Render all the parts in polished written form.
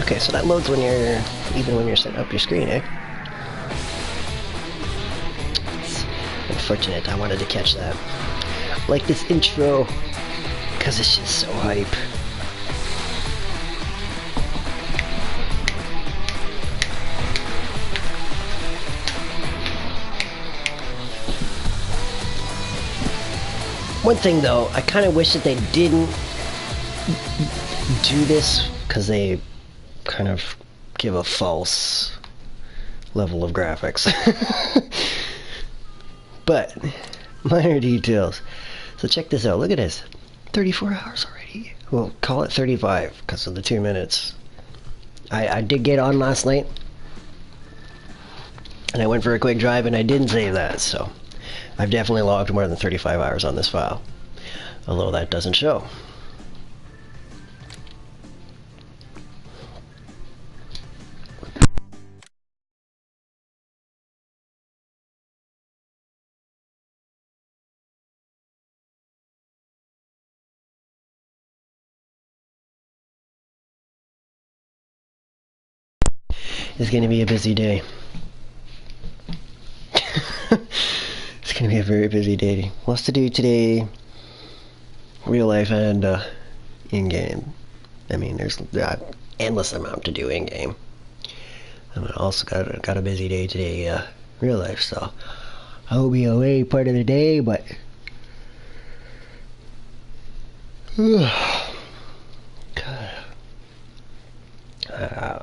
Okay, so that loads when you're, even when you're setting up your screen, eh? It's unfortunate, I wanted to catch that. Like this intro, because it's just so hype. One thing though, I kind of wish that they didn't do this, because they kind of give a false level of graphics. But minor details. So check this out, look at this. 34 hours already. Well, call it 35 because of the 2 minutes. I did get on last night and I went for a quick drive and I didn't save that, so I've definitely logged more than 35 hours on this file, although that doesn't show. It's gonna be a busy day. It's gonna be a very busy day. Lots to do today, real life and in-game. I mean, there's endless amount to do in-game. And I also got a busy day today, real life, so I'll be away part of the day, but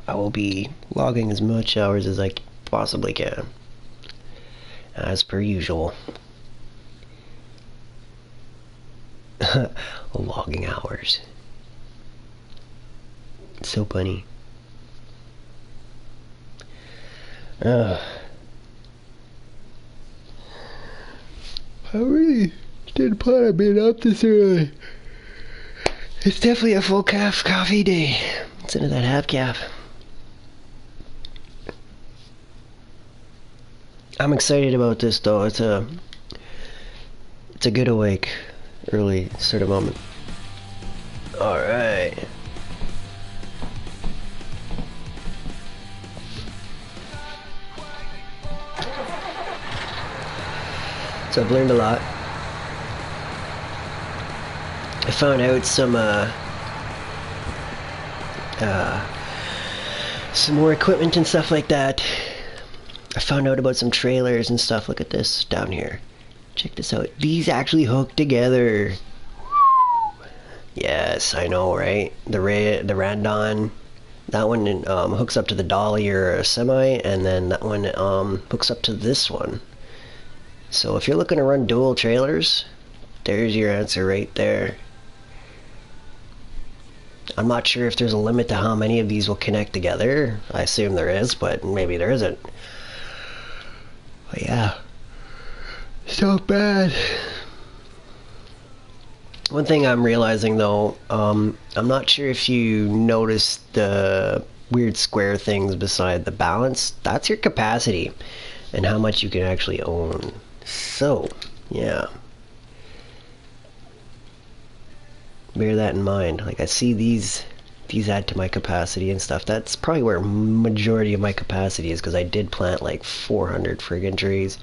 I will be logging as much hours as I possibly can, as per usual. Logging hours. It's so funny. I really didn't plan on being up this early. It's definitely a full calf coffee day. Instead of that half calf. I'm excited about this though. It's a good awake early sort of moment. Alright. So I've learned a lot. I found out some more equipment and stuff like that. I found out about some trailers and stuff. Look at this down here. Check this out. These actually hook together. Yes, I know, right? The Randon, that one hooks up to the dolly or a semi, and then that one hooks up to this one. So if you're looking to run dual trailers, there's your answer right there. I'm not sure if there's a limit to how many of these will connect together. I assume there is, but maybe there isn't. But yeah, so bad. One thing I'm realizing though, I'm not sure if you noticed the weird square things beside the balance. That's your capacity and how much you can actually own. So, yeah. Bear that in mind. Like, I see these add to my capacity and stuff. That's probably where majority of my capacity is, because I did plant like 400 friggin' trees.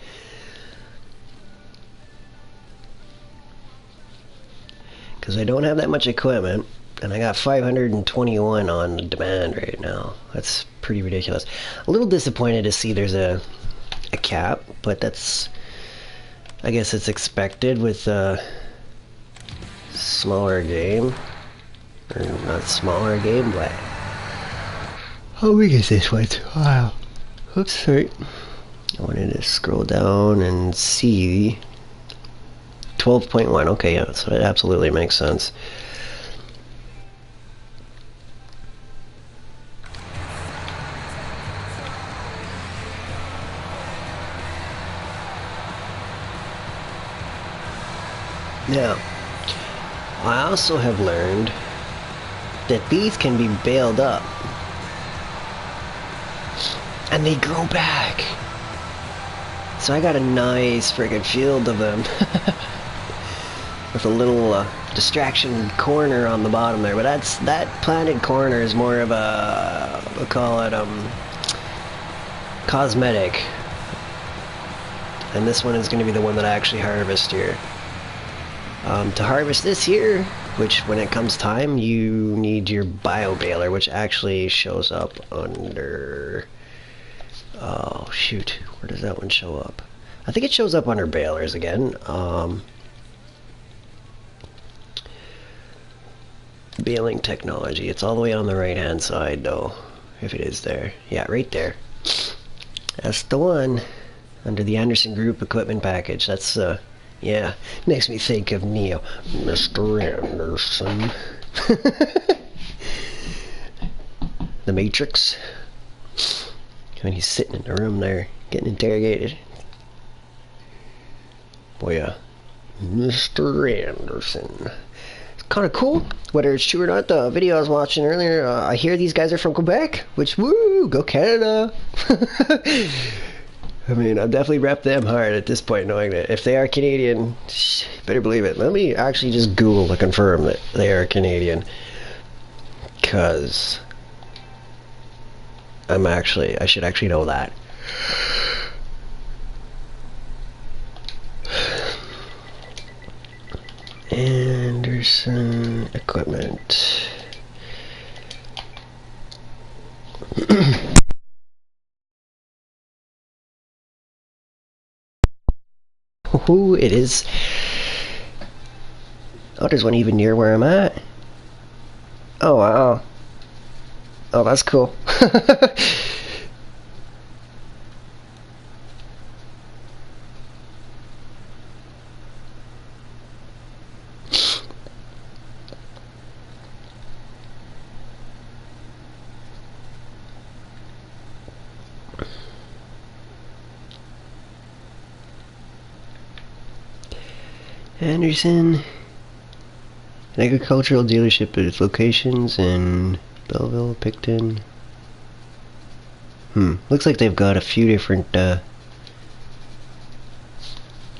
Because I don't have that much equipment, and I got 521 on demand right now. That's pretty ridiculous. A little disappointed to see there's a cap, but that's, I guess it's expected with smaller game, or not smaller game, but how big is this one? Wow. Oops, sorry. I wanted to scroll down and see 12.1. Okay, yeah, so it absolutely makes sense. Now, I also have learned that these can be baled up and they grow back. So I got a nice friggin' field of them with a little distraction corner on the bottom there, but that planted corner is more of a we'll call it cosmetic. And this one is going to be the one that I actually harvest here. To harvest this here, which when it comes time, you need your bio baler, which actually shows up under... Oh shoot, where does that one show up? I think it shows up under balers again. Baling technology. It's all the way on the right hand side though, if it is there. Yeah, right there. That's the one. Under the Anderson Group equipment package. That's yeah, makes me think of Neo. Mr. Anderson. The Matrix. When he's sitting in the room there, getting interrogated. Boy, yeah. Mr. Anderson. It's kind of cool. Whether it's true or not, the video I was watching earlier, I hear these guys are from Quebec, which, woo, go Canada. I mean, I'll definitely rep them hard at this point, knowing that if they are Canadian, better believe it. Let me actually just Google to confirm that they are Canadian. Because I should actually know that. Anderson equipment. Ooh, it is. Oh, there's one even near where I'm at. Oh, wow. Oh, that's cool. Anderson, an agricultural dealership with locations in Belleville, Picton. Looks like they've got a few different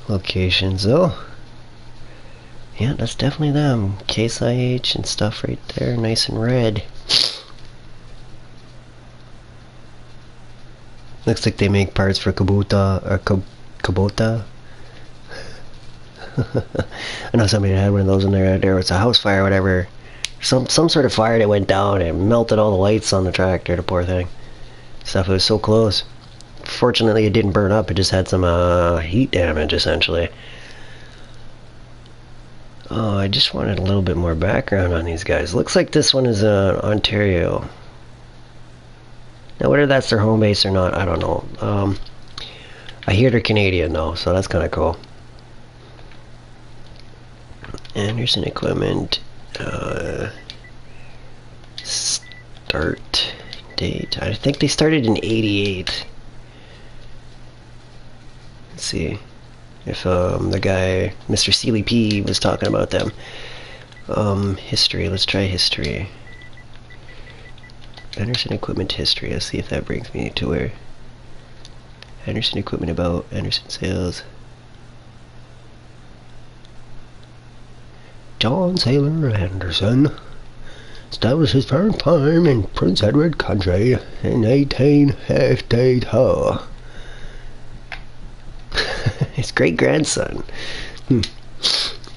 locations though. Yeah, that's definitely them. Case IH and stuff right there, nice and red. Looks like they make parts for Kubota or Kubota. I know somebody had one of those in there. There was a house fire or whatever. Some sort of fire that went down and melted all the lights on the tractor, the poor thing. Stuff was so close. Fortunately it didn't burn up, it just had some heat damage essentially. Oh, I just wanted a little bit more background on these guys. Looks like this one is Ontario. Now whether that's their home base or not, I don't know. I hear they're Canadian though, so that's kind of cool. Anderson equipment, start date. I think they started in '88. Let's see if the guy, Mr. Sealy P, was talking about them. History. Let's try history. Anderson equipment history. Let's see if that brings me to where. Anderson equipment about Anderson sales. John Sailor Anderson established his first farm in Prince Edward Country in 1852. His great-grandson.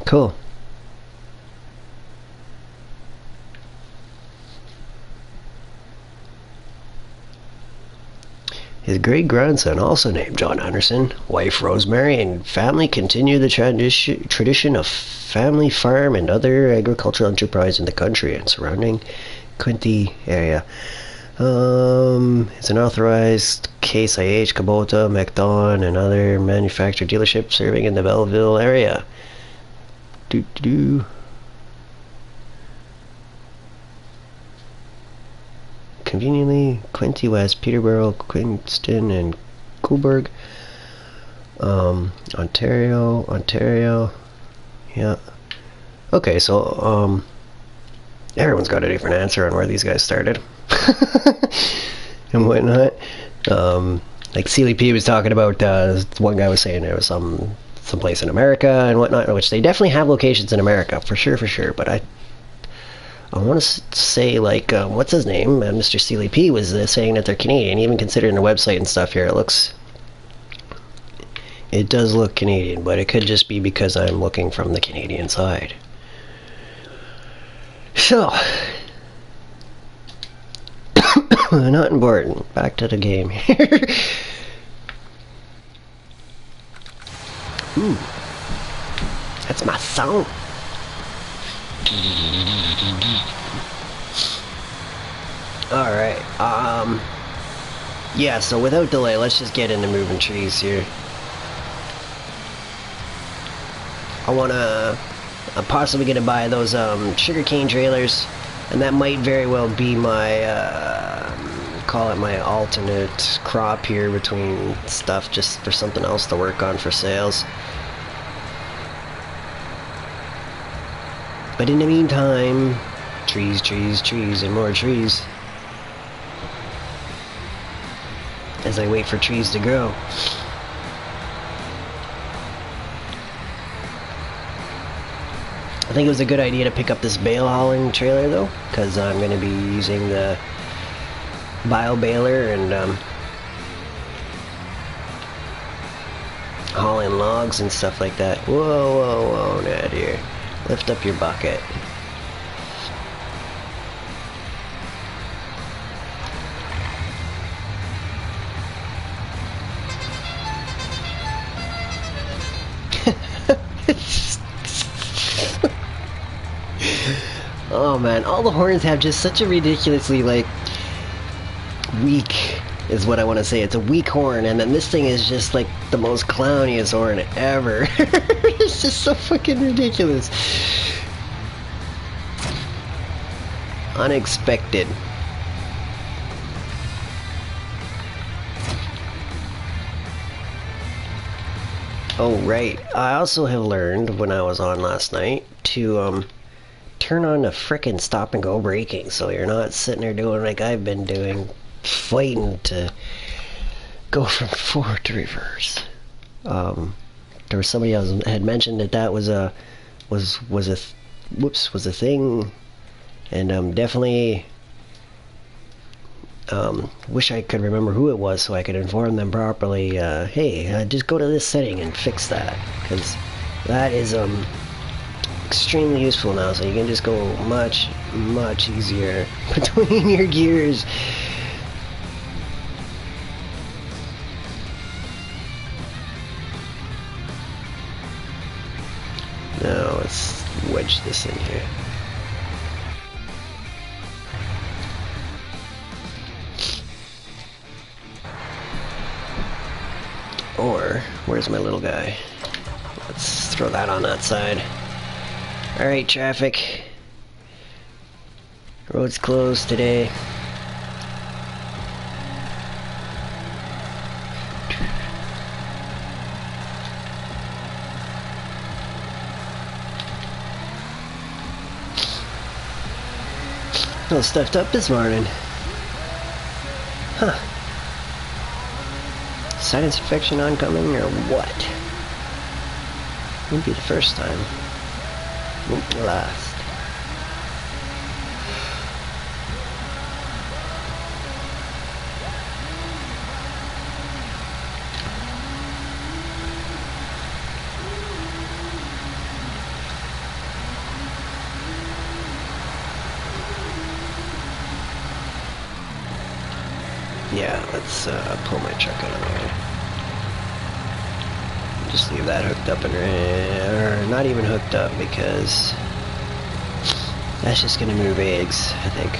Cool. His great-grandson, also named John Anderson, wife Rosemary, and family continue the tradition of family farm and other agricultural enterprise in the country and surrounding Quinte area. It's an authorized Case IH, Kubota, MacDon, and other manufacturer dealerships serving in the Belleville area. Conveniently, Quinte West, Peterborough, Quinston, and Coolburg. Ontario. Yeah. Okay, so, everyone's got a different answer on where these guys started. And whatnot. Like Sealy P was talking about, one guy was saying there was some place in America and whatnot, which they definitely have locations in America, for sure, but I want to say, like, what's his name? Mr. Sealy P was saying that they're Canadian, even considering the website and stuff here. It does look Canadian, but it could just be because I'm looking from the Canadian side. So, not important. Back to the game here. Ooh, that's my song. Alright, yeah, so without delay, let's just get into moving trees here. I'm possibly gonna buy those, sugarcane trailers, and that might very well be my, call it my alternate crop here between stuff, just for something else to work on for sales. But in the meantime, trees, trees, trees, and more trees. As I wait for trees to grow. I think it was a good idea to pick up this bale hauling trailer though, because I'm going to be using the bio baler and hauling logs and stuff like that. Whoa, whoa, whoa, Ned here. Lift up your bucket. Oh man, all the horns have just such a ridiculously, like, weak, is what I want to say. It's a weak horn, and then this thing is just like the most clowniest horn ever. It's just so fucking ridiculous. Unexpected. Oh right, I also have learned when I was on last night to turn on the frickin' stop and go braking, so you're not sitting there doing like I've been doing, fighting to go from forward to reverse. There was somebody else had mentioned that was a thing, and definitely wish I could remember who it was so I could inform them properly. Hey, just go to this setting and fix that, because that is extremely useful now, so you can just go much easier between your gears. Now let's wedge this in here. Or, where's my little guy? Let's throw that on that side. Alright, traffic. Road's closed today. A little stuffed up this morning. Huh. Sinus infection oncoming or what? Won't be the first time. Won't be the last. Yeah, let's pull my truck out of the way. Just leave that hooked up and or not even hooked up, because that's just gonna move eggs, I think.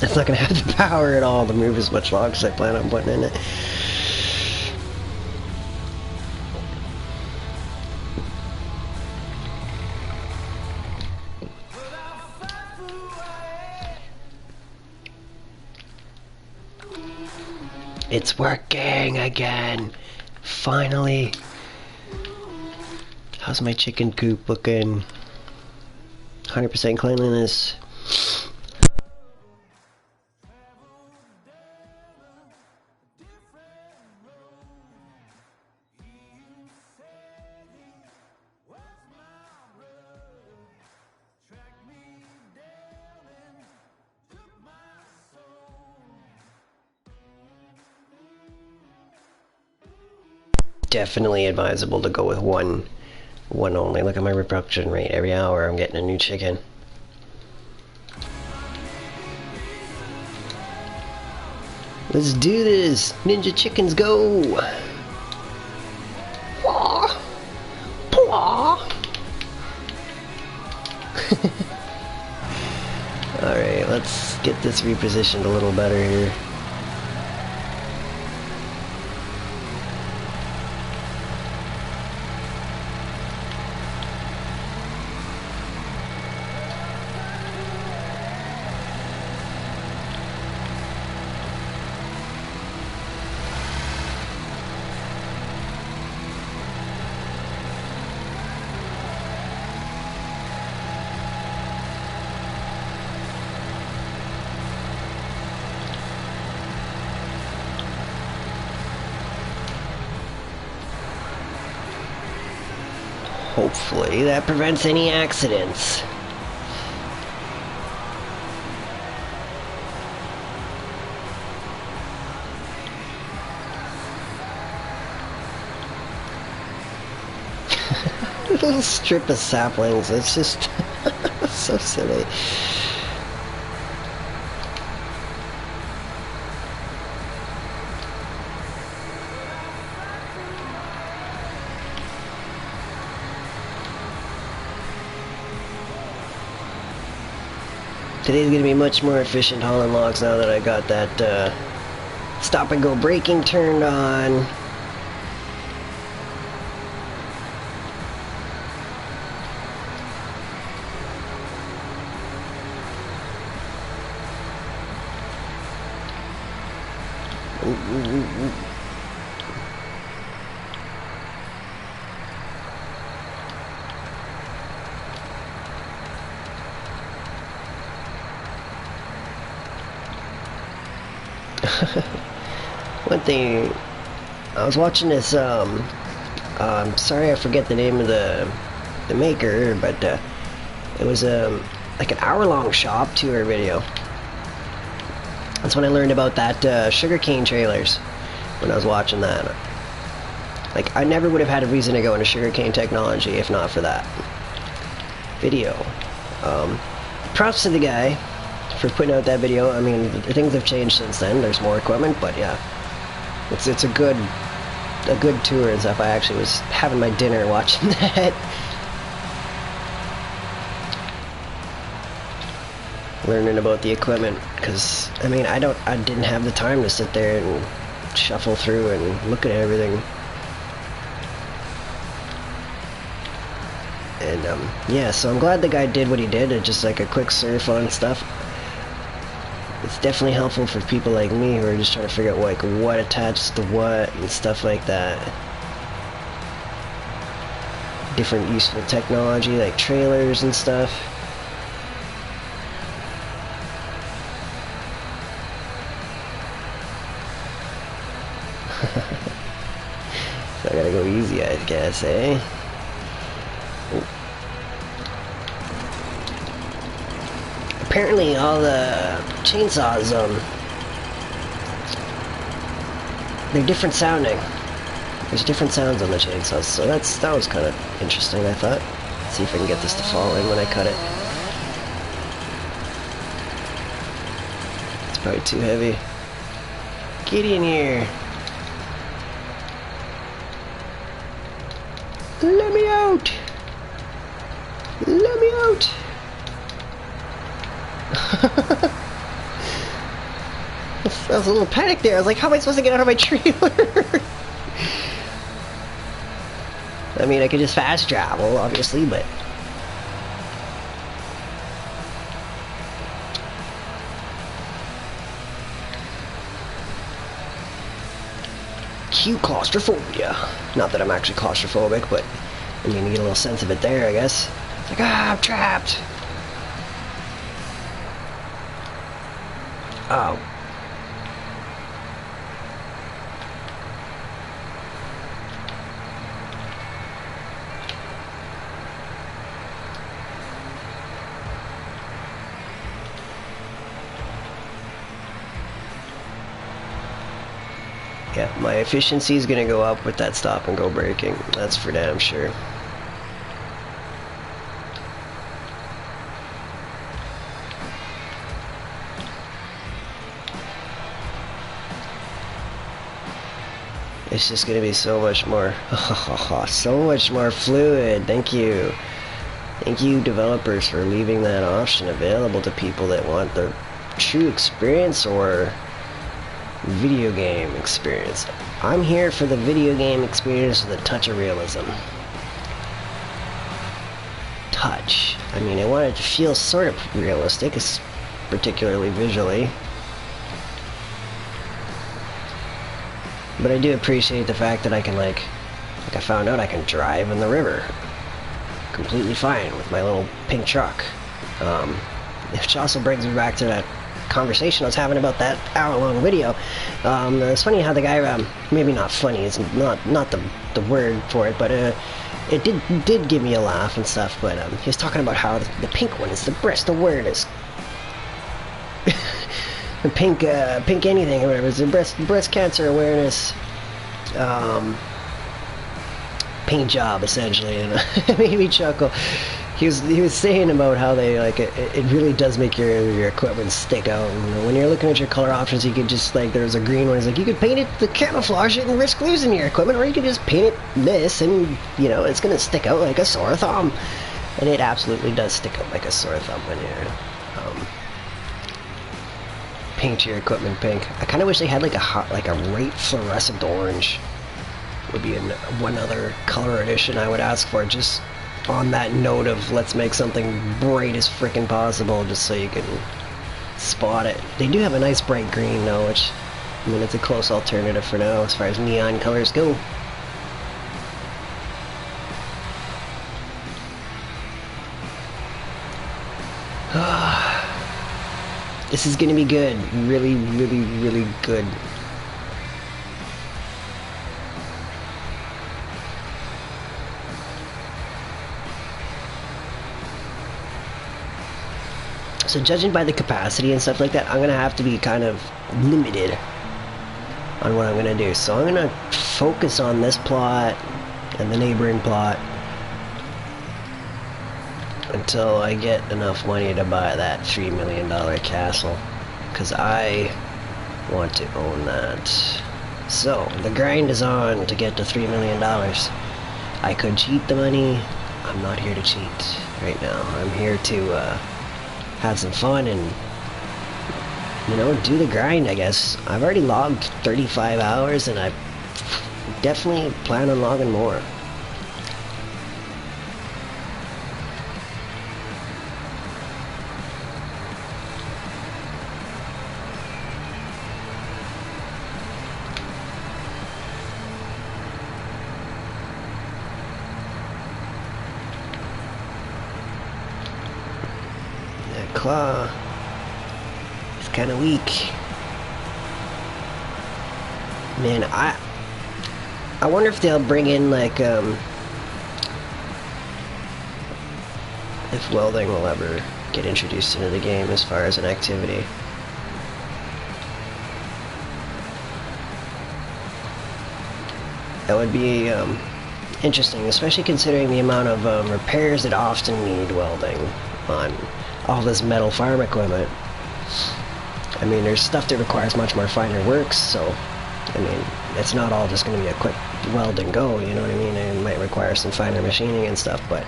It's not gonna have the power at all to move as much log as I plan on putting in it. It's working again! Finally! How's my chicken coop looking? 100% cleanliness. definitely advisable to go with one only. Look at my reproduction rate. Every hour I'm getting a new chicken. Let's do this! Ninja chickens go! Pwah! Pwah! Alright, let's get this repositioned a little better here. Hopefully that prevents any accidents. Little strip of saplings, it's just so silly. Today's gonna be much more efficient hauling logs now that I got that stop and go braking turned on. One thing, I was watching this, I'm sorry I forget the name of the maker, but it was like an hour-long shop tour video. That's when I learned about that sugarcane trailers, when I was watching that. Like, I never would have had a reason to go into sugarcane technology if not for that video. Props to the guy for putting out that video. I mean, things have changed since then. There's more equipment, but yeah, it's a good tour and stuff. I actually was having my dinner watching that. Learning about the equipment, because I mean, I didn't have the time to sit there and shuffle through and look at everything. And yeah, so I'm glad the guy did what he did. It's just like a quick surf on stuff. It's definitely helpful for people like me who are just trying to figure out like what attaches to what and stuff like that. Different useful technology like trailers and stuff. So I gotta go easy, I guess, eh? Apparently all the chainsaws, they're different sounding. There's different sounds on the chainsaws, so that was kind of interesting, I thought. Let's see if I can get this to fall in when I cut it. It's probably too heavy. Get in here! Let me out! Let me out! I was a little panicked there. I was like, how am I supposed to get out of my trailer? I mean, I could just fast travel, obviously, but... Cue claustrophobia. Not that I'm actually claustrophobic, but I mean, you get a little sense of it there, I guess. It's like, I'm trapped. Oh. Yeah, my efficiency is gonna go up with that stop and go braking. That's for damn sure. It's just gonna be so much more, so much more fluid. Thank you. Thank you, developers, for leaving that option available to people that want the true experience or video game experience. I'm here for the video game experience with a touch of realism. Touch. I mean, I want it to feel sort of realistic, particularly visually. But I do appreciate the fact that I can, like I found out I can drive in the river completely fine with my little pink truck. Which also brings me back to that conversation I was having about that hour-long video. It's funny how the guy, maybe not funny, it's not the word for it, but it did give me a laugh and stuff. But he was talking about how the pink one is the breast awareness. The pink anything or whatever. It's the breast cancer awareness paint job, essentially, and it made me chuckle. He was saying about how they it really does make your equipment stick out. And when you're looking at your color options, you could just there's a green one. It's like you could paint it to camouflage it and risk losing your equipment, or you could just paint it this, and it's gonna stick out like a sore thumb. And it absolutely does stick out like a sore thumb when you paint your equipment pink. I kind of wish they had like a bright fluorescent orange. Would be one other color addition I would ask for, just on that note of let's make something bright as frickin' possible, just so you can spot it. They do have a nice bright green though, which, I mean, it's a close alternative for now as far as neon colors go. This is gonna be good. Really, really, really good. So judging by the capacity and stuff like that, I'm going to have to be kind of limited on what I'm going to do. So I'm going to focus on this plot and the neighboring plot until I get enough money to buy that $3 million castle, because I want to own that. So the grind is on to get to $3 million. I could cheat the money. I'm not here to cheat right now. I'm here to have some fun and, do the grind, I guess. I've already logged 35 hours, and I definitely plan on logging more. Claw is kind of weak. Man, I wonder if they'll bring in if welding will ever get introduced into the game as far as an activity. That would be interesting, especially considering the amount of repairs that often need welding on all this metal farm equipment. I mean, there's stuff that requires much more finer works, so, I mean, it's not all just going to be a quick weld and go, you know what I mean? It might require some finer machining and stuff, but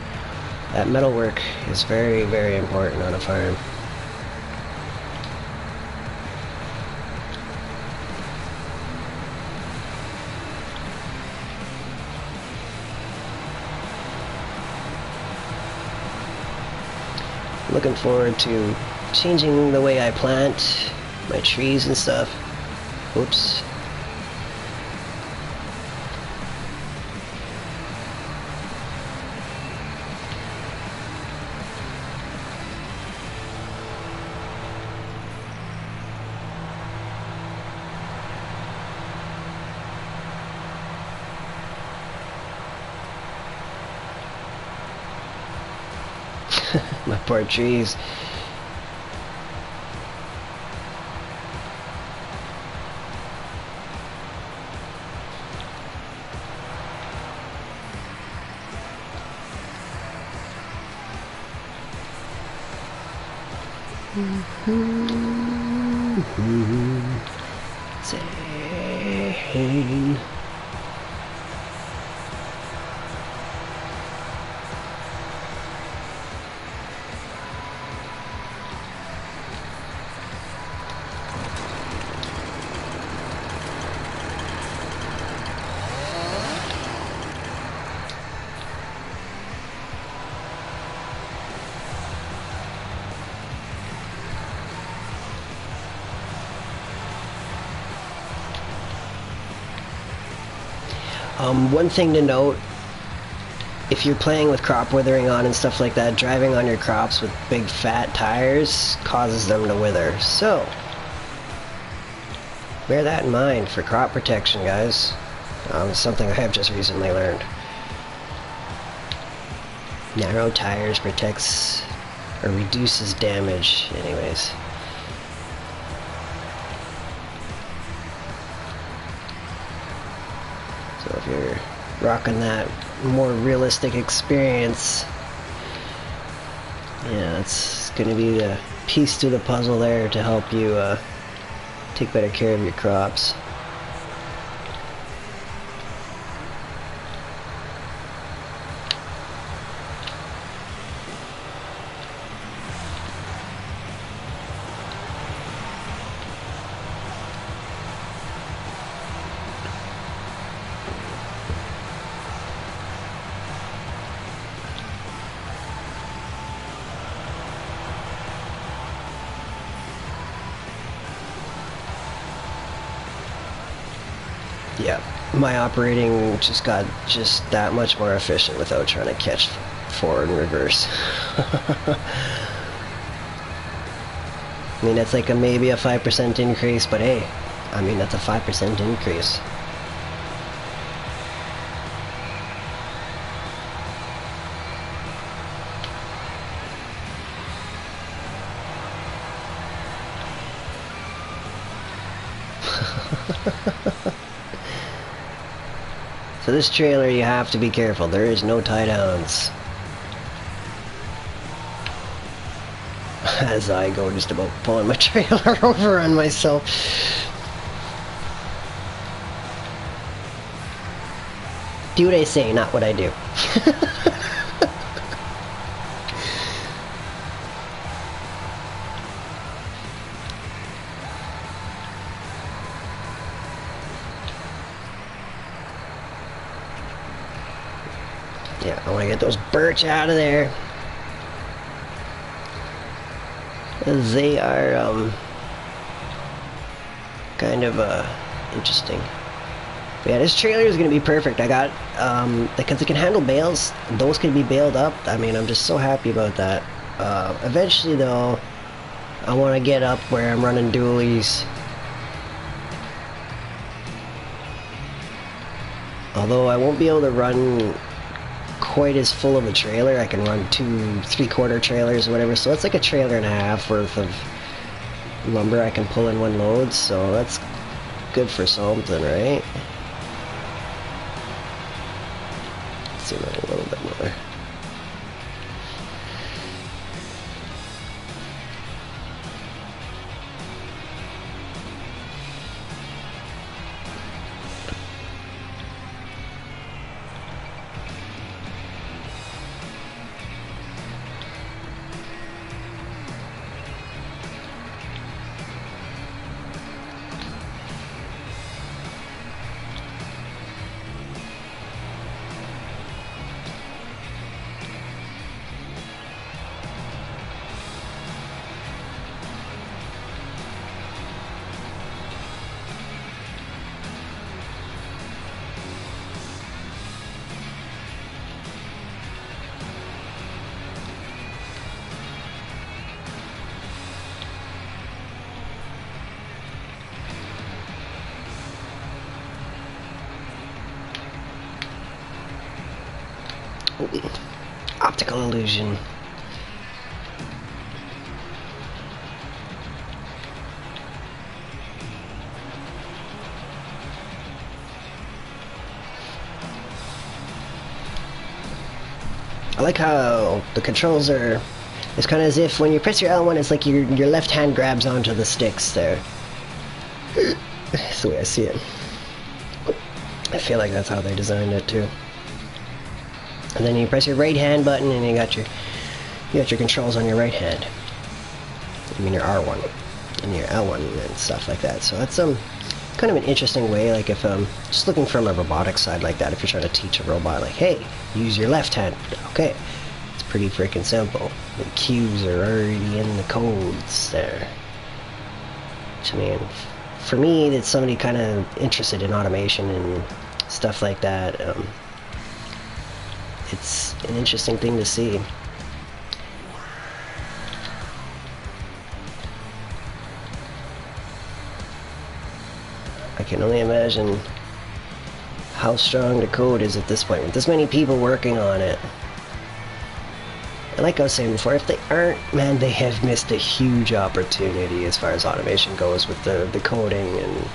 that metal work is very, very important on a farm. Looking forward to changing the way I plant my trees and stuff. Oops. My poor trees. Insane. One thing to note, if you're playing with crop withering on and stuff like that, driving on your crops with big fat tires causes them to wither. So, bear that in mind for crop protection, guys. It's something I have just recently learned. Narrow tires protects or reduces damage anyways. So if you're rocking that more realistic experience, yeah, it's going to be the piece to the puzzle there to help you take better care of your crops. Yeah, my operating just got just that much more efficient without trying to catch forward and reverse. I mean, that's like maybe a 5% increase, but hey, I mean, that's a 5% increase. So this trailer, you have to be careful. There is no tie downs. As I go just about pulling my trailer over on myself. Do what I say, not what I do. Yeah, I want to get those birch out of there. They are kind of interesting. But yeah, this trailer is going to be perfect. I got, because it can handle bales, those can be baled up. I mean, I'm just so happy about that. Eventually though, I want to get up where I'm running dualies. Although I won't be able to run quite as full of a trailer. I can run 2 3/4 trailers or whatever, so that's like a trailer and a half worth of lumber I can pull in one load, so that's good for something, right? Let's zoom in a little bit more. Optical illusion. I like how the controls are It's kind of as if when you press your L1, it's like your left hand grabs onto the sticks there. That's the way I see it. I feel like that's how they designed it too. And then you press your right hand button, and you got your controls on your right hand. I mean your R1 and your L1 and stuff like that. So that's kind of an interesting way. Like if just looking from a robotic side like that, if you're trying to teach a robot, like, hey, use your left hand. Okay, it's pretty freaking simple. The cues are already in the codes there. Which, I mean, for me, that's somebody kind of interested in automation and stuff like that. It's an interesting thing to see. I can only imagine how strong the code is at this point, with this many people working on it. And like I was saying before, if they aren't, man, they have missed a huge opportunity as far as automation goes with the coding and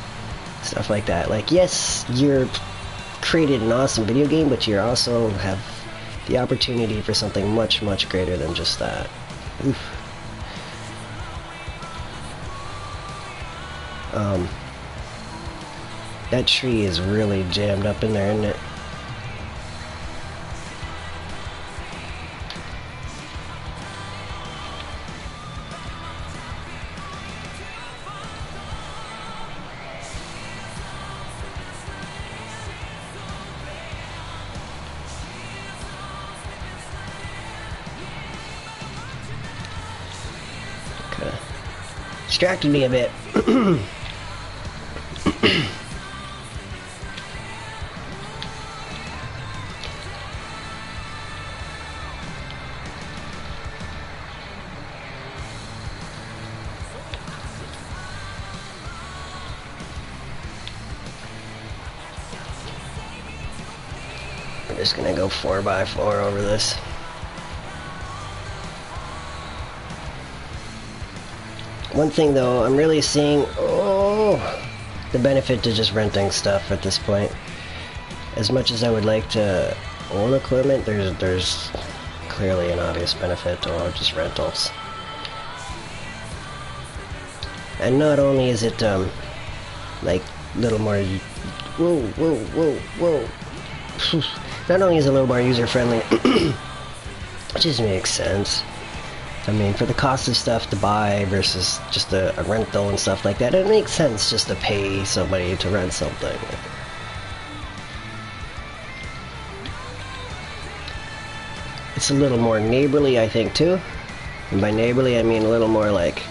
stuff like that. Like, yes, you're created an awesome video game, but you also have the opportunity for something much, much greater than just that. Oof. That tree is really jammed up in there, isn't it? Okay. Distracted me a bit. I'm just gonna go 4x4 over this. One thing though, I'm really seeing, the benefit to just renting stuff at this point. As much as I would like to own equipment, there's clearly an obvious benefit to just rentals. And not only is it like a little more, whoa. Not only is it a little more user-friendly, it just makes sense. I mean, for the cost of stuff to buy versus just a rental and stuff like that, it makes sense just to pay somebody to rent something. It's a little more neighborly, I think, too. And by neighborly, I mean a little more like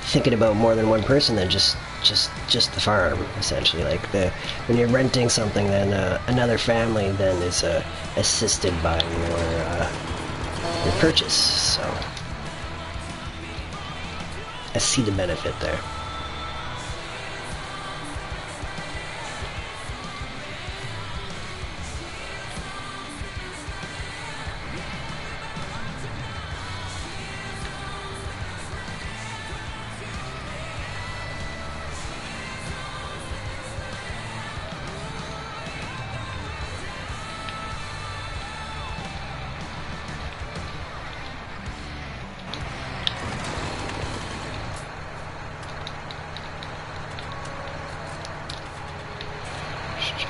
thinking about more than one person than just the farm, essentially. Like when you're renting something, then another family then is assisted by your purchase. So I see the benefit there.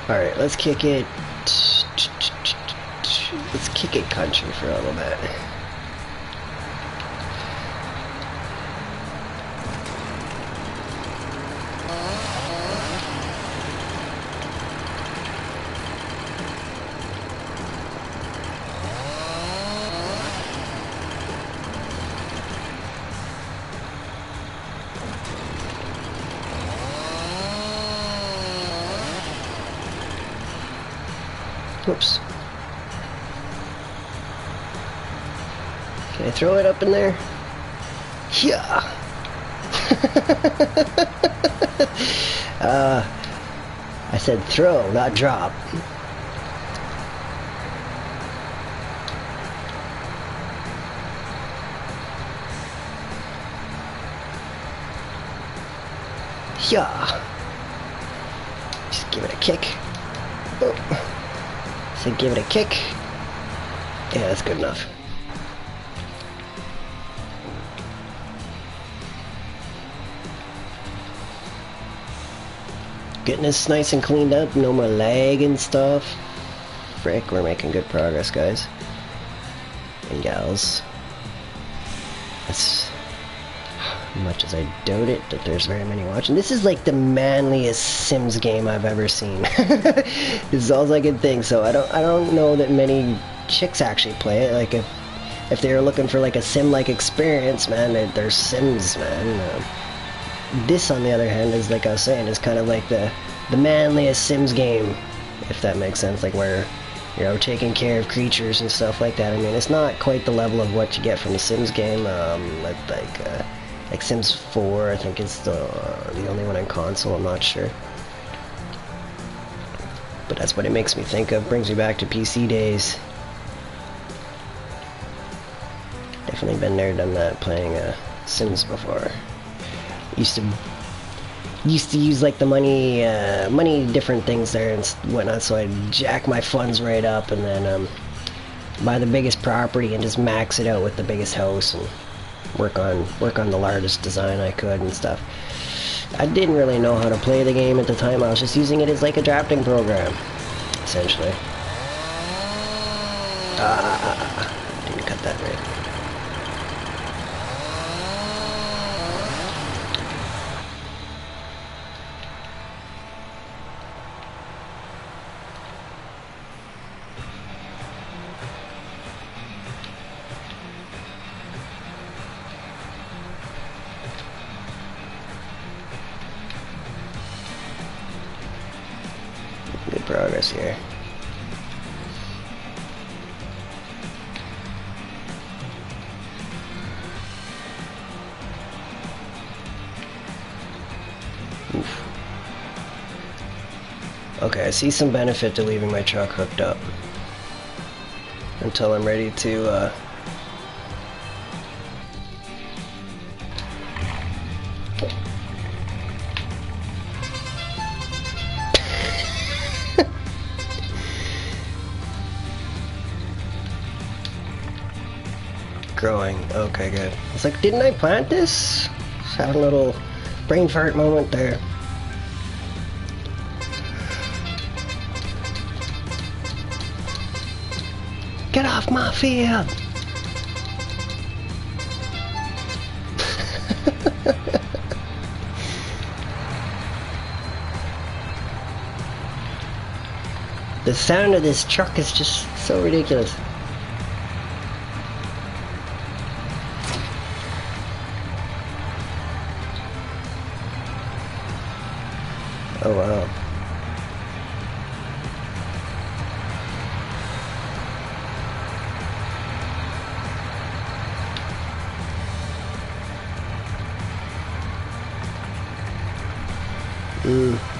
Alright, let's kick it. Let's kick it country for a little bit. Oops. Can I throw it up in there? Yeah. I said throw, not drop. Yeah. Just give it a kick. Oh. So give it a kick. Yeah, that's good enough. Getting this nice and cleaned up, no more lag and stuff. Frick, we're making good progress, guys. And gals. As much as I doubt it that there's very many watching. This is like the manliest Sims game I've ever seen. This is all I can think, so I don't know that many chicks actually play it. Like if they're looking for like a sim-like experience, man, they're Sims, man. This, on the other hand, is like I was saying, is kind of like the manliest Sims game, if that makes sense. Like where, you know, taking care of creatures and stuff like that. I mean, it's not quite the level of what you get from the Sims game. Like Sims 4, I think is the only one on console. I'm not sure, but that's what it makes me think of. Brings me back to PC days. Definitely been there, done that, playing Sims before. Used to use like the money different things there and whatnot, so I'd jack my funds right up and then buy the biggest property and just max it out with the biggest house and work on the largest design I could and stuff. I didn't really know how to play the game at the time. I was just using it as like a drafting program, essentially. Didn't cut that right. Good progress here. Oof. Okay, I see some benefit to leaving my truck hooked up until I'm ready to growing. Okay, good. It's like, didn't I plant this? Just having a little brain fart moment there. Get off my field! The sound of this truck is just so ridiculous. Oh wow.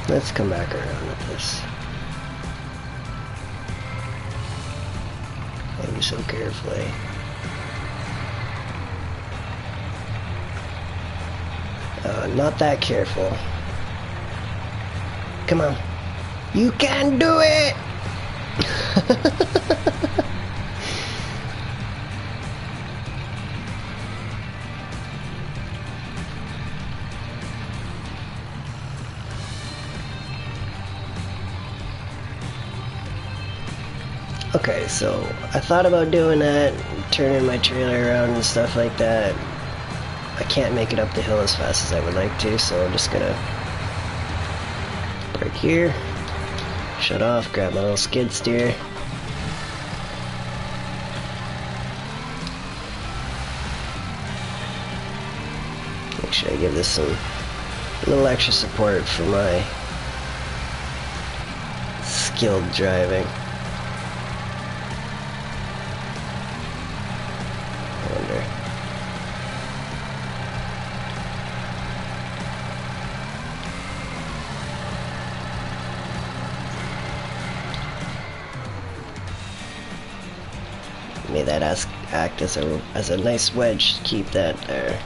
Let's come back around with this. Maybe so carefully. Not that careful. Come on. You can do it! Okay, so I thought about doing that, turning my trailer around and stuff like that. I can't make it up the hill as fast as I would like to, so I'm just gonna brake here, shut off, grab my little skid steer. Make sure I give this a little extra support for my skilled driving. May that act as a nice wedge to keep that there.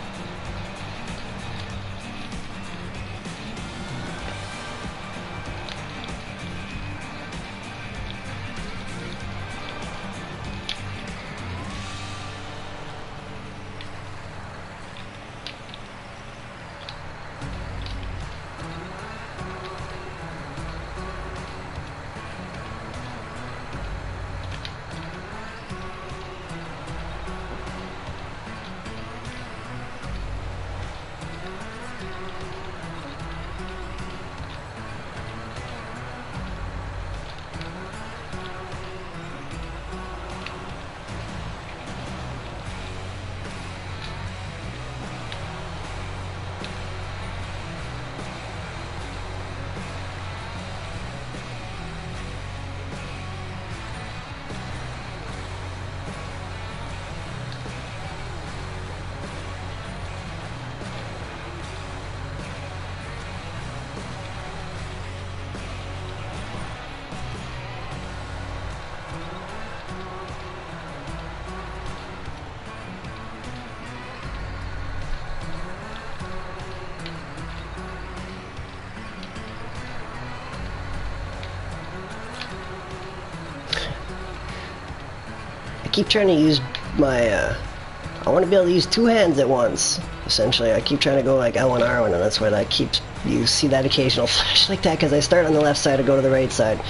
keep trying to use my, I want to be able to use two hands at once, essentially. I keep trying to go like L1, R1, and that's why that keeps, you see that occasional flash like that, because I start on the left side to go to the right side,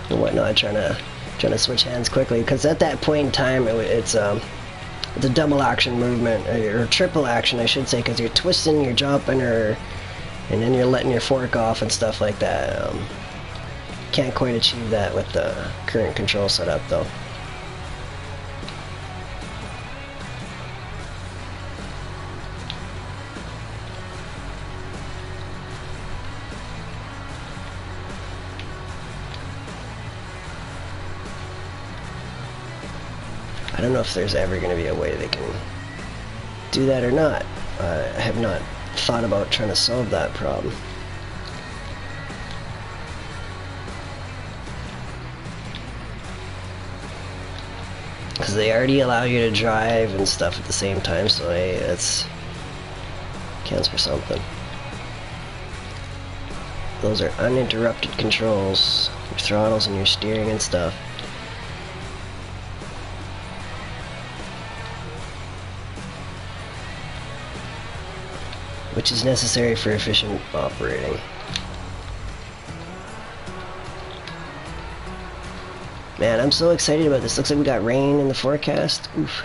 and whatnot, trying to switch hands quickly, because at that point in time, it's a double action movement, or triple action, I should say, because you're twisting, you're jumping, and then you're letting your fork off and stuff like that. Can't quite achieve that with the current control setup, though. I don't know if there's ever going to be a way they can do that or not. I have not thought about trying to solve that problem. Because they already allow you to drive and stuff at the same time, so hey, that's counts for something. Those are uninterrupted controls, your throttles and your steering and stuff. Which is necessary for efficient operating. Man, I'm so excited about this. Looks like we got rain in the forecast. Oof.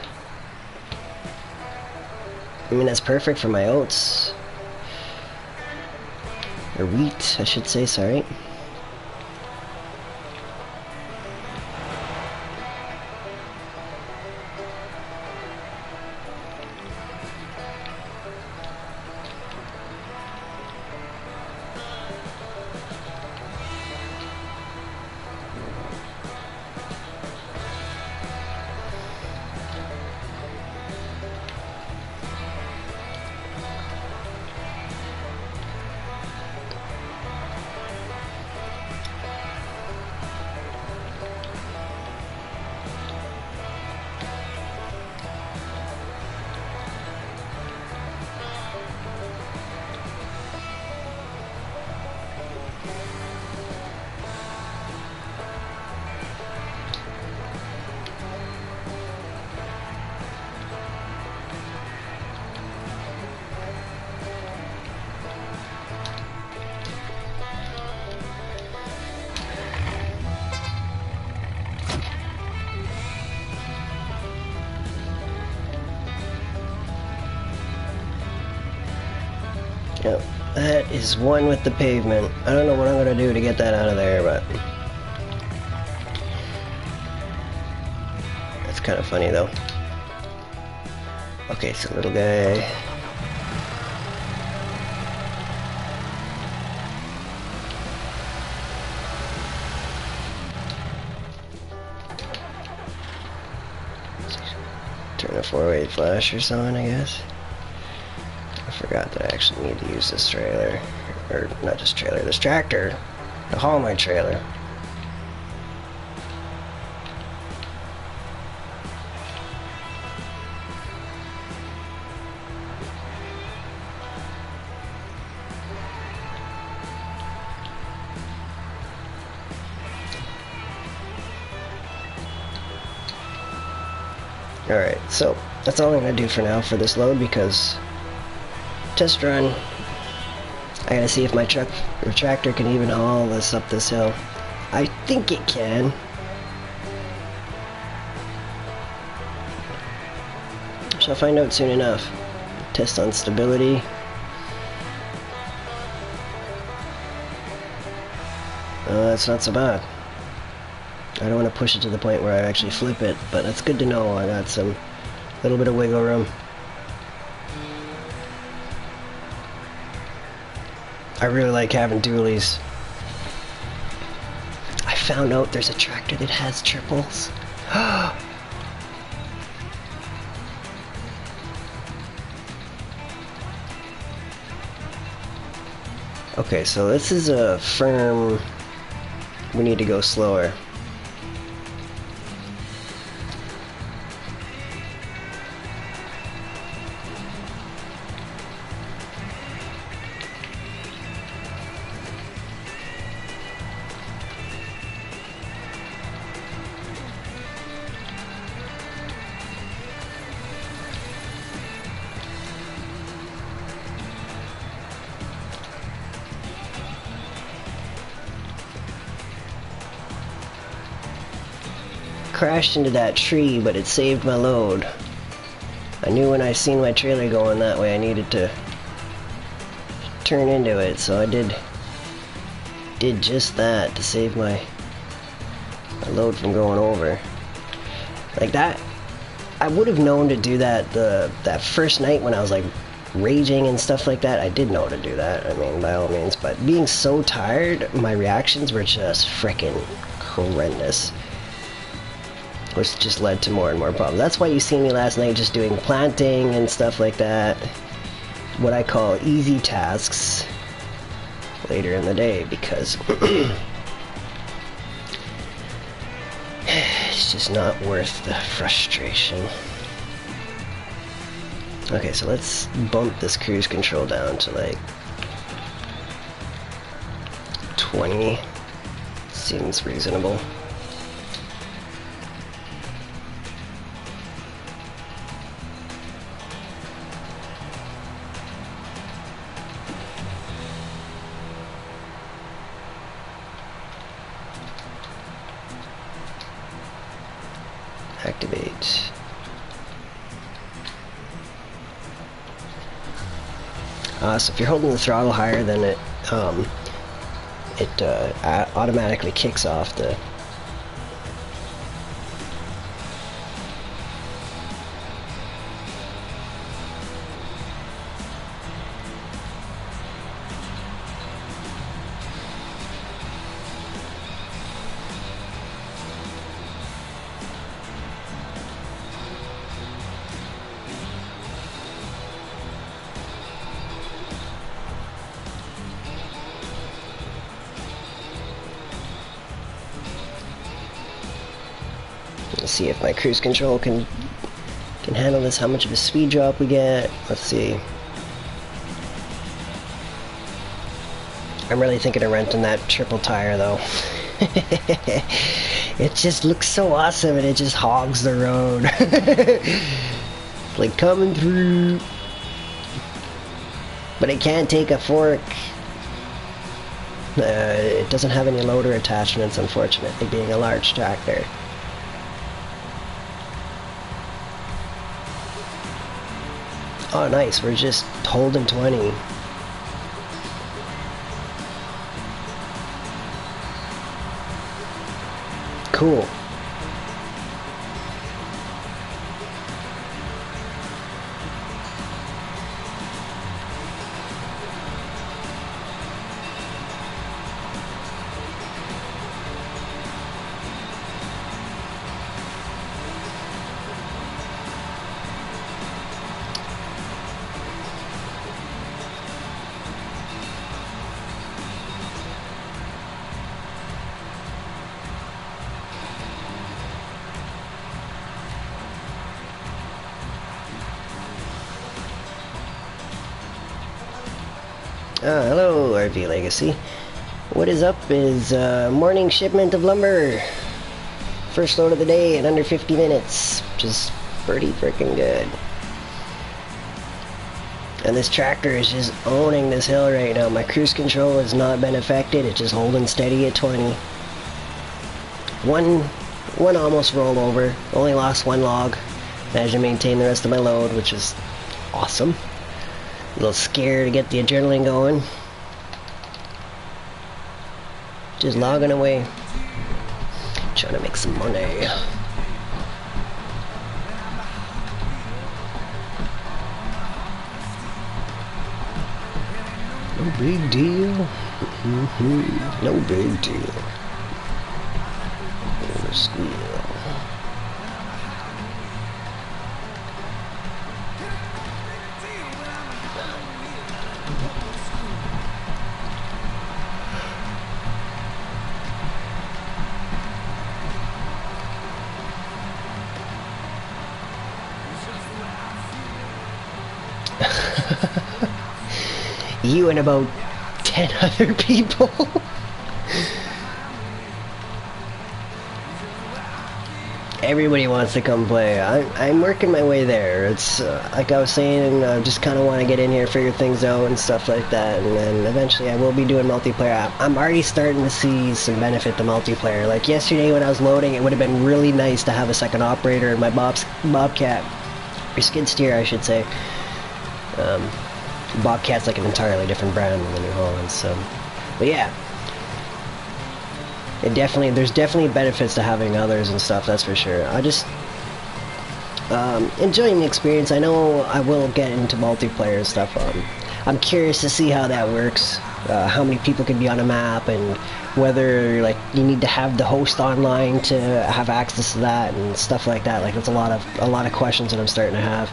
I mean, that's perfect for my oats. Or wheat, I should say, sorry. Yep, that is one with the pavement. I don't know what I'm gonna do to get that out of there, but that's kind of funny though. Okay, so little guy. Turn a four-way flashers on, I guess. I forgot that I actually need to use this trailer, or not just trailer, this tractor to haul my trailer. Alright, so that's all I'm going to do for now for this load, because test run, I gotta see if my truck or tractor can even haul this up this hill. I think it can. Shall find out soon enough. Test on stability. That's not so bad. I don't want to push it to the point where I actually flip it, but that's good to know. I got some little bit of wiggle room. I really like having dualies. I found out there's a tractor that has triples. Okay, so this is a firm, we need to go slower. crashed into that tree, but it saved my load. I knew when I seen my trailer going that way I needed to turn into it, so I did just that to save my load from going over. Like that, I would have known to do that that first night when I was like raging and stuff like that. I did know to do that, I mean, by all means, but being so tired, my reactions were just freaking horrendous, which just led to more and more problems. That's why you see me last night just doing planting and stuff like that, what I call easy tasks, later in the day, because it's just not worth the frustration. Okay, so let's bump this cruise control down to like 20. Seems reasonable. Activate. So if you're holding the throttle higher, then it automatically kicks off the Let's see if my cruise control can handle this, how much of a speed drop we get. Let's see. I'm really thinking of renting that triple tire though. It just looks so awesome and it just hogs the road. It's like coming through. But it can't take a fork. It doesn't have any loader attachments, unfortunately, being a large tractor. Oh nice, we're just holding 20. Cool. Hello, RV Legacy. What is up is morning shipment of lumber. First load of the day in under 50 minutes, which is pretty freaking good. And this tractor is just owning this hill right now. My cruise control has not been affected. It's just holding steady at 20. One almost rolled over. Only lost one log. Managed to maintain the rest of my load, which is awesome. A little scared to get the adrenaline going. Just logging away. Trying to make some money. No big deal. No big deal. Squeal. You and about 10 other people. everybody wants to come play. I'm working my way there. It's like I was saying, just kind of want to get in here, figure things out and stuff like that, and then eventually I will be doing multiplayer. I'm already starting to see some benefit to multiplayer. Like yesterday when I was loading, it would have been really nice to have a second operator in my Bobcat, or skid steer I should say. Bobcat's like an entirely different brand than the New Holland, so, but yeah. There's definitely benefits to having others and stuff, that's for sure. I just enjoying the experience. I know I will get into multiplayer and stuff. I'm curious to see how that works, how many people can be on a map, and whether like you need to have the host online to have access to that and stuff like that. Like that's a lot of questions that I'm starting to have.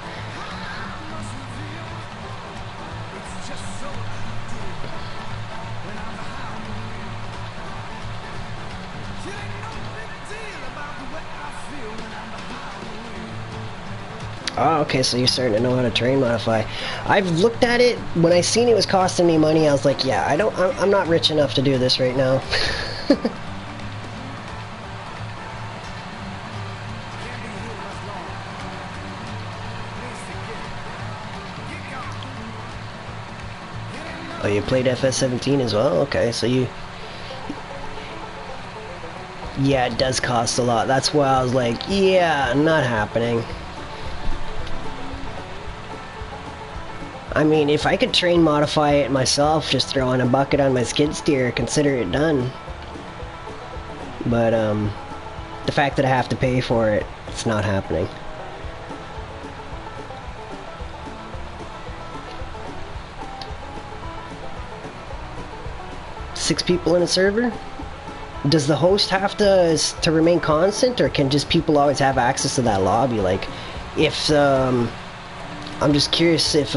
Oh, okay, so you're starting to know how to terrain modify. I've looked at it. When I seen it was costing me money, I was like, yeah, I'm not rich enough to do this right now. Oh, you played FS17 as well? Okay, so you... Yeah, it does cost a lot. That's why I was like, yeah, not happening. I mean, if I could train modify it myself, just throw on a bucket on my skid steer, consider it done. But, the fact that I have to pay for it, it's not happening. Six people in a server? Does the host have to remain constant, or can just people always have access to that lobby? Like, if, I'm just curious if,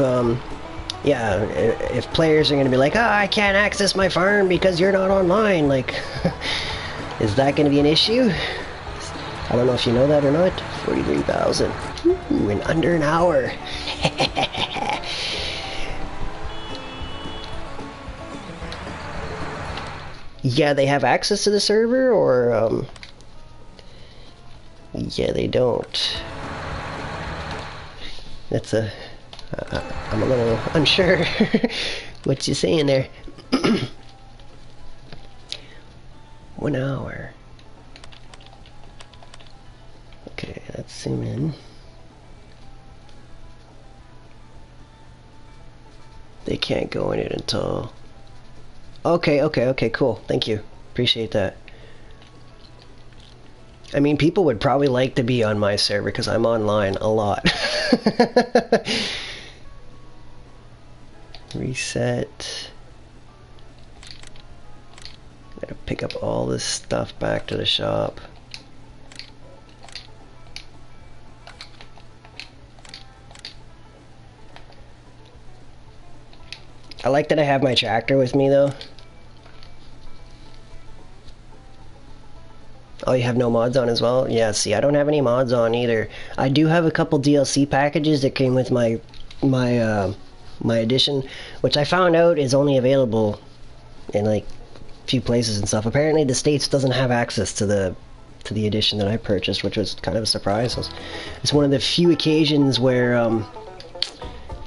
yeah, if players are going to be like, oh, I can't access my farm because you're not online, like, is that going to be an issue? I don't know if you know that or not. 43,000. Ooh, in under an hour. Yeah, they have access to the server, or, yeah, they don't. That's a... I'm a little unsure what you're saying there. 1 hour. Okay, let's zoom in. They can't go in it until... Okay, cool. Thank you. Appreciate that. I mean, people would probably like to be on my server because I'm online a lot. Reset. Gotta pick up all this stuff back to the shop. I like that I have my tractor with me though. Oh, you have no mods on as well? Yeah, see, I don't have any mods on either. I do have a couple DLC packages that came with my edition, which I found out is only available in like a few places and stuff. Apparently the States doesn't have access to the edition that I purchased, which was kind of a surprise. It's one of the few occasions where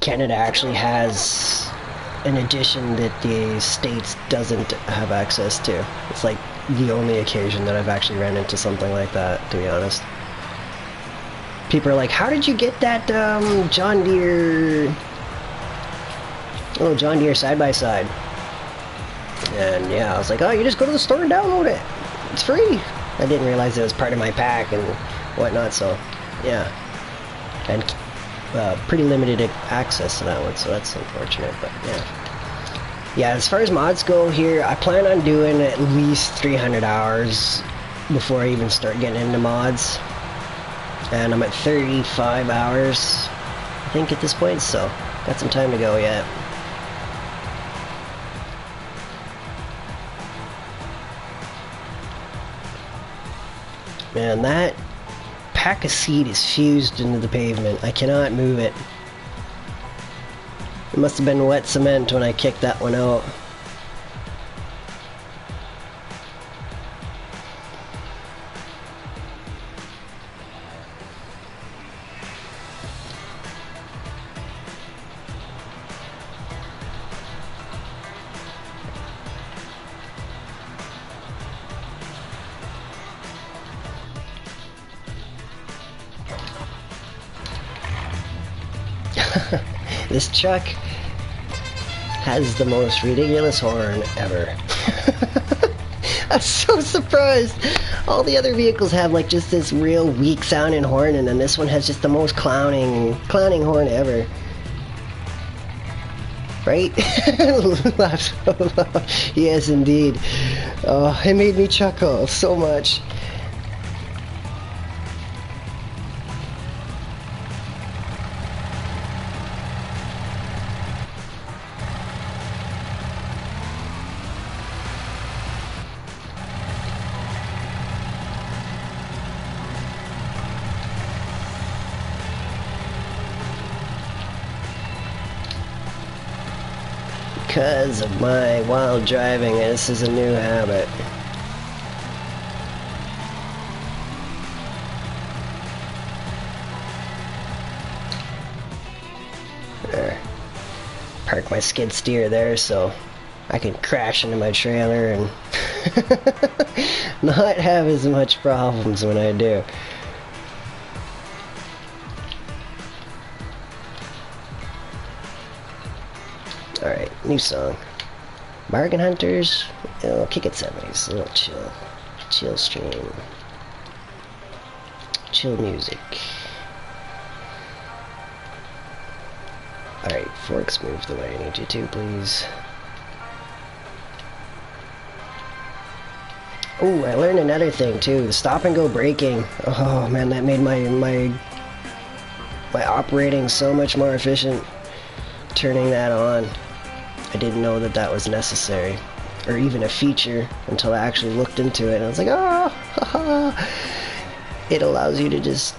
Canada actually has an edition that the States doesn't have access to. It's like the only occasion that I've actually ran into something like that, to be honest. People are like, how did you get that John Deere side-by-side? And yeah, I was like, oh, you just go to the store and download it. It's free. I didn't realize it was part of my pack and whatnot, so yeah. And pretty limited access to that one, so that's unfortunate, but yeah. Yeah, as far as mods go here, I plan on doing at least 300 hours before I even start getting into mods. And I'm at 35 hours, I think, at this point, so got some time to go yet. Man, that pack of seed is fused into the pavement. I cannot move it. It must have been wet cement when I kicked that one out. This truck has the most ridiculous horn ever. I'm so surprised. All the other vehicles have like just this real weak sounding horn, and then this one has just the most clowning horn ever. Right? Laugh so loud. Yes, indeed. Oh, it made me chuckle so much. Because of my wild driving, this is a new habit. There. Park my skid steer there so I can crash into my trailer and not have as much problems when I do. Alright, new song. Bargain Hunters. Oh, kick it 70s. A little chill. Chill stream. Chill music. Alright, forks, move the way I need you to, please. Oh, I learned another thing too. The stop and go braking. Oh man, that made my operating so much more efficient. Turning that on. I didn't know that that was necessary, or even a feature, until I actually looked into it, and I was like, oh, haha. It allows you to just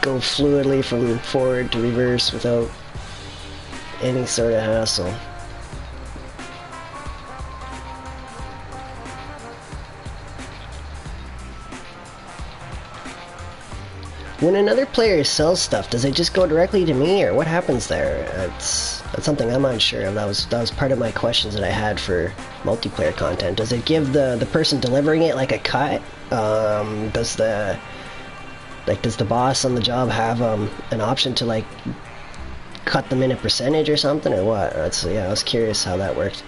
go fluidly from forward to reverse without any sort of hassle. When another player sells stuff, does it just go directly to me, or what happens there? That's something I'm unsure of. That was part of my questions that I had for multiplayer content. Does it give the person delivering it like a cut? Does the boss on the job have an option to like cut them in a percentage or something, or what? Yeah, I was curious how that worked.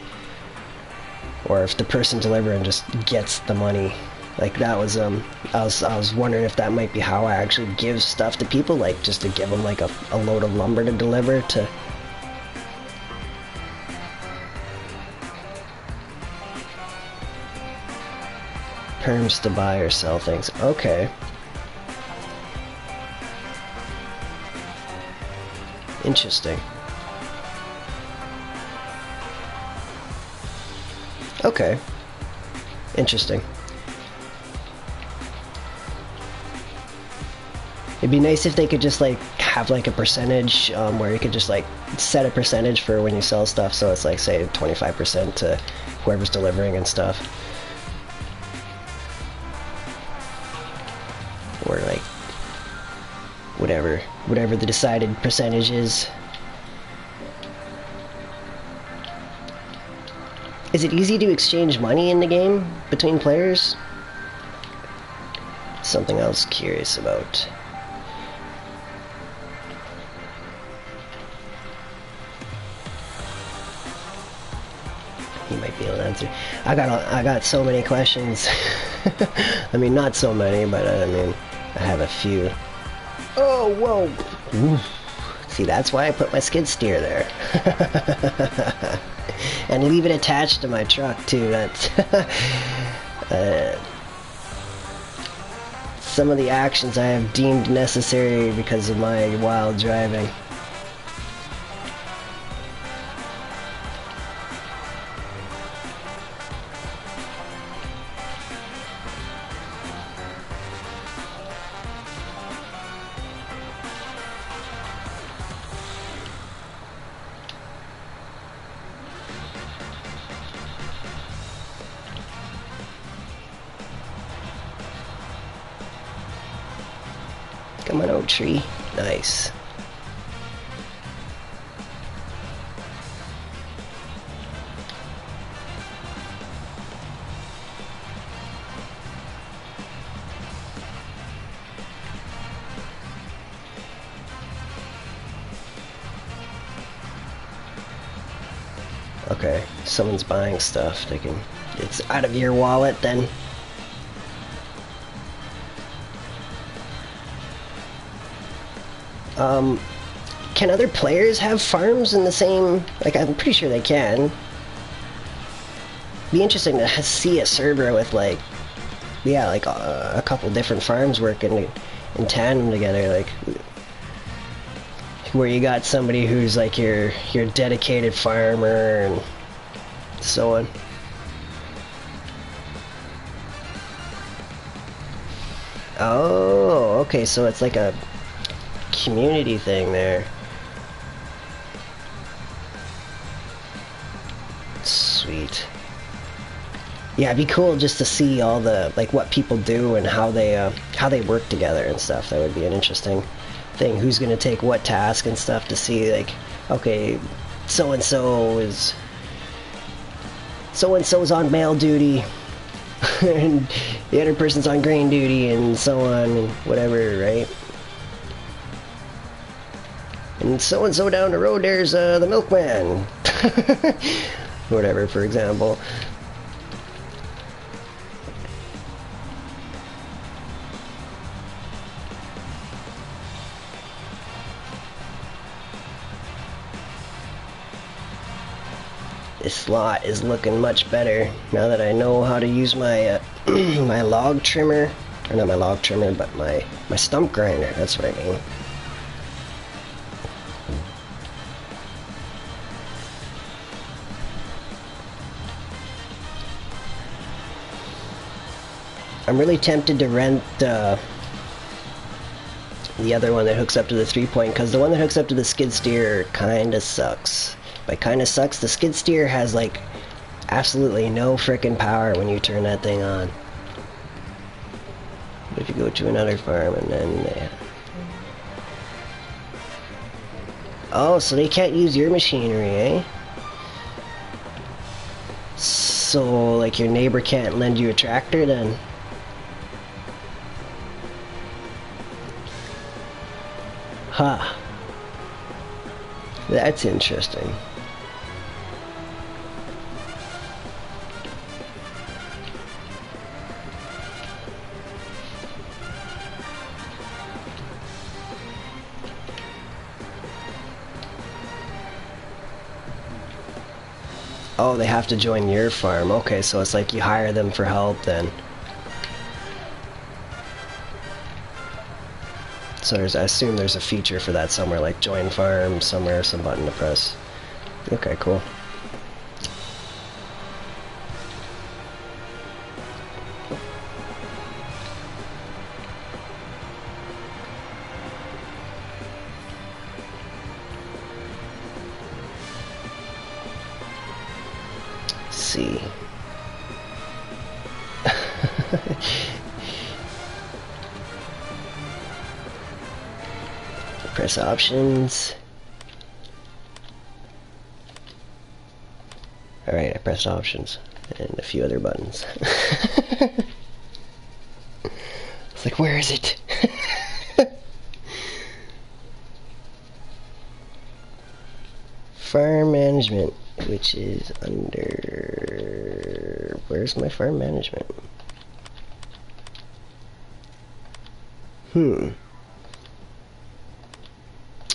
Or if the person delivering just gets the money. Like that was I was wondering if that might be how I actually give stuff to people, like just to give them like a load of lumber to deliver to. Perms to buy or sell things. Okay. Interesting. Okay. Interesting. It'd be nice if they could just like have like a percentage where you could just like set a percentage for when you sell stuff, so it's like say 25% to whoever's delivering and stuff, or like whatever the decided percentage is. Is it easy to exchange money in the game between players? Something I was curious about. He might be able to answer. I got so many questions. I mean, not so many, but I mean, I have a few. Oh, whoa! Oof. See, that's why I put my skid steer there. And leave it attached to my truck, too. That's some of the actions I have deemed necessary because of my wild driving. Come on, old tree. Nice. Okay, someone's buying stuff. They can. It's out of your wallet then. Can other players have farms in the same... Like, I'm pretty sure they can. Be interesting to see a server with, like... Yeah, like, a couple different farms working in tandem together, like... Where you got somebody who's, like, your dedicated farmer, and so on. Oh, okay, so it's like a community thing there. Sweet. Yeah, it'd be cool just to see all the, like, what people do and how they work together and stuff. That would be an interesting thing. Who's gonna take what task and stuff to see, like, okay, so-and-so's on mail duty and the other person's on grain duty and so on and whatever, right? And so down the road there's the milkman. Whatever, for example. This lot is looking much better now that I know how to use my my log trimmer, or not my log trimmer, but my stump grinder. That's what I mean. I'm really tempted to rent the other one that hooks up to the 3-point, because the one that hooks up to the skid steer kinda sucks. By kinda sucks, the skid steer has like absolutely no frickin' power when you turn that thing on. But if you go to another farm and then oh, so they can't use your machinery, eh? So like your neighbor can't lend you a tractor then? Huh. That's interesting. Oh, they have to join your farm. Okay, so it's like you hire them for help then. So I assume there's a feature for that somewhere, like join farm somewhere, some button to press. Okay, cool. Let's see. Press options. Alright, I pressed options. And a few other buttons. It's like, where is it? Farm management, which is under... Where's my farm management?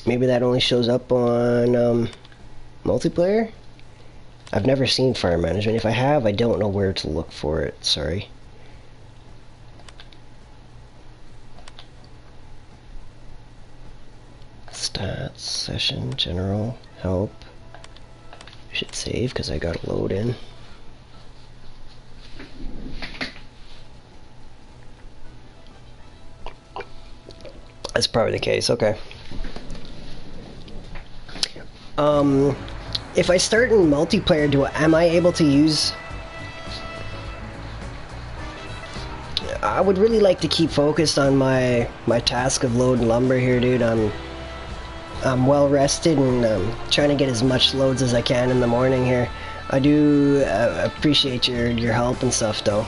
Maybe that only shows up on multiplayer? I've never seen farm management. If I have, I don't know where to look for it. Sorry. Stats, session, general, help. I should save because I gotta load in. That's probably the case. Okay. If I start in multiplayer, am I able to use... I would really like to keep focused on my task of loading lumber here, dude. I'm well rested and trying to get as much loads as I can in the morning here. I do appreciate your help and stuff, though.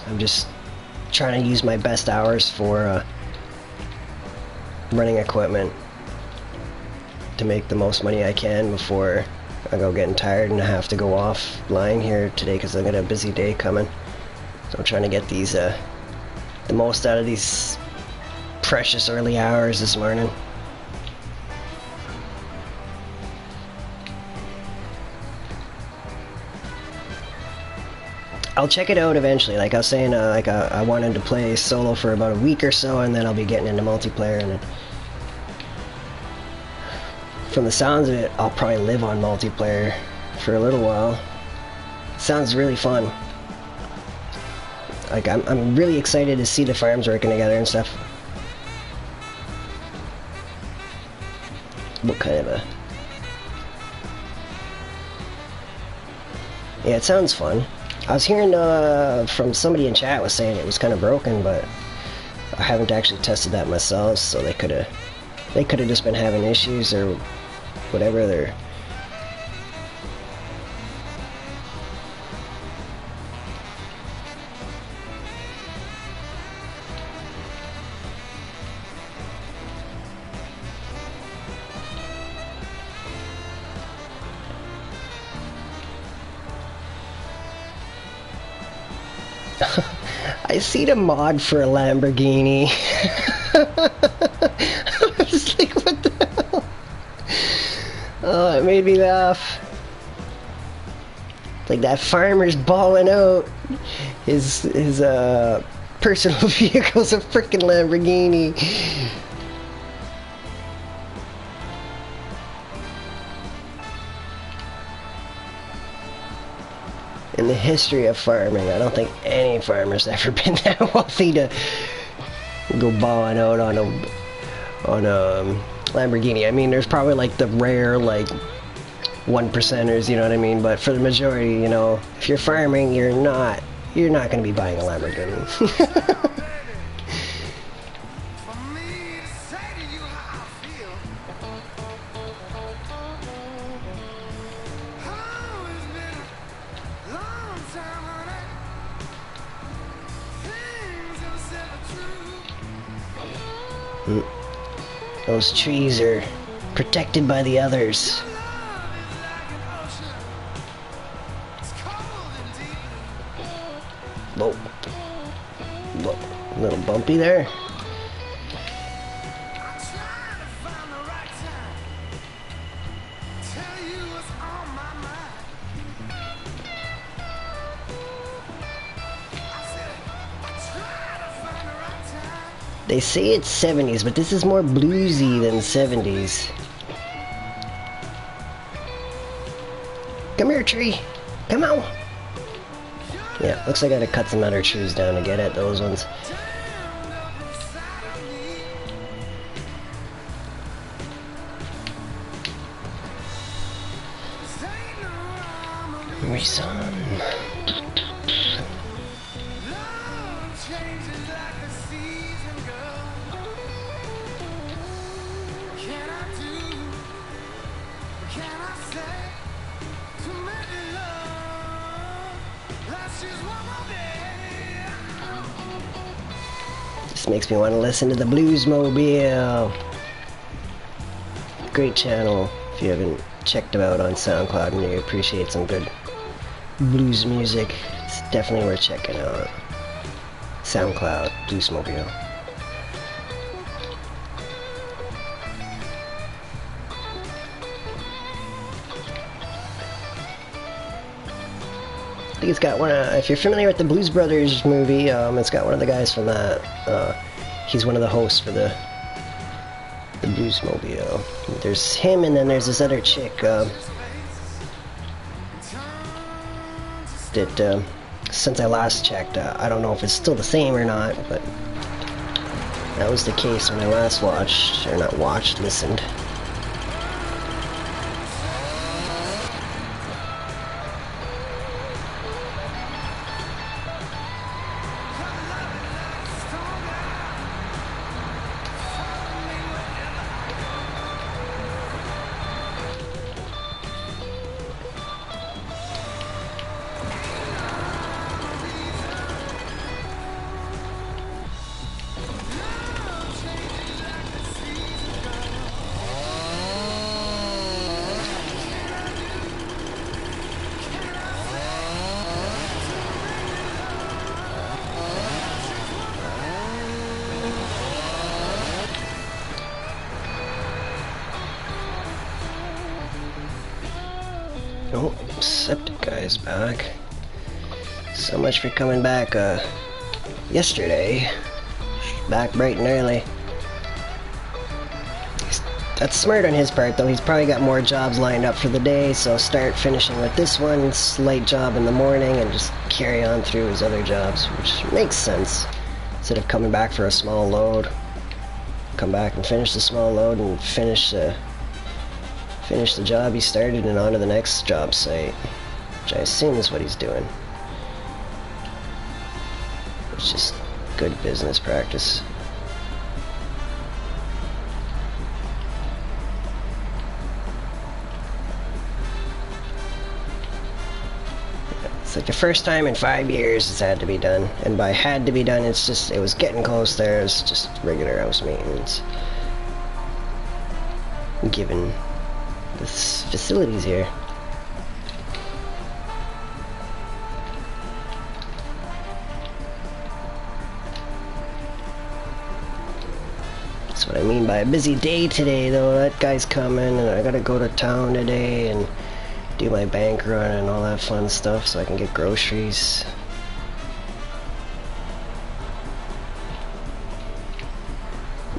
I'm just trying to use my best hours for running equipment to make the most money I can before I go getting tired and I have to go offline here today because I got a busy day coming. So I'm trying to get these the most out of these precious early hours this morning. I'll check it out eventually. Like I was saying, I wanted to play solo for about a week or so, and then I'll be getting into multiplayer. And then, from the sounds of it, I'll probably live on multiplayer for a little while. Sounds really fun. Like I'm really excited to see the farms working together and stuff. What kind of a... Yeah, it sounds fun. I was hearing from somebody in chat was saying it was kind of broken, but I haven't actually tested that myself, so they could have just been having issues or whatever. They're I seen a mod for a Lamborghini. I was like, what the hell? Oh, it made me laugh. Like that farmer's balling out. His personal vehicle's a freaking Lamborghini. In the history of farming, I don't think any farmer's ever been that wealthy to go balling out on a Lamborghini. I mean, there's probably like the rare like 1%ers, you know what I mean? But for the majority, you know, if you're farming, you're not going to be buying a Lamborghini. Those trees are protected by the others. Whoa. Whoa. A little bumpy there. They say it's 70s, but this is more bluesy than 70s. Come here, tree. Come on. Yeah, looks like I gotta cut some other trees down to get at those ones. My son. This makes me want to listen to the Bluesmobile. Great channel if you haven't checked them out on SoundCloud and you appreciate some good blues music. It's definitely worth checking out. SoundCloud, Bluesmobile. I think it's got one of, if you're familiar with the Blues Brothers movie, it's got one of the guys from that. He's one of the hosts for the Bluesmobile. There's him, and then there's this other chick that, since I last checked, I don't know if it's still the same or not, but that was the case when I last watched, or not watched, listened. Oh, septic guy's back. So much for coming back, yesterday. Back bright and early. That's smart on his part, though. He's probably got more jobs lined up for the day, so start finishing with this one slight job in the morning and just carry on through his other jobs, which makes sense. Instead of coming back for a small load, come back and finish the small load and finish the job he started and on to the next job site, which I assume is what he's doing. It's just good business practice. It's like the first time in 5 years it's had to be done. And by had to be done, it's just, it was getting close there. It's just regular house maintenance. Given the facilities here. That's what I mean by a busy day today, though. That guy's coming, and I gotta go to town today and do my bank run and all that fun stuff so I can get groceries.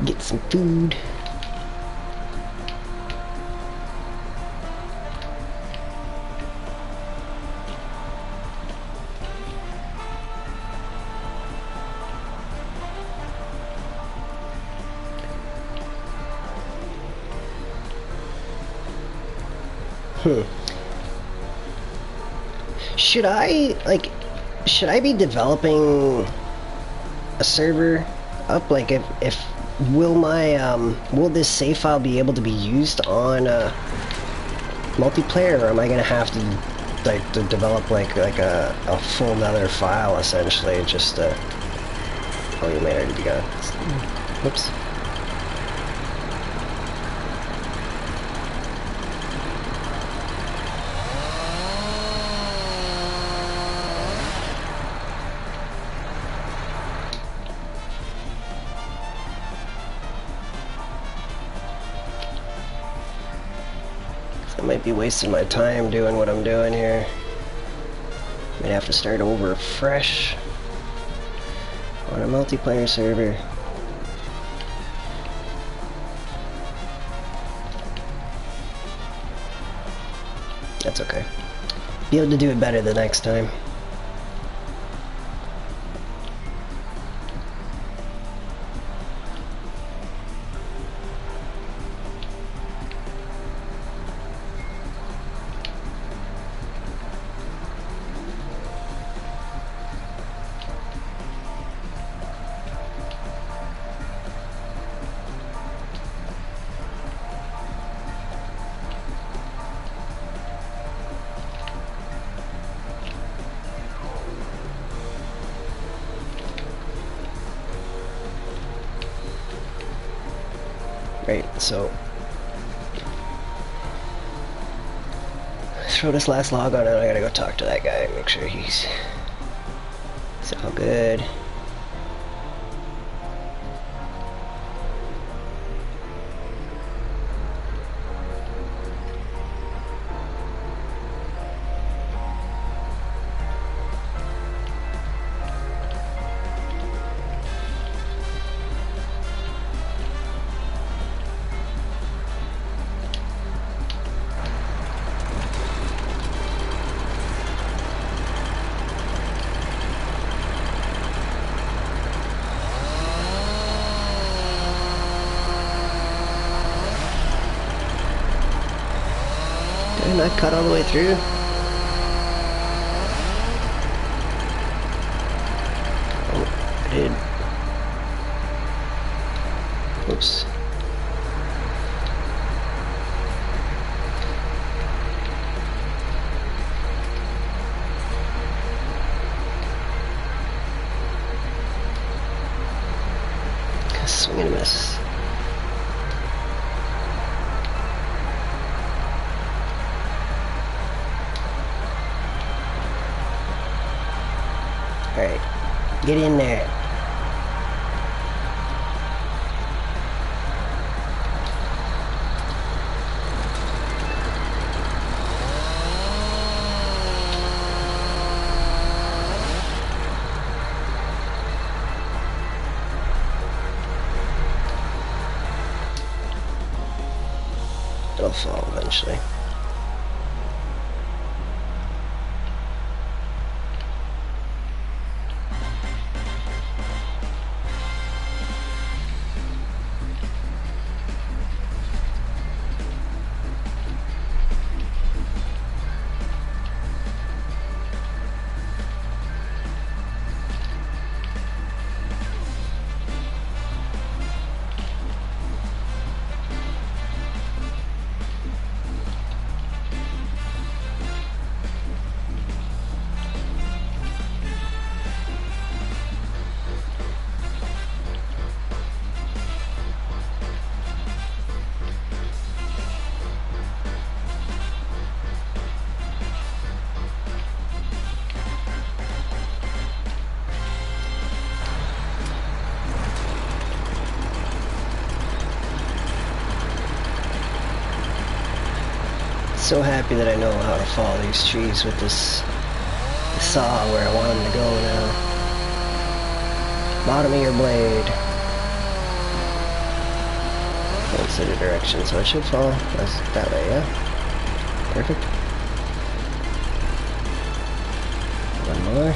Get some food. Should I be developing a server up? Like, if will this save file be able to be used on multiplayer, or am I gonna have to develop like a full nother file essentially? Just oh, you might already be gone. Whoops. I might be wasting my time doing what I'm doing here. Might have to start over fresh on a multiplayer server. That's okay. Be able to do it better the next time. Right, so throw this last log on and I gotta go talk to that guy and make sure he's all good. Did I not cut all the way through? Oh, I did. Oops. Swing and a miss. Alright, get in there. fall eventually. So happy that I know how to fall these trees with this saw where I want them to go now. Bottom of your blade. Can't see the direction, so it should fall that way, yeah? Perfect. One more.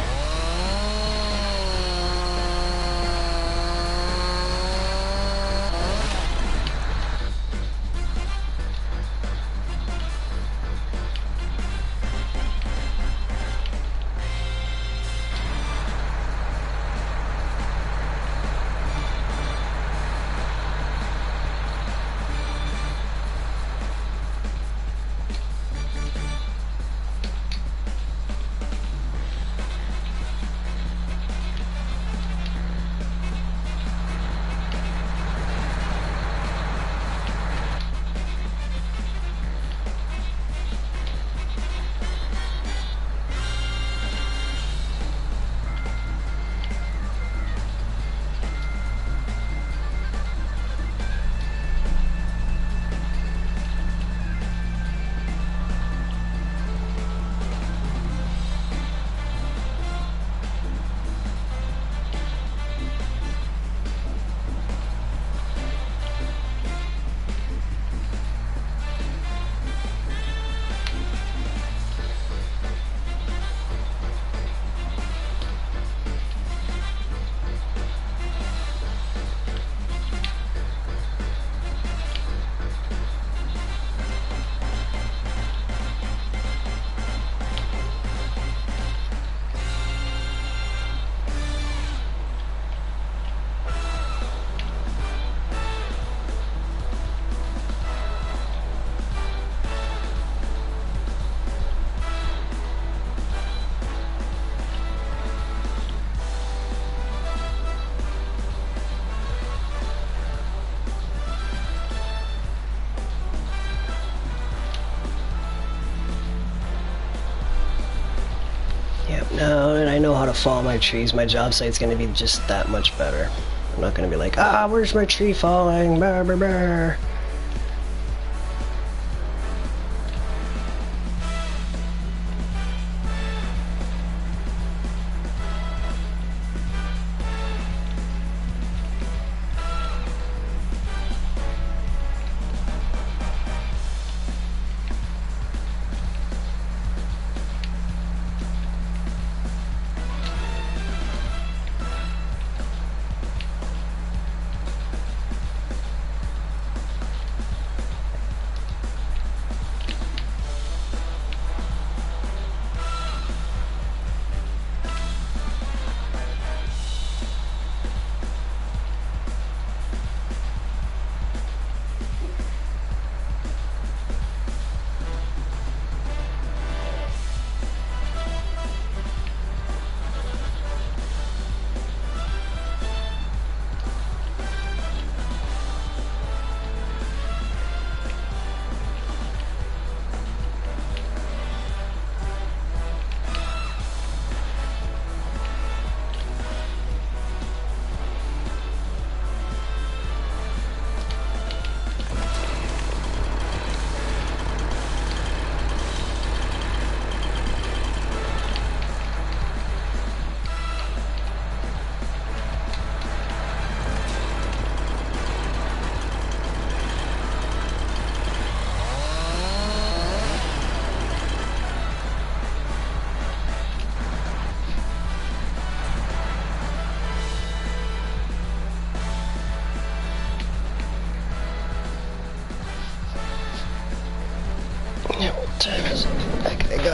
Now that I know how to fall my trees, my job site's gonna be just that much better. I'm not gonna be like, ah, where's my tree falling? Brr, brr, brr.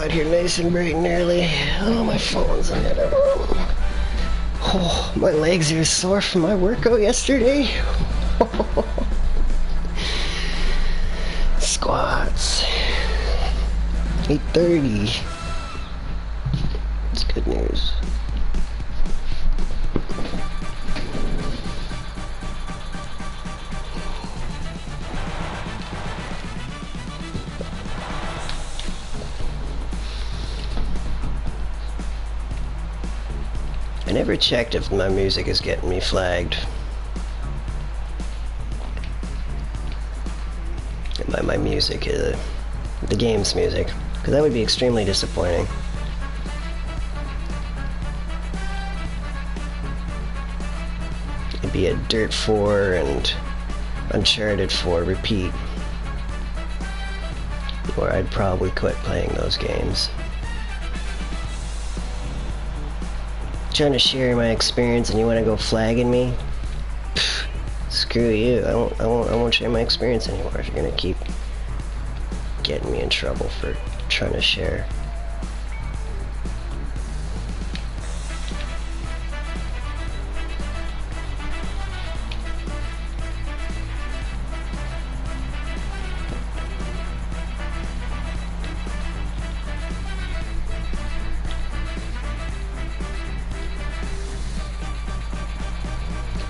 got here nice and bright and early. Oh, my phone's in the other room. Oh, my legs are sore from my workout yesterday. Squats. 8:30. It's good news. I never checked if my music is getting me flagged. By my music, the game's music, because that would be extremely disappointing. It'd be a Dirt 4 and Uncharted 4 repeat, or I'd probably quit playing those games. Trying to share my experience and you want to go flagging me? Pfft, screw you. I won't share my experience anymore if you're gonna keep getting me in trouble for trying to share.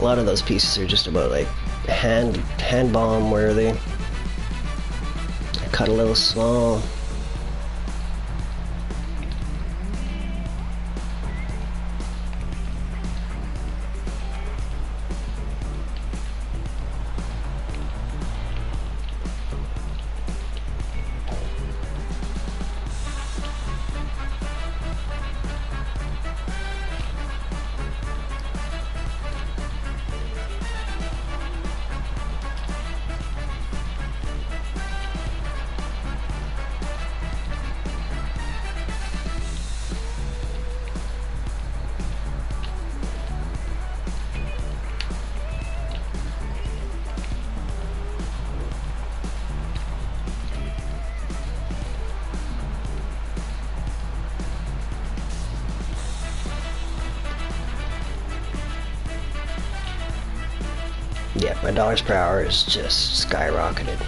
A lot of those pieces are just about like hand bomb worthy. I cut a little small. Yeah, my dollars per hour is just skyrocketed.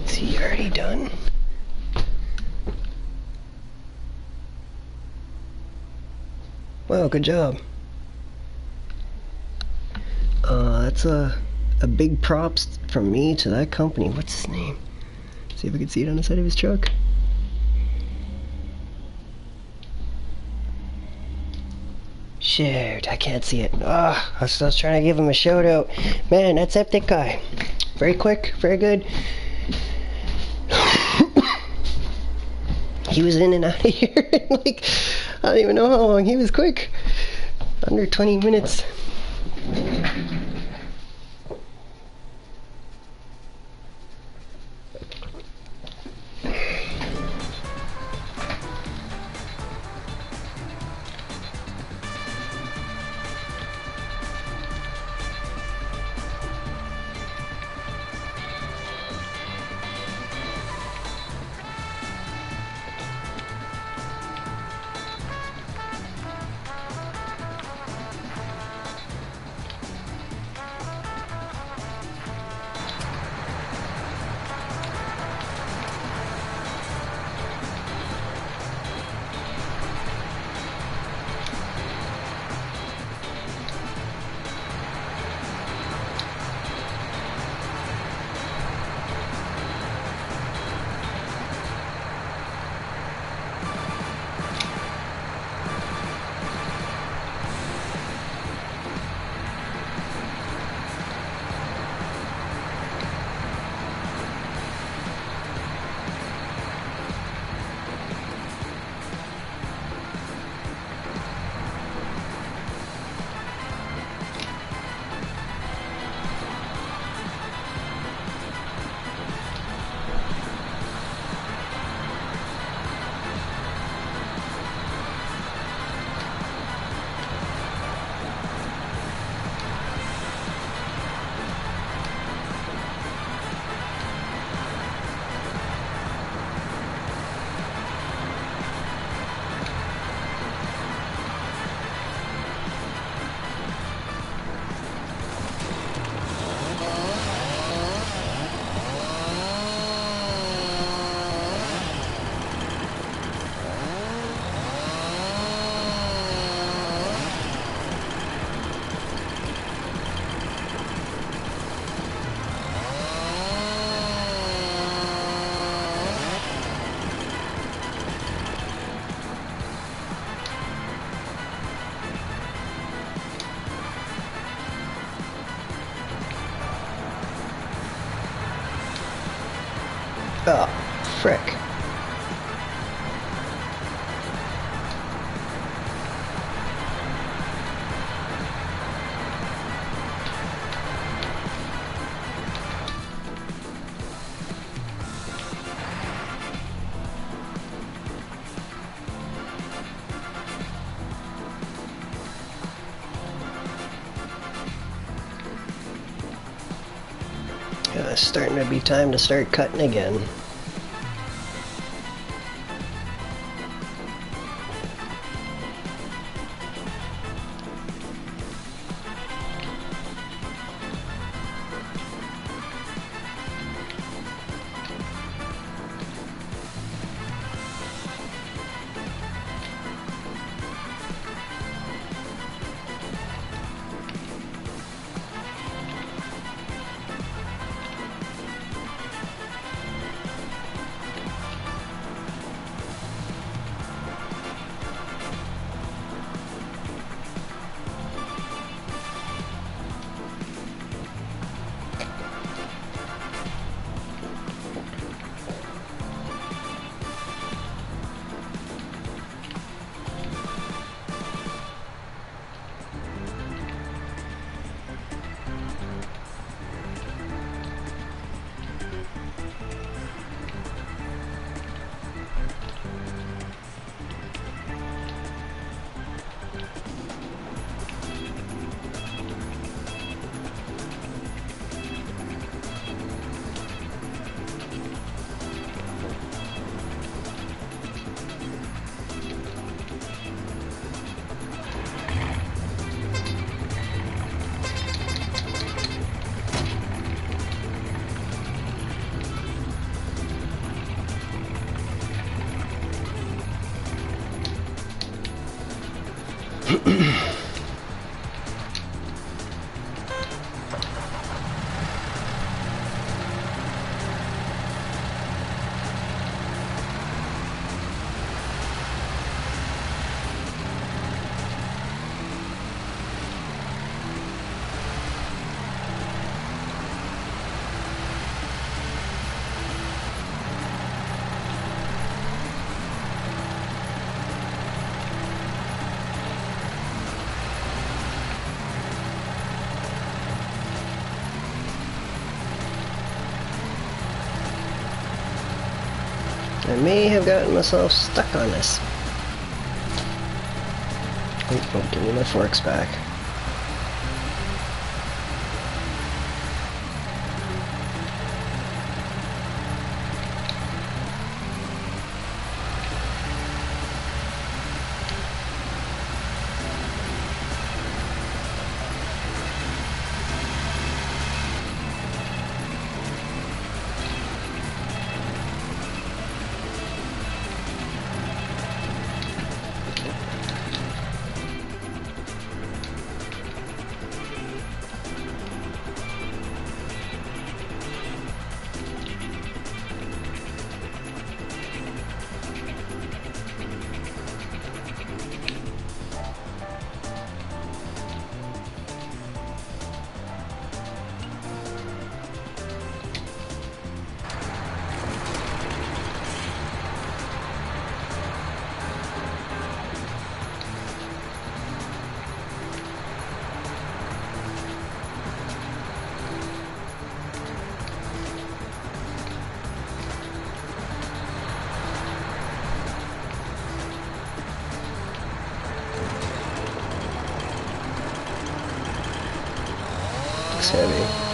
Is he already done? Wow, good job. That's a big props from me to that company. What's his name? See if I can see it on the side of his truck. Shoot, I can't see it. I was trying to give him a shout out. Man, that septic guy. Very quick, very good. He was in and out of here in like, I don't even know how long. He was quick. Under 20 minutes. Oh, frick. It's starting to be time to start cutting again. I may have gotten myself stuck on this. Oh, give me my forks back. Looks heavy.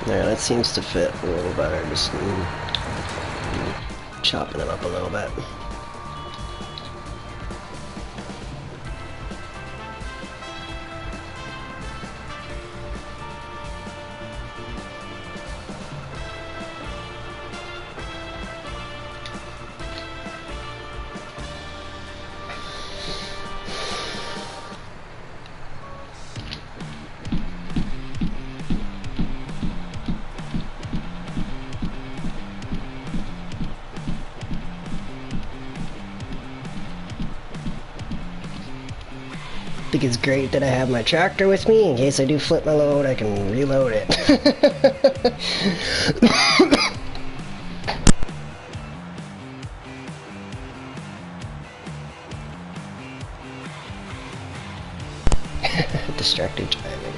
Yeah, that seems to fit a little better. Just chopping them up a little bit. I think it's great that I have my tractor with me. In case I do flip my load, I can reload it. Distracted driving.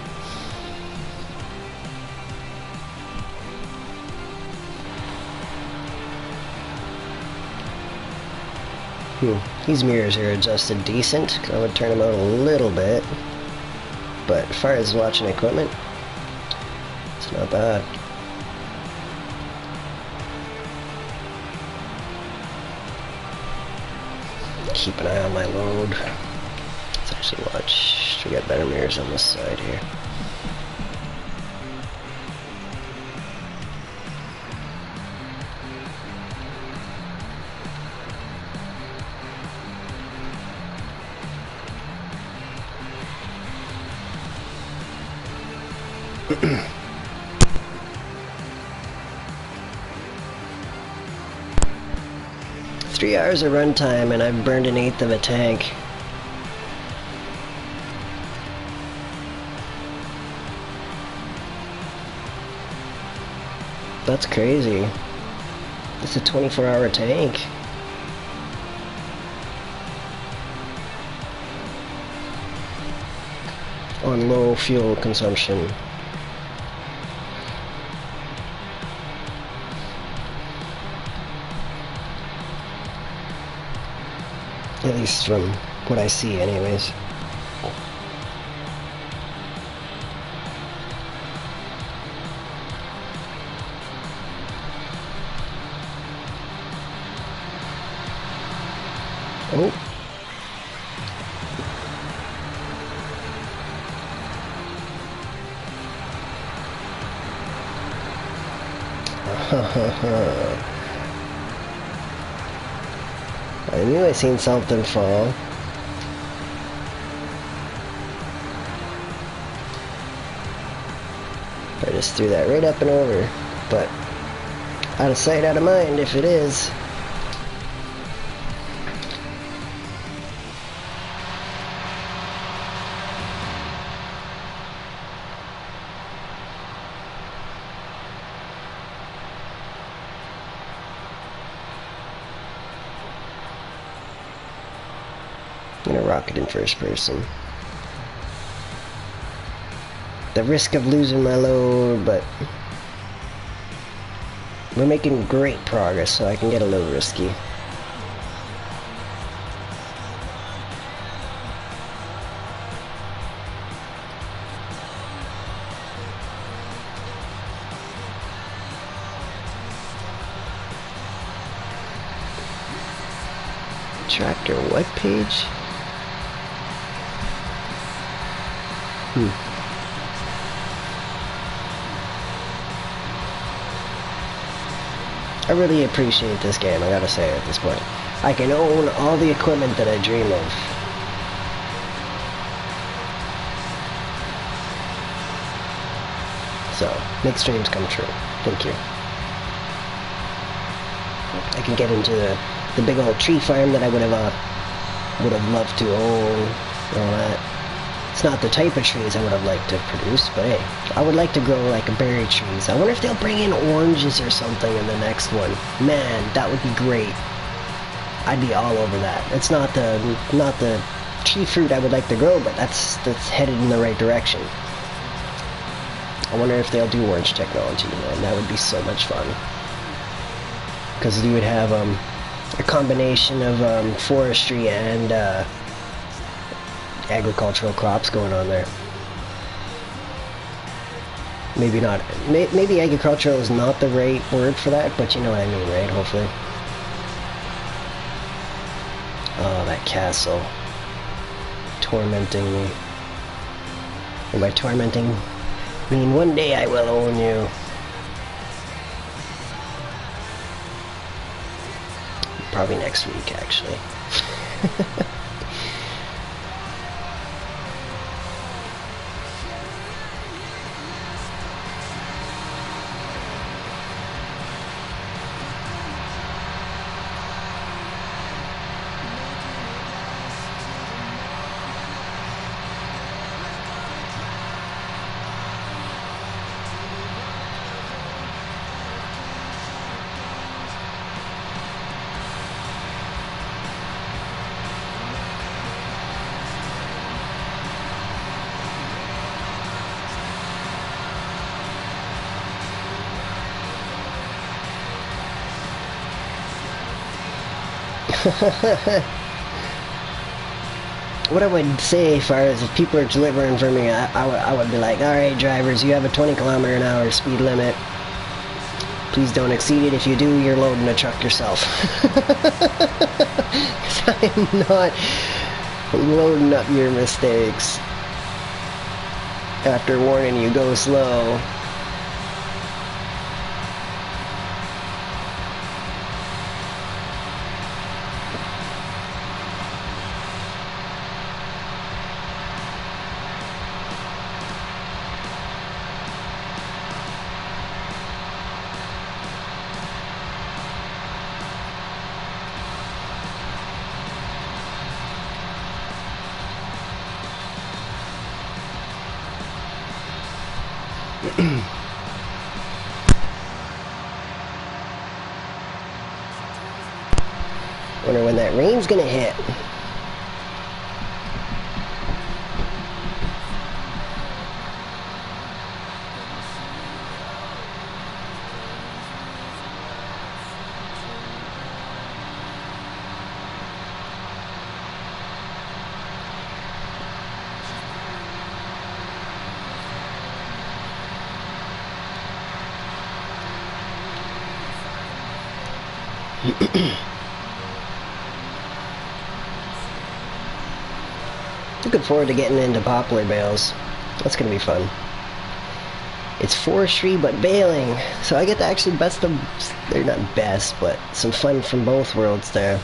These mirrors are adjusted decent. I would turn them out a little bit. But as far as watching equipment, it's not bad. Keep an eye on my load. Let's actually watch. We got better mirrors on this side here. Three hours of runtime and I've burned 1/8 of a tank. That's crazy. It's a 24-hour tank. On low fuel consumption. At least from what I see anyways. Oh. I knew I seen something fall. I just threw that right up and over, but out of sight, out of mind if it is. I'm gonna rock it in first person. The risk of losing my load, but we're making great progress, so I can get a little risky. Tractor what page? I really appreciate this game, I gotta say at this point. I can own all the equipment that I dream of. So, make dreams come true. Thank you. I can get into the big old tree farm that I would have loved to own and all that. It's not the type of trees I would have liked to produce, but hey, I would like to grow like berry trees. I wonder if they'll bring in oranges or something in the next one. Man, that would be great. I'd be all over that. It's not the tree fruit I would like to grow, but that's headed in the right direction. I wonder if they'll do orange technology, man. That would be so much fun. Because you would have a combination of forestry and agricultural crops going on there. Maybe not. Maybe agricultural is not the right word for that, but you know what I mean, right? Hopefully. Oh, that castle. Tormenting me. And by tormenting, I mean one day I will own you. Probably next week, actually. What I would say, as far as if people are delivering for me, I would be like, alright drivers, you have a 20km/h speed limit. Please don't exceed it. If you do, you're loading a truck yourself. Because I am not loading up your mistakes. After warning you, go slow. Wonder when that rain's gonna hit. Looking forward to getting into poplar bales. That's gonna be fun. It's forestry but baling, so I get to actually best of, they're not best, but some fun from both worlds there.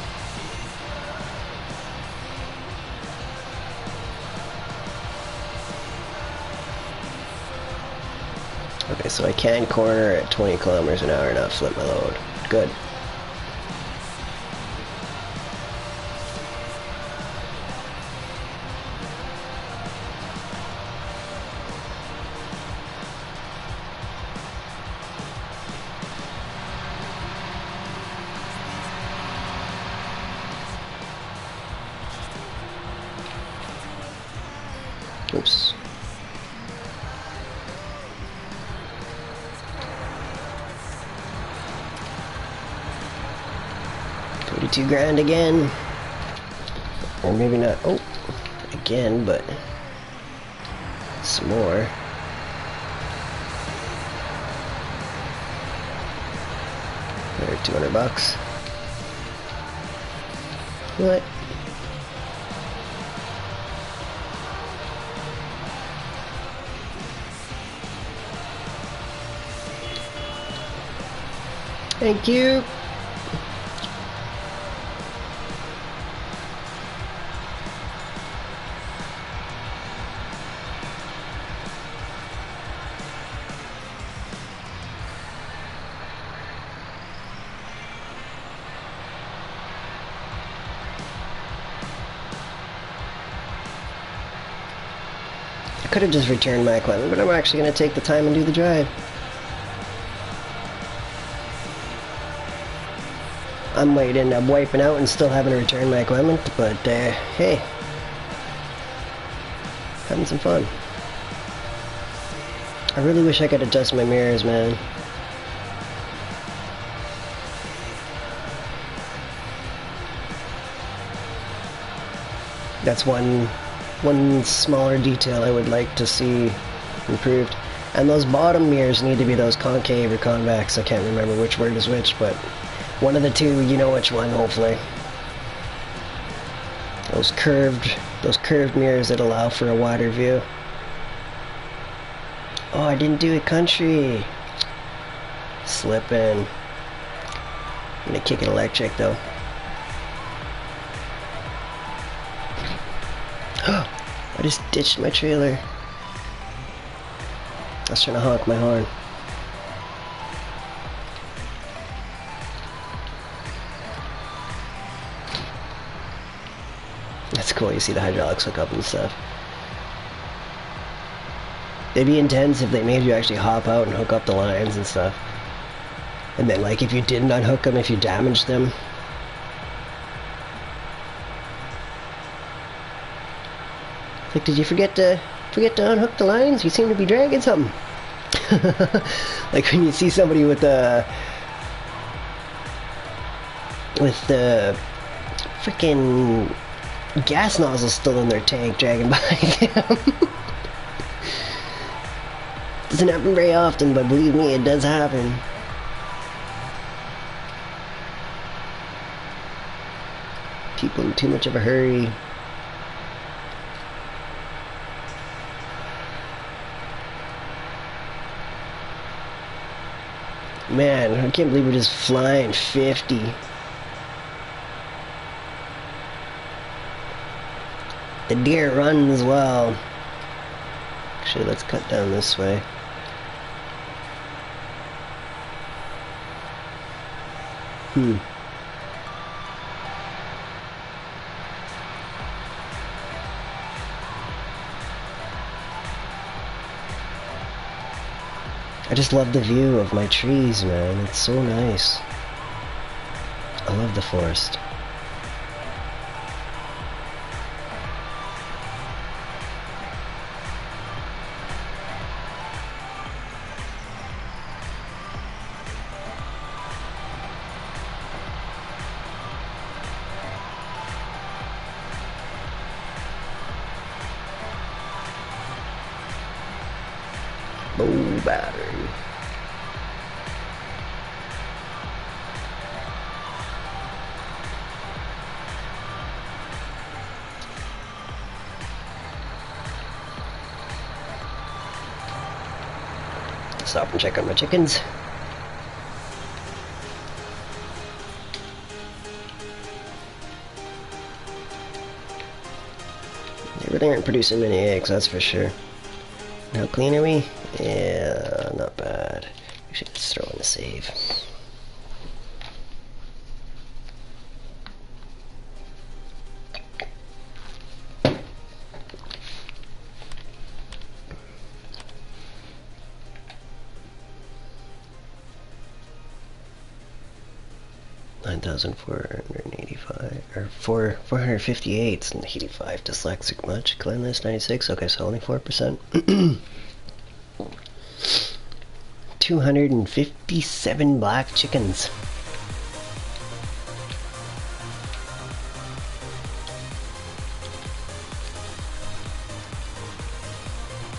Okay, so I can corner at 20 kilometers an hour and not flip my load. Good. Oops. $42,000 again. Or maybe not. Oh, again, but some more. Another $200. What? Thank you. I could have just returned my equipment, but I'm actually going to take the time and do the drive. I might end up wiping out and still having to return my equipment, but hey, having some fun. I really wish I could adjust my mirrors, man. That's one smaller detail I would like to see improved. And those bottom mirrors need to be those concave or convex. I can't remember which word is which, but one of the two, you know which one, hopefully. Those curved mirrors that allow for a wider view. Oh, I didn't do it country. Slipping. I'm gonna kick it electric though. I just ditched my trailer. I was trying to honk my horn. That's cool, you see the hydraulics hook up and stuff. They'd be intense if they made you actually hop out and hook up the lines and stuff. And then like if you didn't unhook them, if you damaged them. Like, did you forget to unhook the lines? You seem to be dragging something. Like when you see somebody with the freaking gas nozzle still in their tank dragging behind them. Doesn't happen very often, but believe me, it does happen. People in too much of a hurry. Man, I can't believe we're just flying 50. The deer run as well. Actually, let's cut down this way. I just love the view of my trees, man. It's so nice. I love the forest. Low battery. Stop and check on my chickens. They really aren't producing many eggs, that's for sure. How clean are we? Yeah, not bad. Actually, let's throw in a save. $9,485 or 458 and 85 dyslexic much. Cleanliness 96. Okay, so only 4%. 257 black chickens.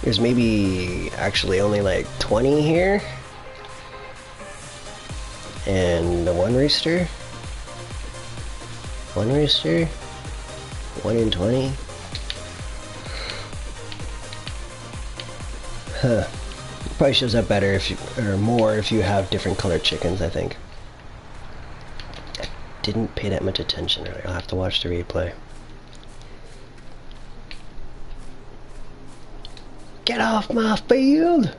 There's maybe actually only like 20 here. And one rooster. One rooster. 1 in 20. Huh. Probably shows up better if you, or more if you have different colored chickens, I think. I didn't pay that much attention earlier. I'll have to watch the replay. Get off my field!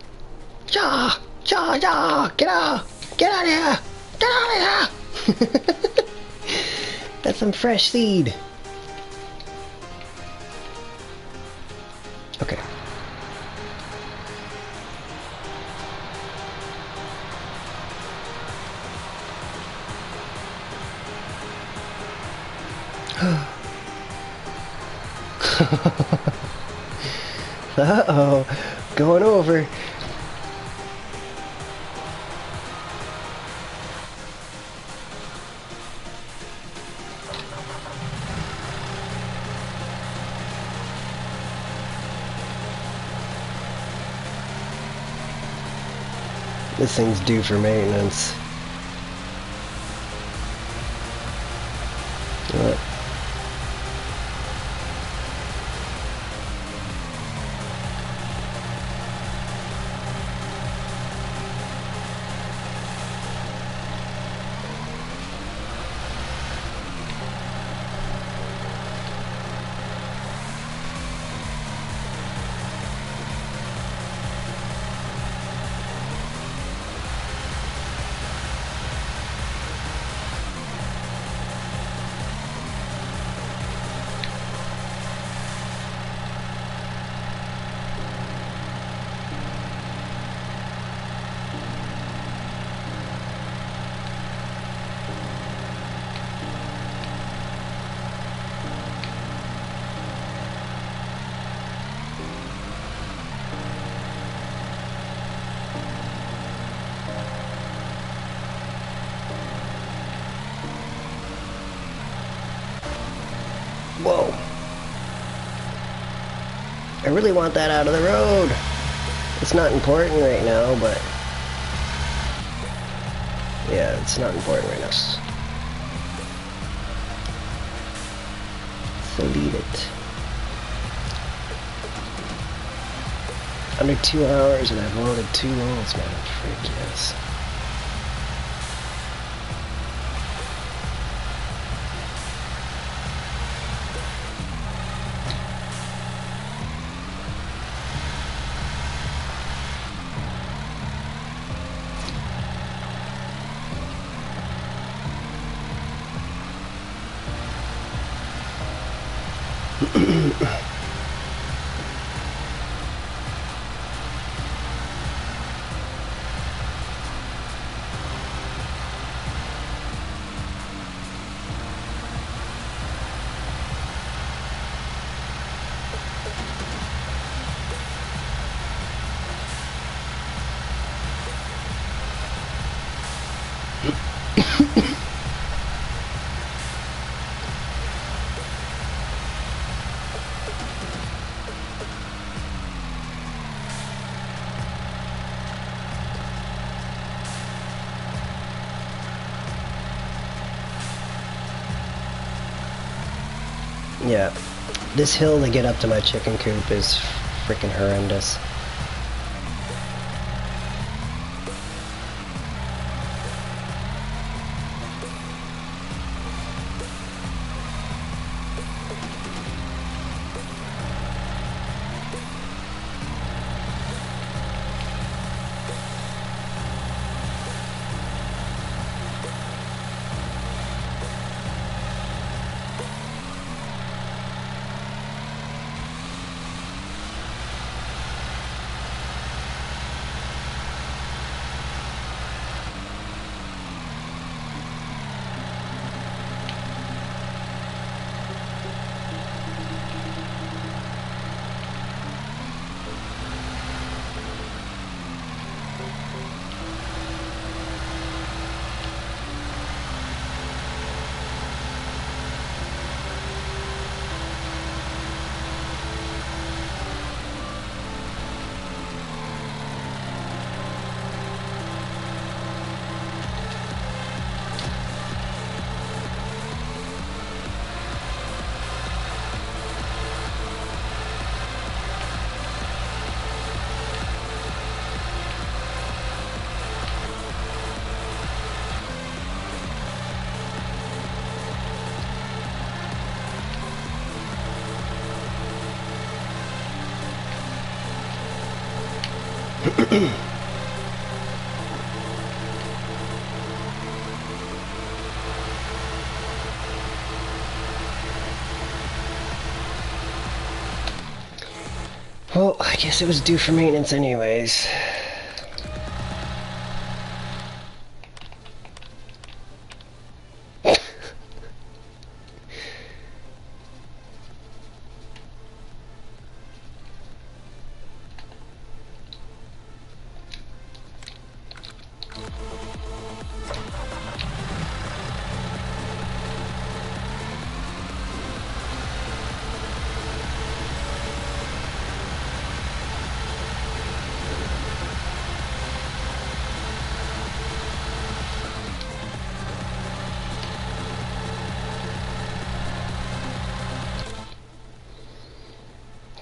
Ja! Ja! Ja! Get out! Get out of here! Get out of here! That's some fresh seed. Okay. Uh-oh, going over. This thing's due for maintenance. What? Whoa. I really want that out of the road. It's not important right now, but... yeah, it's not important right now. So leave it. Under 2 hours and I've loaded 2 rolls, man. Freak yes. Yeah, this hill to get up to my chicken coop is freaking horrendous. Well, I guess it was due for maintenance anyways.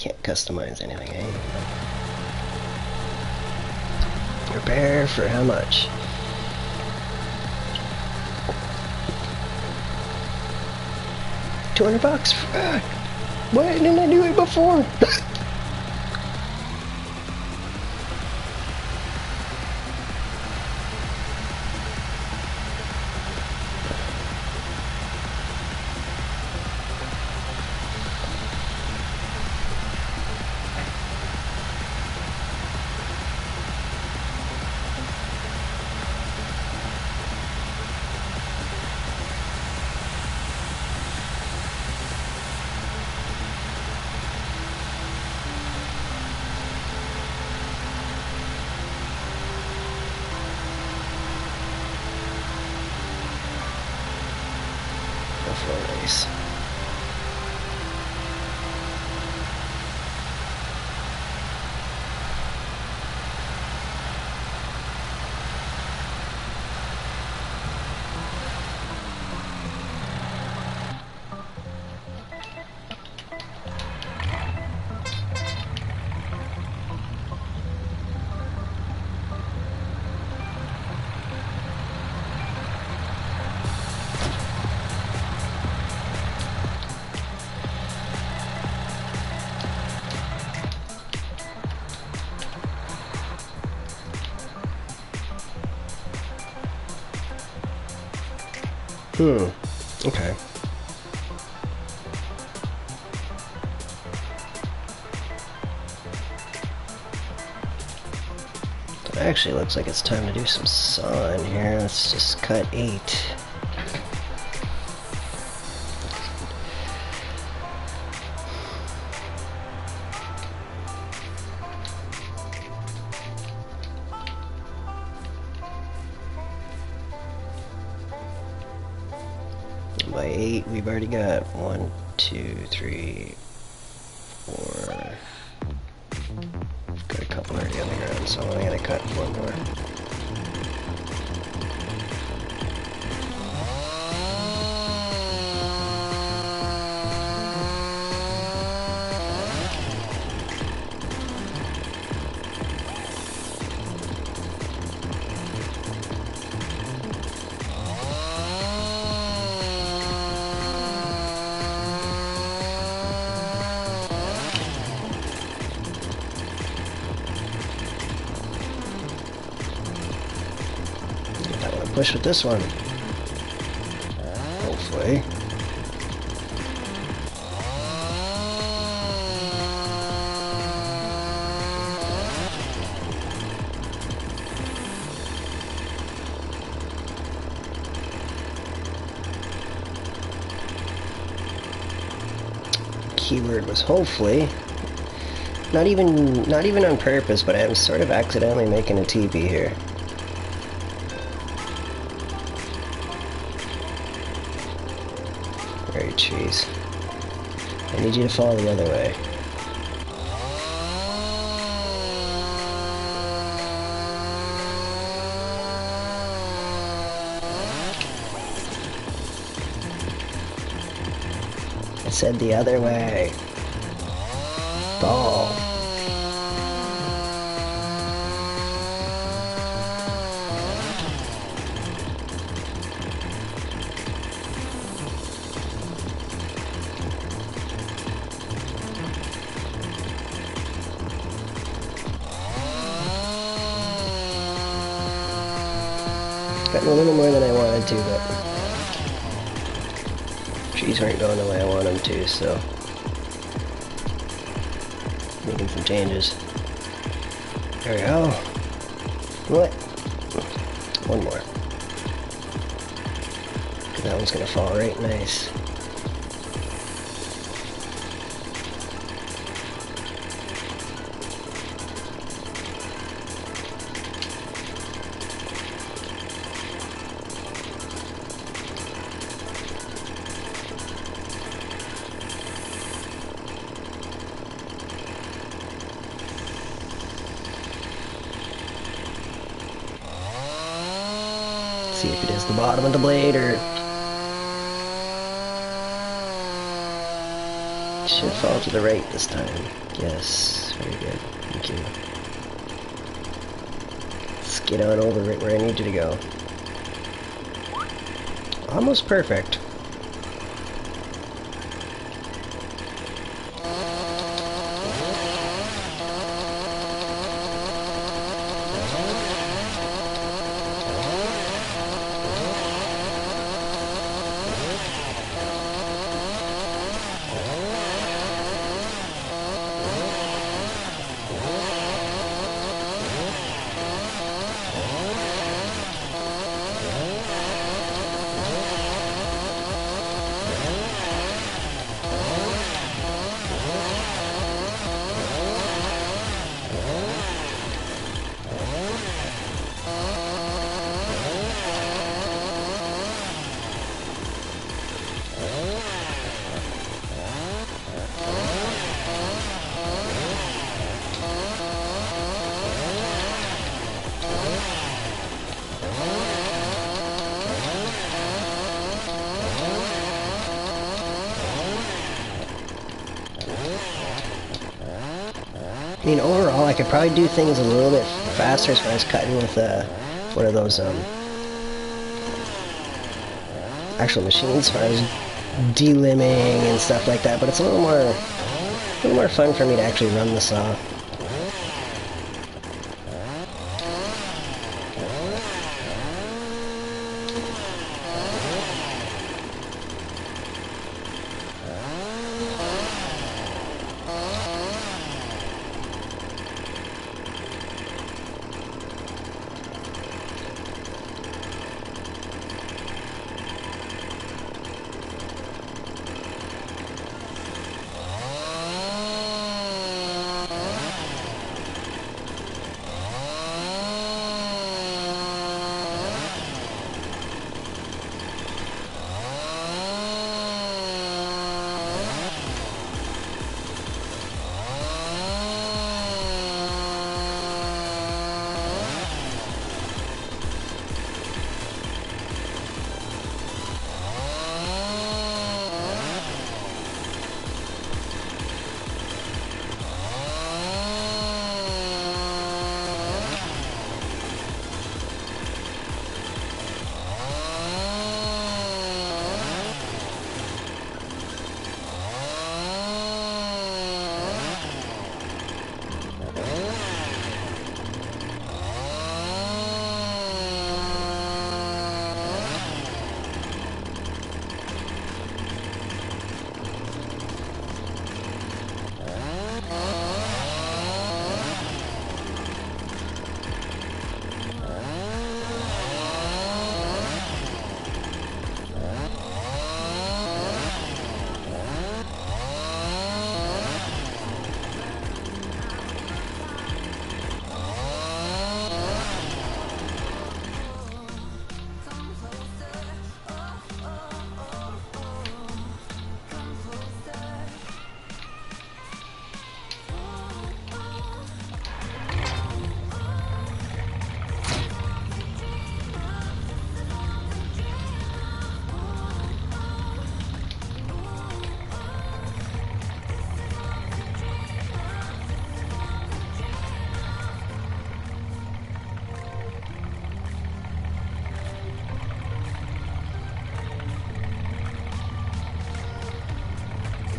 can't customize anything, eh? Repair for how much? $200. Why didn't I do it before? Nice. Okay. It actually looks like it's time to do some sawing here. Let's just cut 8. By 8, we've already got 1, 2, 3, 4. Got a couple already on the ground, so I'm only gonna cut 1 more. Push with this one. Hopefully. Keyword was hopefully. Not even on purpose, but I'm sort of accidentally making a teepee here. Alright, jeez. I need you to fall the other way. I said the other way. Fall. Gotten a little more than I wanted to, but trees aren't going the way I want them to, so making some changes. There we go. What? One more. That one's gonna fall right nice. See if it is the bottom of the blade or... Should fall to the right this time. Yes, very good. Thank you. Let's get on over right where I need you to go. Almost perfect. I mean, overall, I could probably do things a little bit faster as far as cutting with one of those actual machines, as far as delimbing and stuff like that. But it's a little more fun for me to actually run the saw.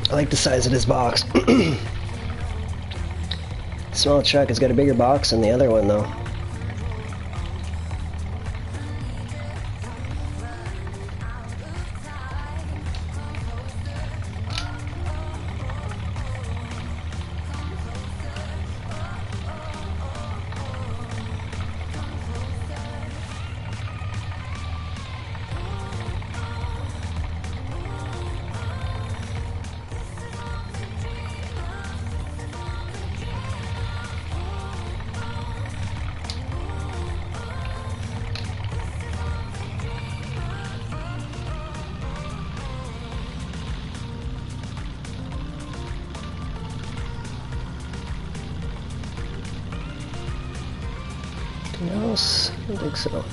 I like the size of this box. Small truck has got a bigger box than the other one though. Anything else? I don't think so.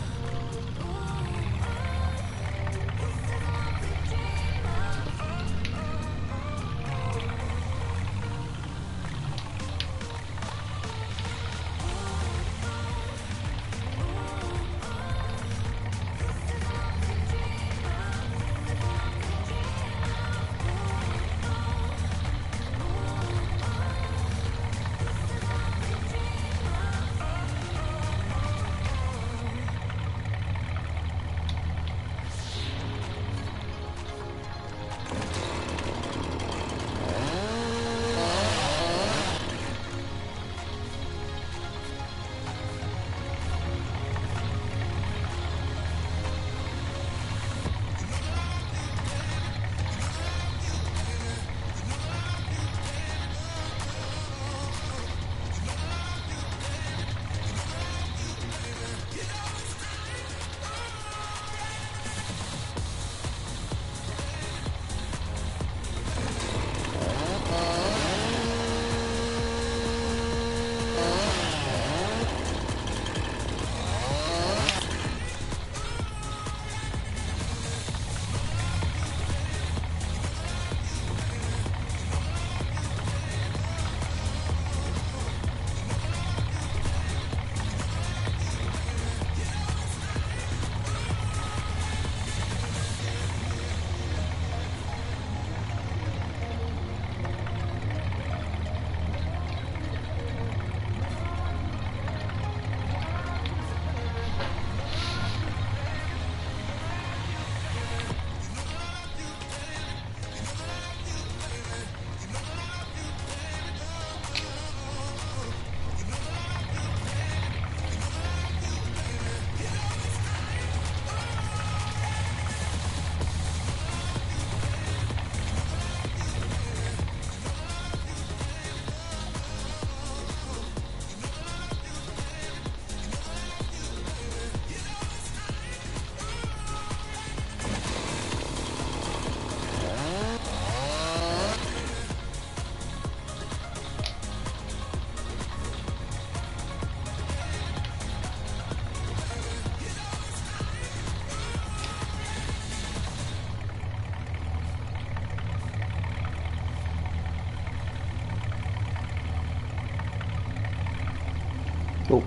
Oh.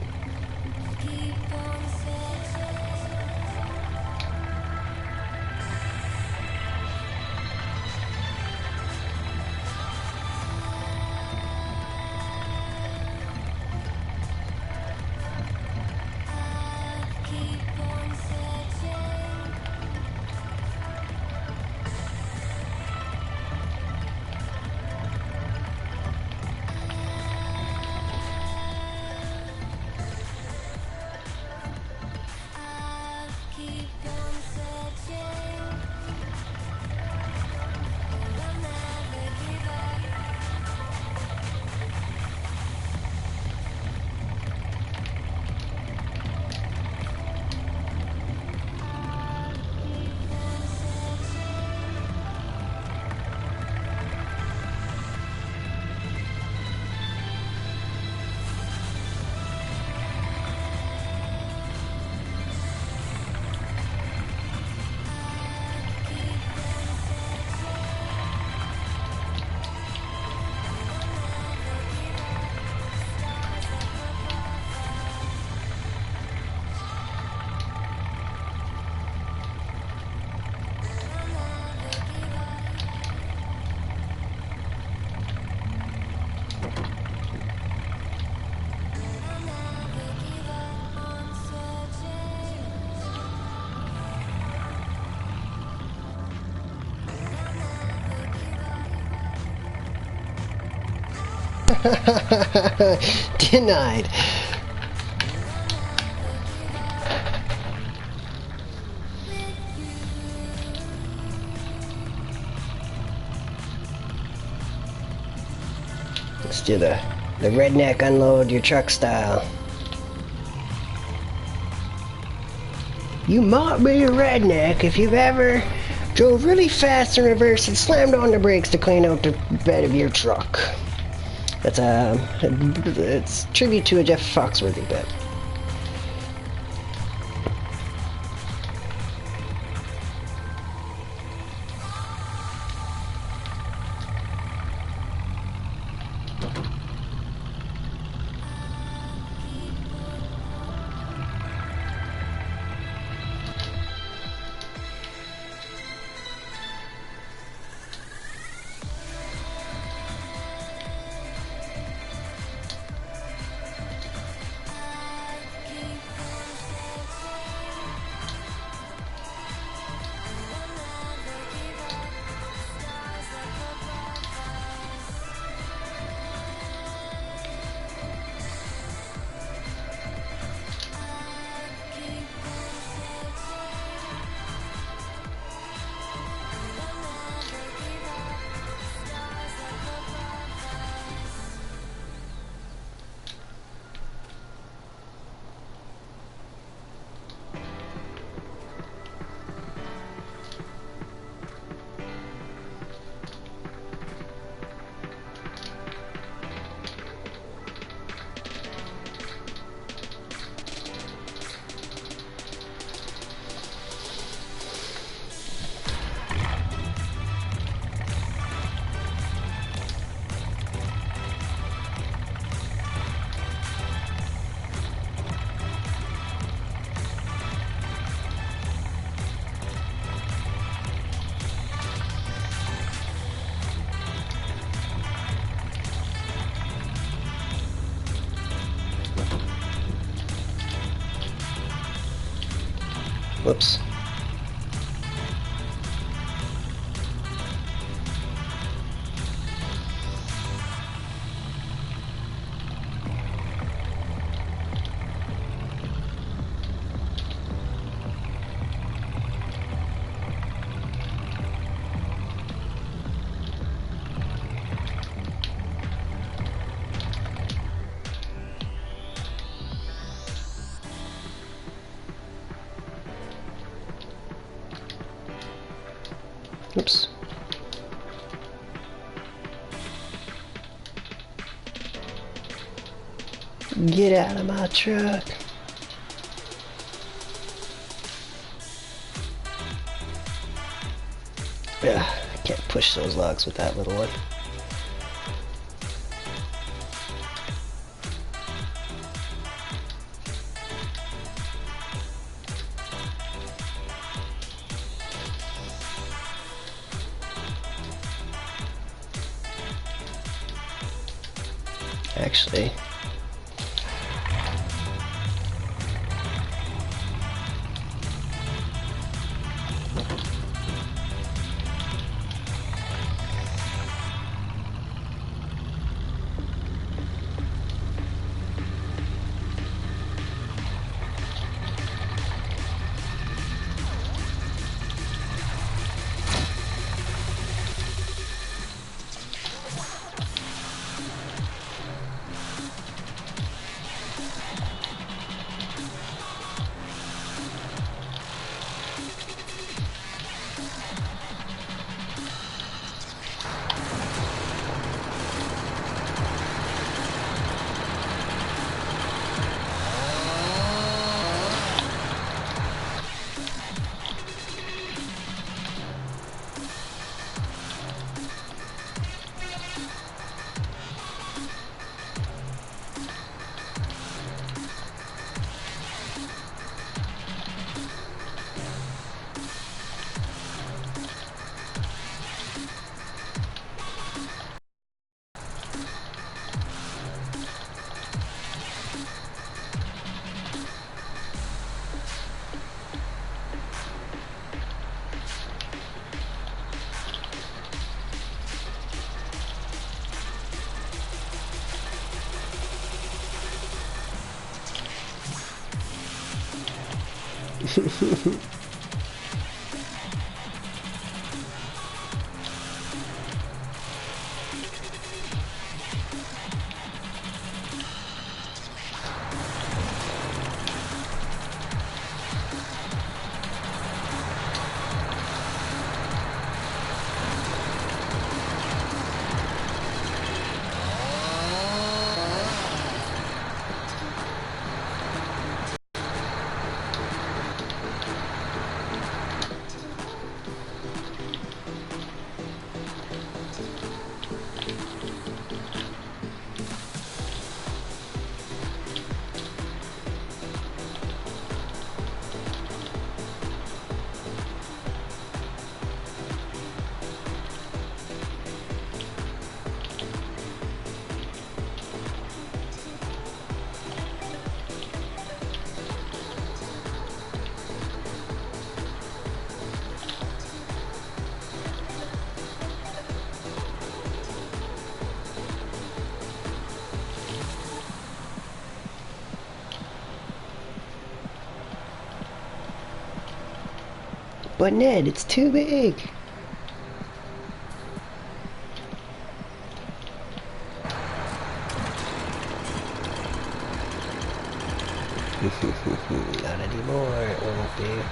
Denied. Let's do the redneck unload your truck style. You might be a redneck if you've ever drove really fast in reverse and slammed on the brakes to clean out the bed of your truck. That's it's a tribute to a Jeff Foxworthy bit. Whoops. Oops. Get out of my truck. Ugh, I can't push those logs with that little one. Actually, but Ned, it's too big. Not anymore, it won't be.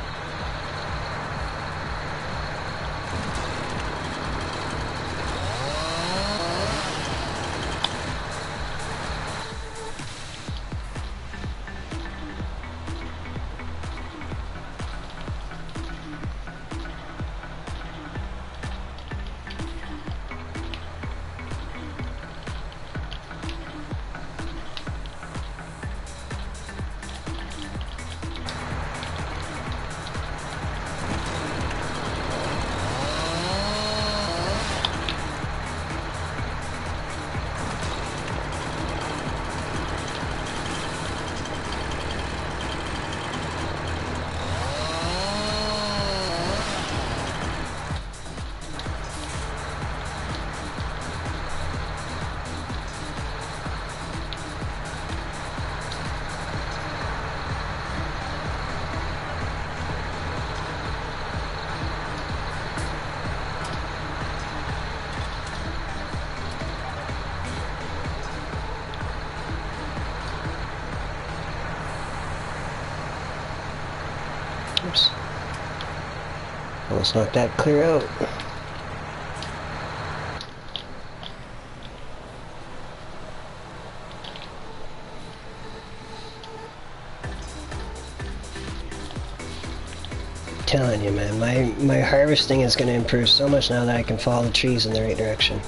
Oops. Almost knocked that clear out. Telling you, man, my harvesting is going to improve so much now that I can follow the trees in the right direction.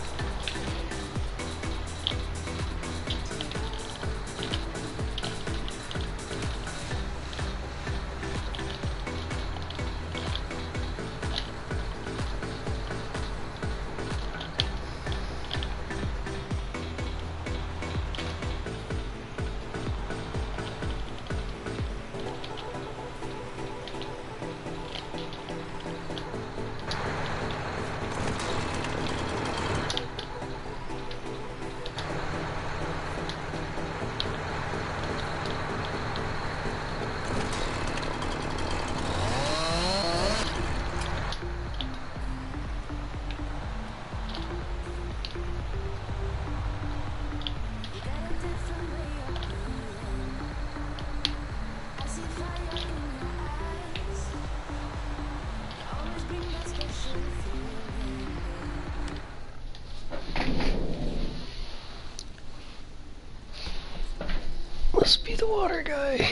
Must be the water guy.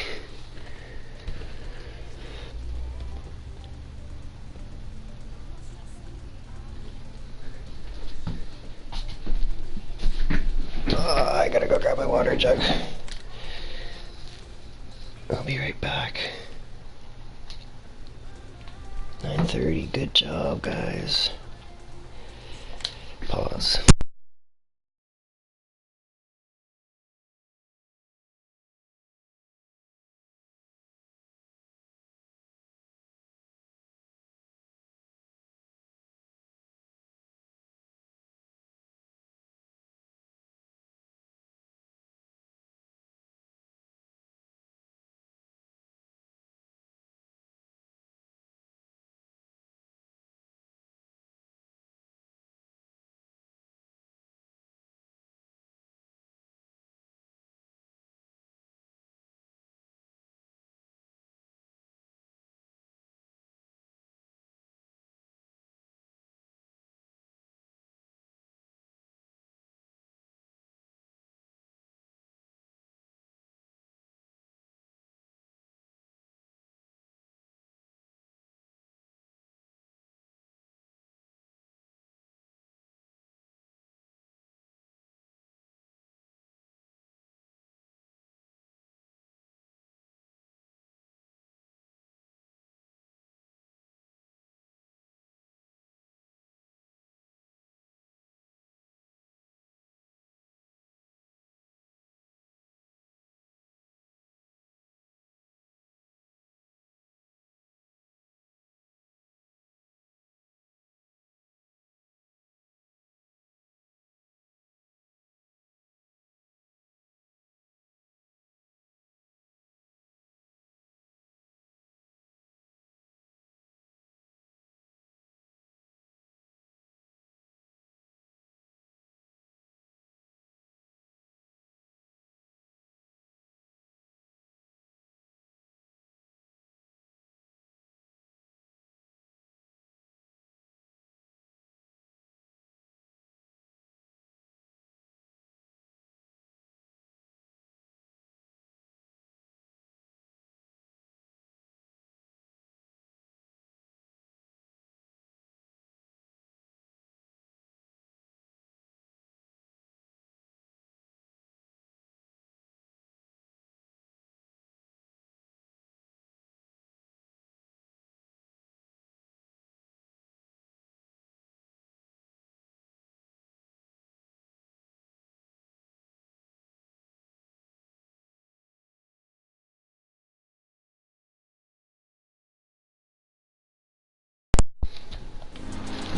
I gotta go grab my water jug. I'll be right back. 9:30, good job, guys. Pause.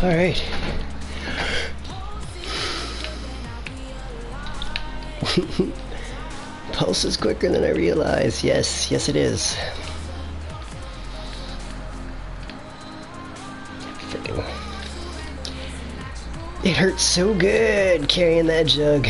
All right. Pulse is quicker than I realized. Yes, yes it is. Freaking. It hurts so good carrying that jug.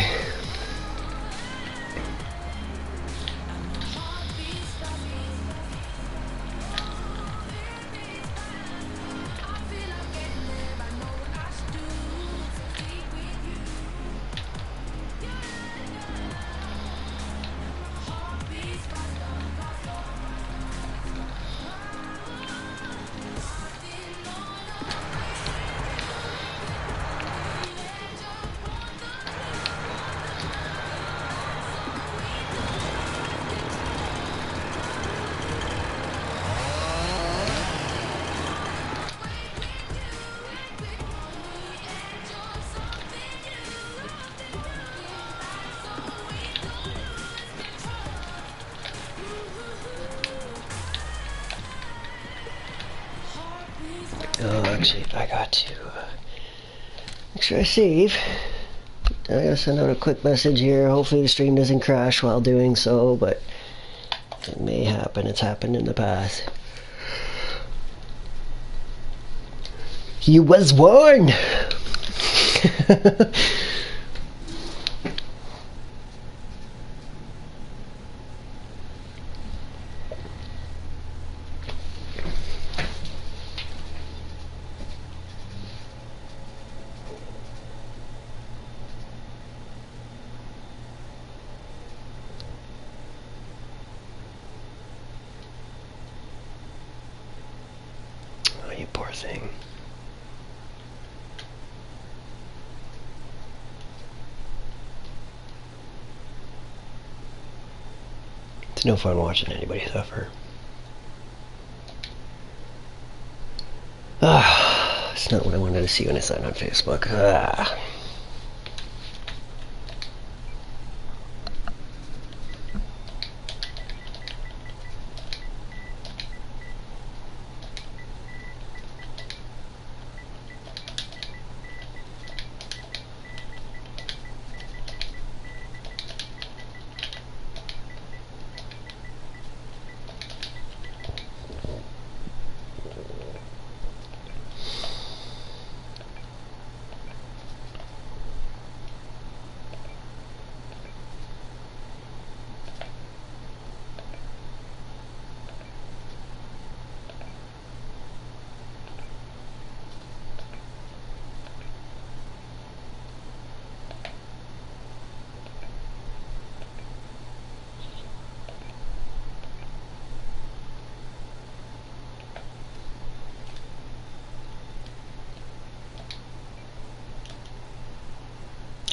Oh, actually, I got to make sure I save. I gotta send out a quick message here. Hopefully the stream doesn't crash while doing so, but it may happen. It's happened in the past. You was warned! anything. It's no fun watching anybody suffer. It's not what I wanted to see when I signed on Facebook.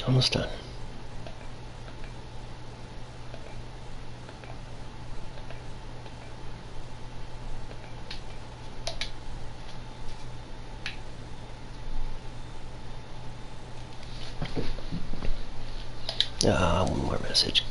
Almost done. One more message.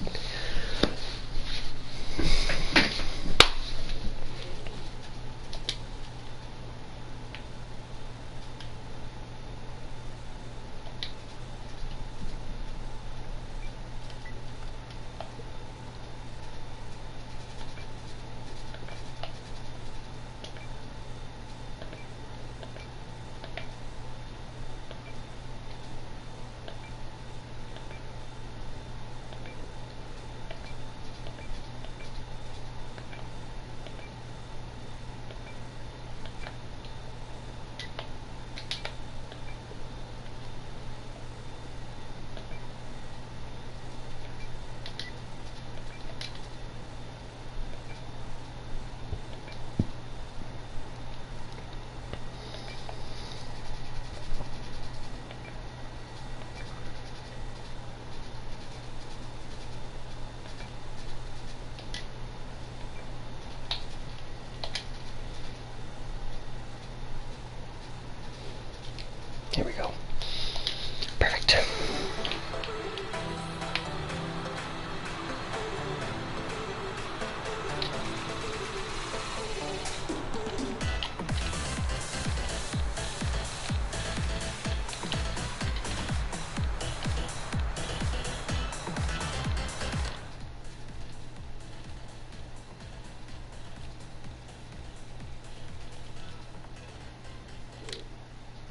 Here we go. Perfect.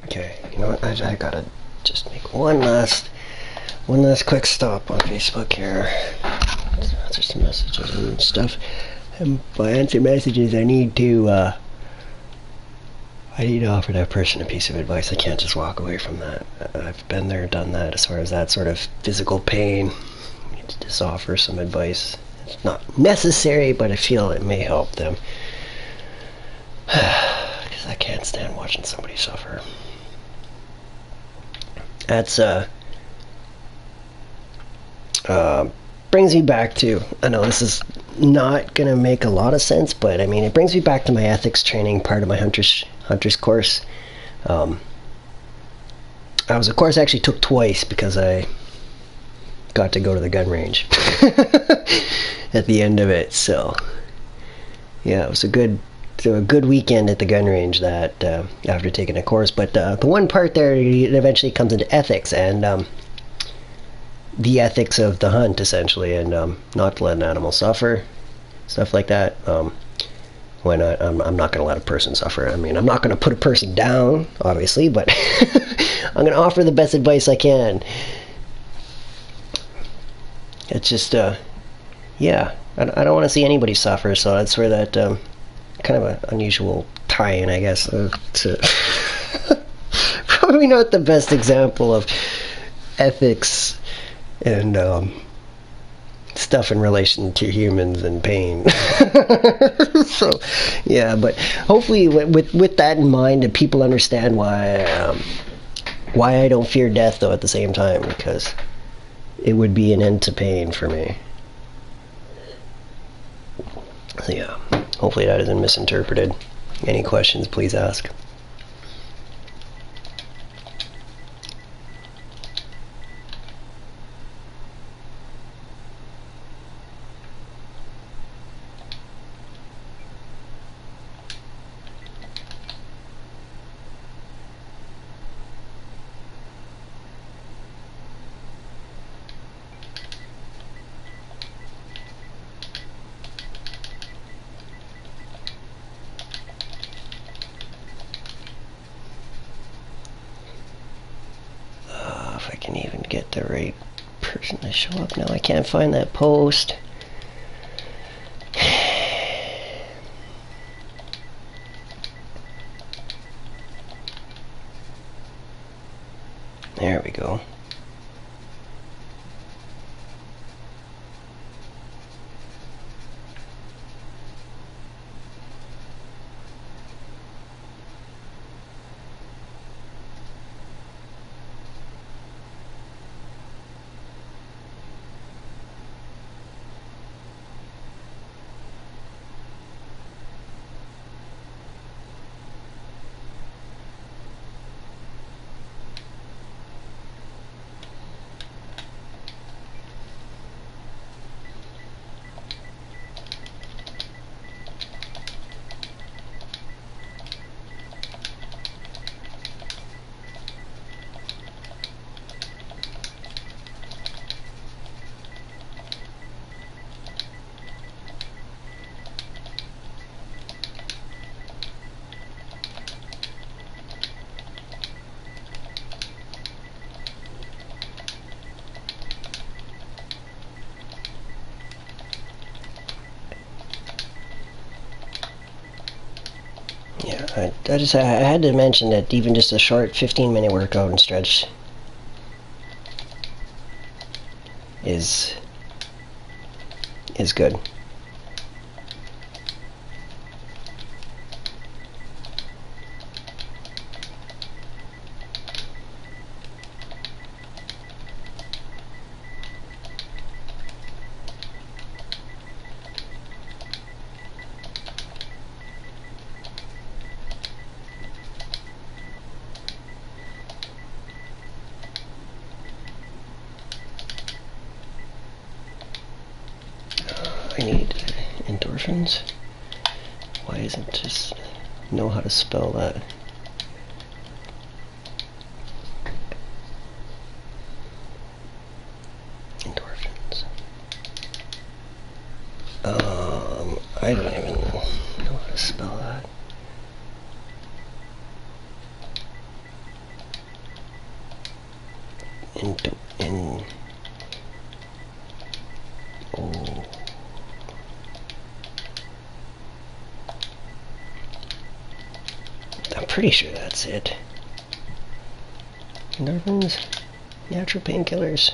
Okay, you know what? I gotta just make one last quick stop on Facebook here. Answer some messages and stuff. And by answer messages, I need to offer that person a piece of advice. I can't just walk away from that. I've been there, done that. As far as that sort of physical pain, I need to just offer some advice. It's not necessary, but I feel it may help them. Because I can't stand watching somebody suffer. That's brings me back to, I know this is not gonna make a lot of sense, but I mean, it brings me back to my ethics training part of my hunters course. I was a course I actually took twice because I got to go to the gun range at the end of it. So yeah, it was a good weekend at the gun range that after taking a course. But the one part there, it eventually comes into ethics and the ethics of the hunt, essentially, and not to let an animal suffer, stuff like that. Why not? I'm not going to let a person suffer. I mean, I'm not going to put a person down, obviously, but I'm going to offer the best advice I can. It's just, yeah, I don't want to see anybody suffer, so that's where that kind of an unusual tie-in, I guess, to probably not the best example of ethics and stuff in relation to humans and pain. So, yeah, but hopefully with that in mind, that people understand why I don't fear death, though, at the same time, because it would be an end to pain for me. So yeah, hopefully that isn't misinterpreted. Any questions, please ask. If I can even get the right person to show up now. I can't find that post. There we go. Yeah, I had to mention that even just a short 15-minute workout and stretch is good. I need endorphins. Why isn't it just know how to spell that? Endorphins. I don't even know how to spell that. Oh. I'm pretty sure that's it. Endorphins, natural painkillers.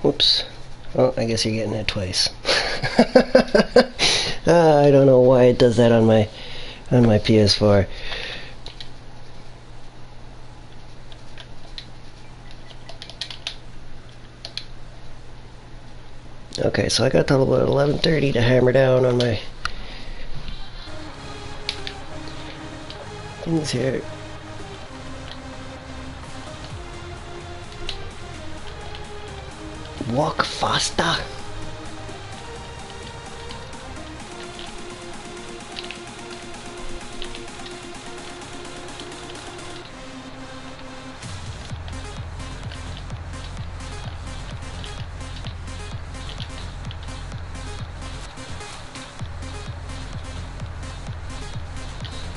Whoops. Oh, I guess you're getting it twice. I don't know why it does that on my PS4. Okay, so I got till about 11:30 to hammer down on my things here. Walk faster.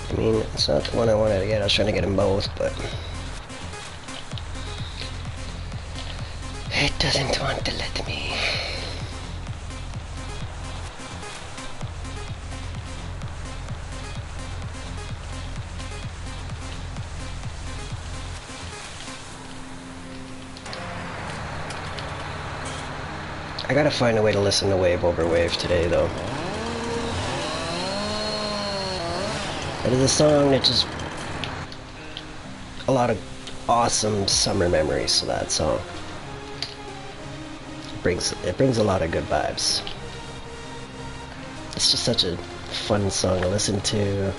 I mean, it's not the one I wanted to get. I was trying to get them both, but it doesn't want to let me. I gotta find a way to listen to wave over wave today, though. It is a song that just a lot of awesome summer memories to that song. It brings a lot of good vibes. It's just such a fun song to listen to.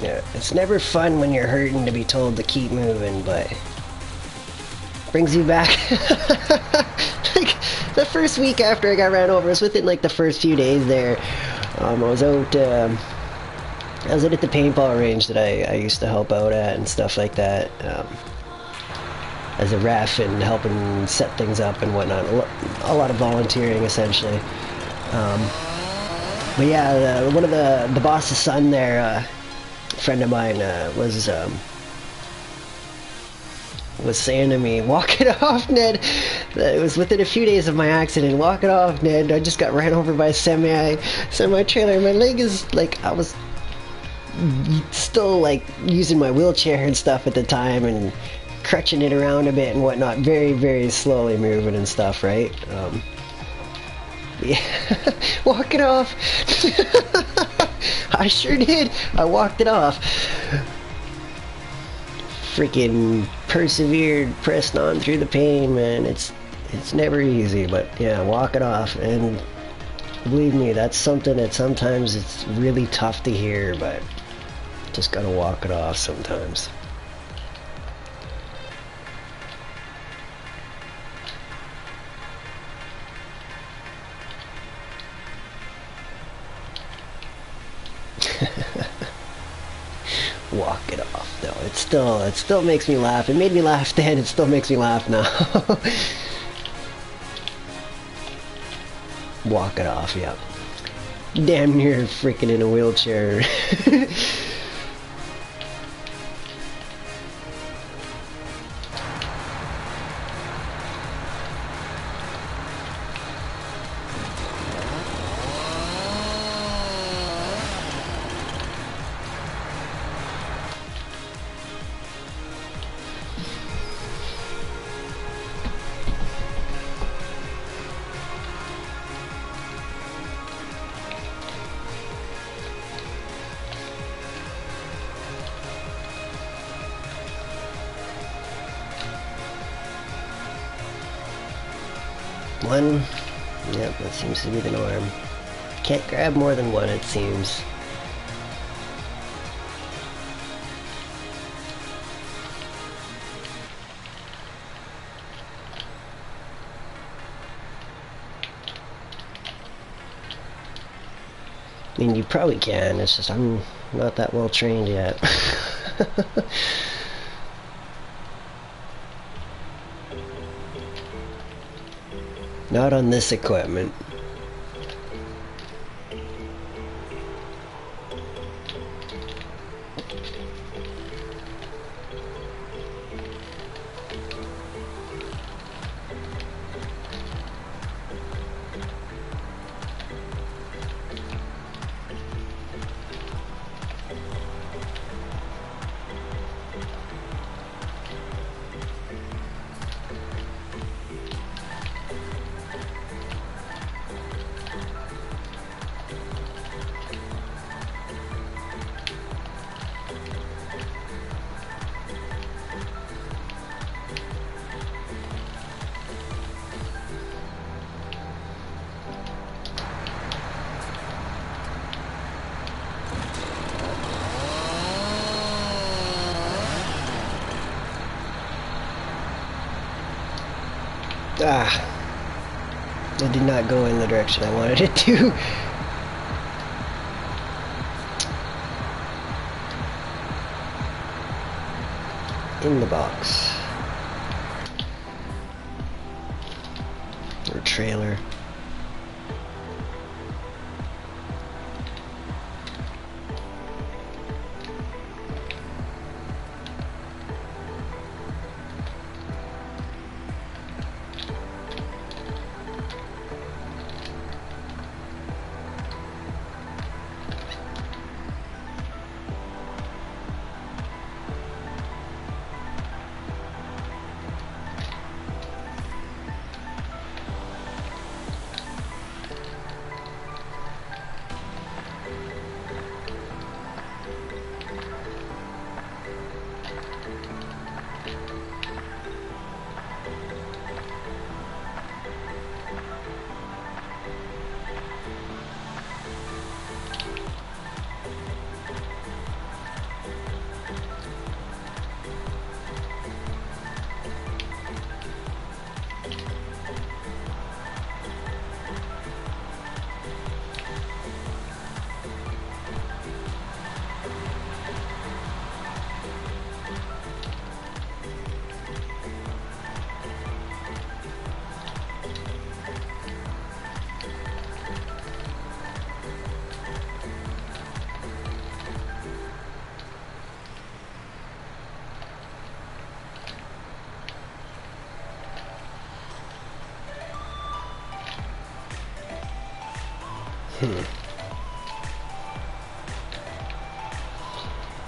Yeah, it's never fun when you're hurting to be told to keep moving, but brings you back. Like the first week after I got ran over, it was within like the first few days there. I was out. I was out at the paintball range that I used to help out at and stuff like that, as a ref and helping set things up and whatnot. A lot of volunteering essentially. But yeah, one of the boss's son there. Friend of mine was saying to me, "Walk it off, Ned." It was within a few days of my accident. "Walk it off, Ned. I just got ran over by a semi trailer. My leg is like, I was still like using my wheelchair and stuff at the time and crutching it around a bit and whatnot, very, very slowly moving and stuff, right? Yeah, walk it off." I sure did. I walked it off. Freaking persevered, pressed on through the pain, man. It's never easy, but yeah, walk it off. And believe me, that's something that sometimes it's really tough to hear, but just gotta walk it off sometimes. Walk it off, though. It still makes me laugh. It made me laugh then. It still makes me laugh now. Walk it off, yeah. Damn near freaking in a wheelchair. One, yep, that seems to be the norm. Can't grab more than one, it seems. I mean, you probably can, it's just I'm not that well trained yet. Not on this equipment. Ah, it did not go in the direction I wanted it to. In the box. Or trailer.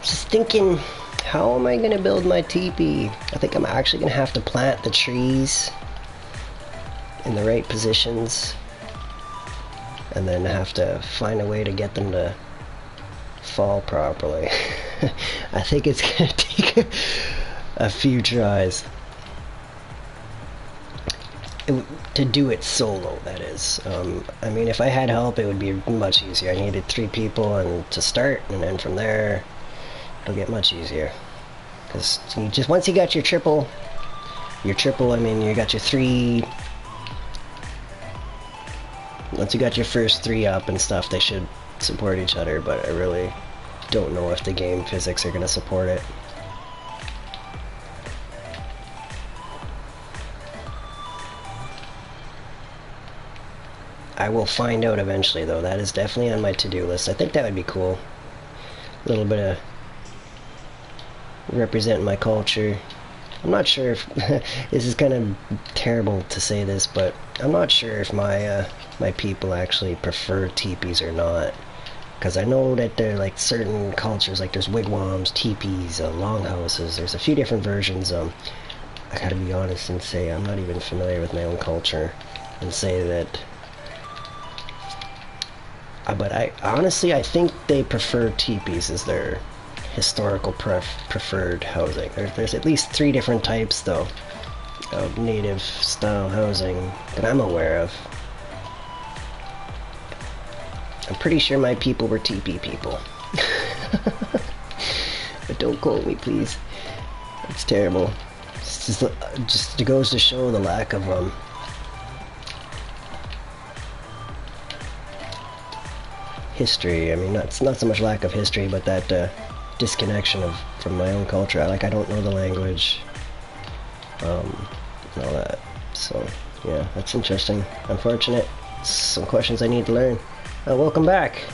Just thinking, how am I gonna build my teepee? I think I'm actually gonna have to plant the trees in the right positions and then have to find a way to get them to fall properly. I think it's gonna take a few tries. To do it solo, that is. I mean, if I had help, it would be much easier. I needed 3 people and to start, and then from there, it'll get much easier. Because you just once you got your triple, I mean, you got your 3. Once you got your first 3 up and stuff, they should support each other. But I really don't know if the game physics are gonna support it. I will find out eventually, though. That is definitely on my to-do list. I think that would be cool. A little bit of representing my culture. I'm not sure if this is kind of terrible to say this, but I'm not sure if my people actually prefer teepees or not. Because I know that there are like certain cultures, like there's wigwams, teepees, longhouses. There's a few different versions. I gotta be honest and say I'm not even familiar with my own culture, and say that. But I honestly, I think they prefer teepees as their historical preferred housing. There's at least 3 different types, though, of native style housing that I'm aware of. I'm pretty sure my people were teepee people. But don't quote me, please. It's terrible. It's just it goes to show the lack of history. I mean, it's not so much lack of history, but that disconnection from my own culture. I don't know the language, and all that. So yeah, that's interesting. Unfortunate. Some questions I need to learn. Welcome back.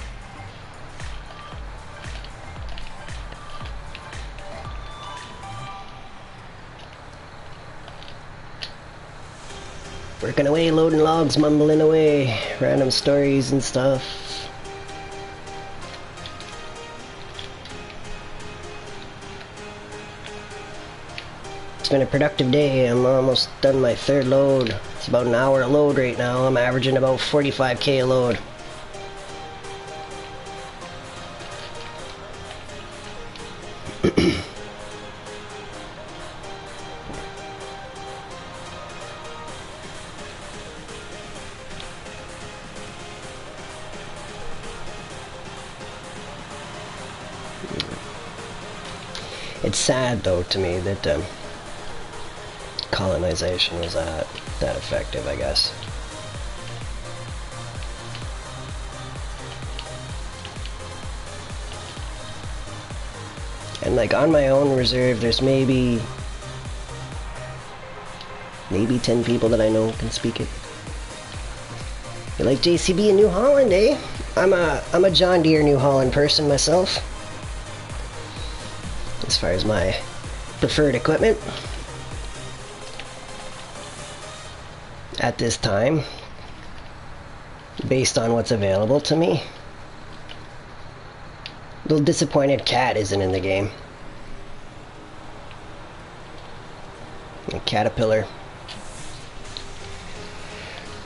Working away, loading logs, mumbling away, random stories and stuff. It's been a productive day. I'm almost done my 3rd load. It's about an hour a load right now. I'm averaging about 45k a load. It's sad though to me that colonization was that effective, I guess. And like on my own reserve, there's maybe 10 people that I know can speak it. You like JCB in New Holland, eh? I'm a John Deere New Holland person myself, as far as my preferred equipment at this time, based on what's available to me. Little disappointed Cat isn't in the game. And Caterpillar,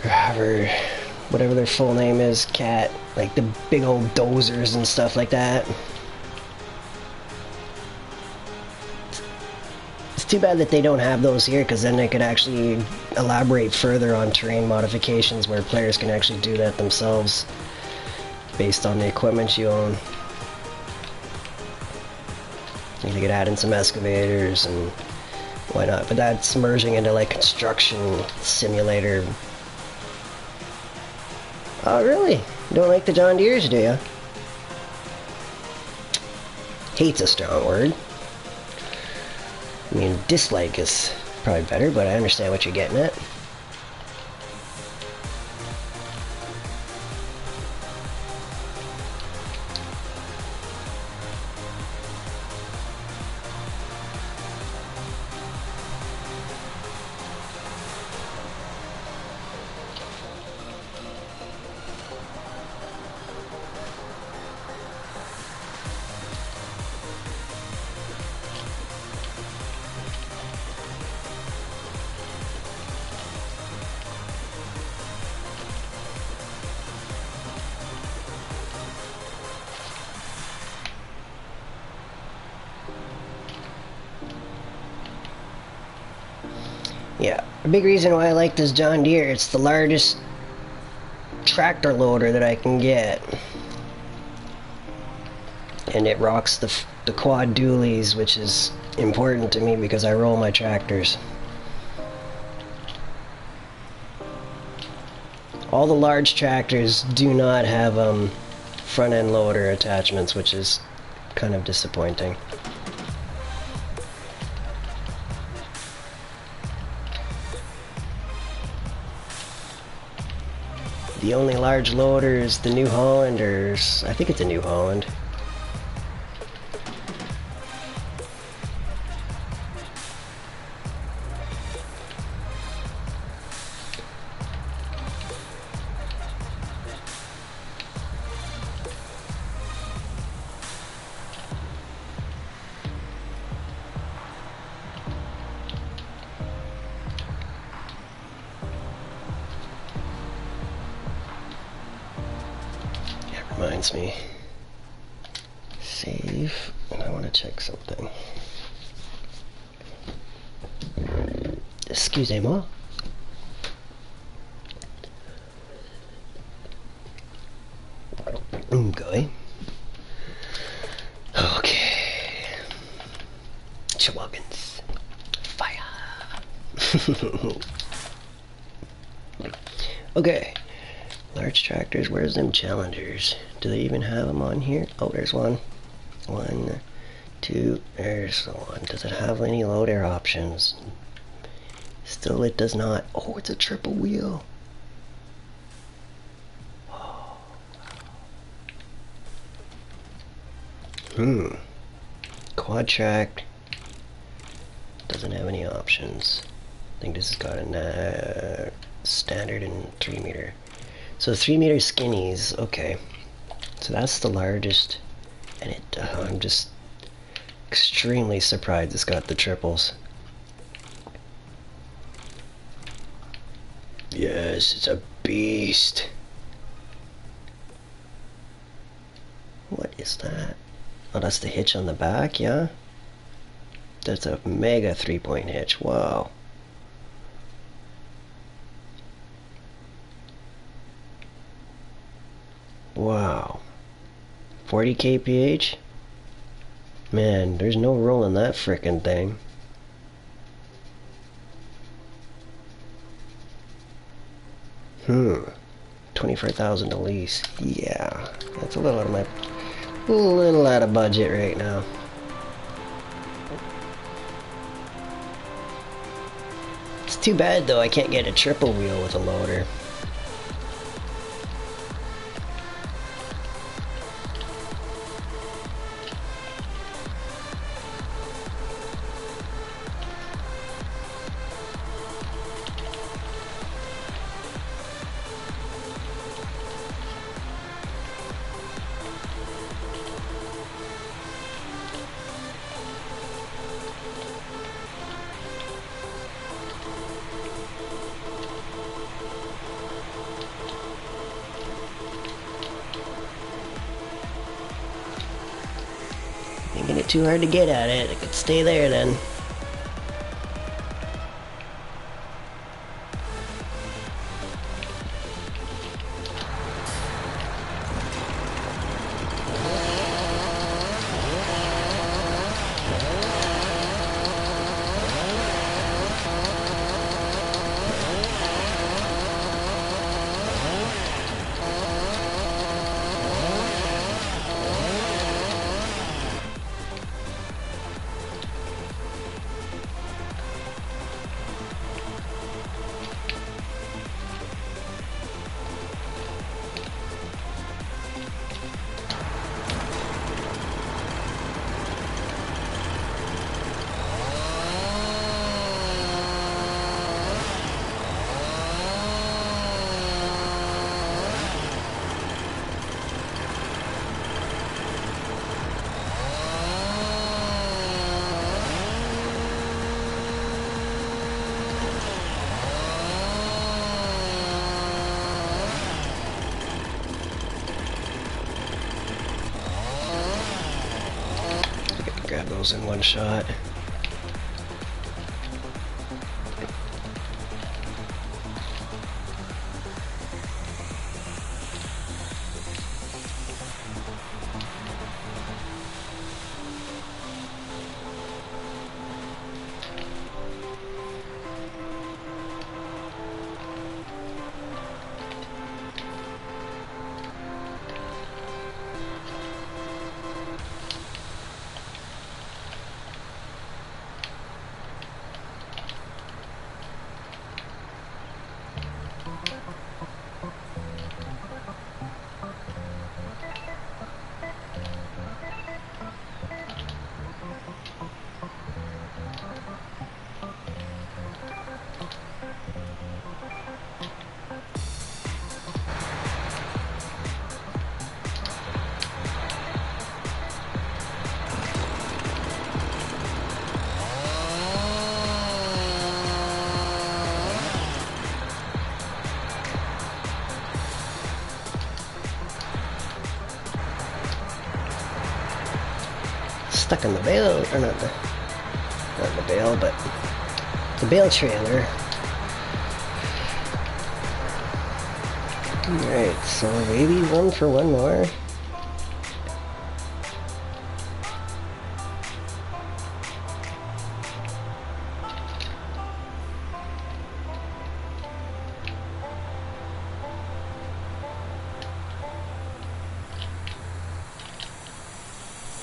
or whatever their full name is, Cat, like the big old dozers and stuff like that. It's too bad that they don't have those here, because then they could actually elaborate further on terrain modifications where players can actually do that themselves based on the equipment you own. They could add in some excavators and why not, but that's merging into like construction simulator. Oh really? You don't like the John Deeres, do you? Hate's a strong word. I mean, dislike is probably better, but I understand what you're getting at. Yeah, a big reason why I like this John Deere, it's the largest tractor loader that I can get. And it rocks the quad dualies, which is important to me because I roll my tractors. All the large tractors do not have front end loader attachments, which is kind of disappointing. The only large loader is the New Holland, or I think it's a New Holland. Reminds me. Save, and I want to check something. Excusez-moi. Okay. Okay. Chihuahuans. Fire. Okay. Large tractors, where's them Challengers? Do they even have them on here? Oh, there's one. 1, 2, there's the one. Does it have any loader options? Still it does not. Oh, it's a triple wheel. Quad track. Doesn't have any options. I think this has got a standard and 3 meter. So 3 meter skinnies, okay. So that's the largest, and I'm just extremely surprised it's got the triples. Yes, it's a beast. What is that? Oh, that's the hitch on the back, yeah? That's a mega 3-point hitch, wow. Wow. 40 kph? Man, there's no roll in that frickin' thing. 24,000 to lease. Yeah, that's a little out of budget right now. It's too bad though I can't get a triple wheel with a loader. Making it too hard to get at it. It could stay there then. Grab those in one shot. Stuck in the bale, or not the bale, but the bale trailer. Alright, so maybe one for one more.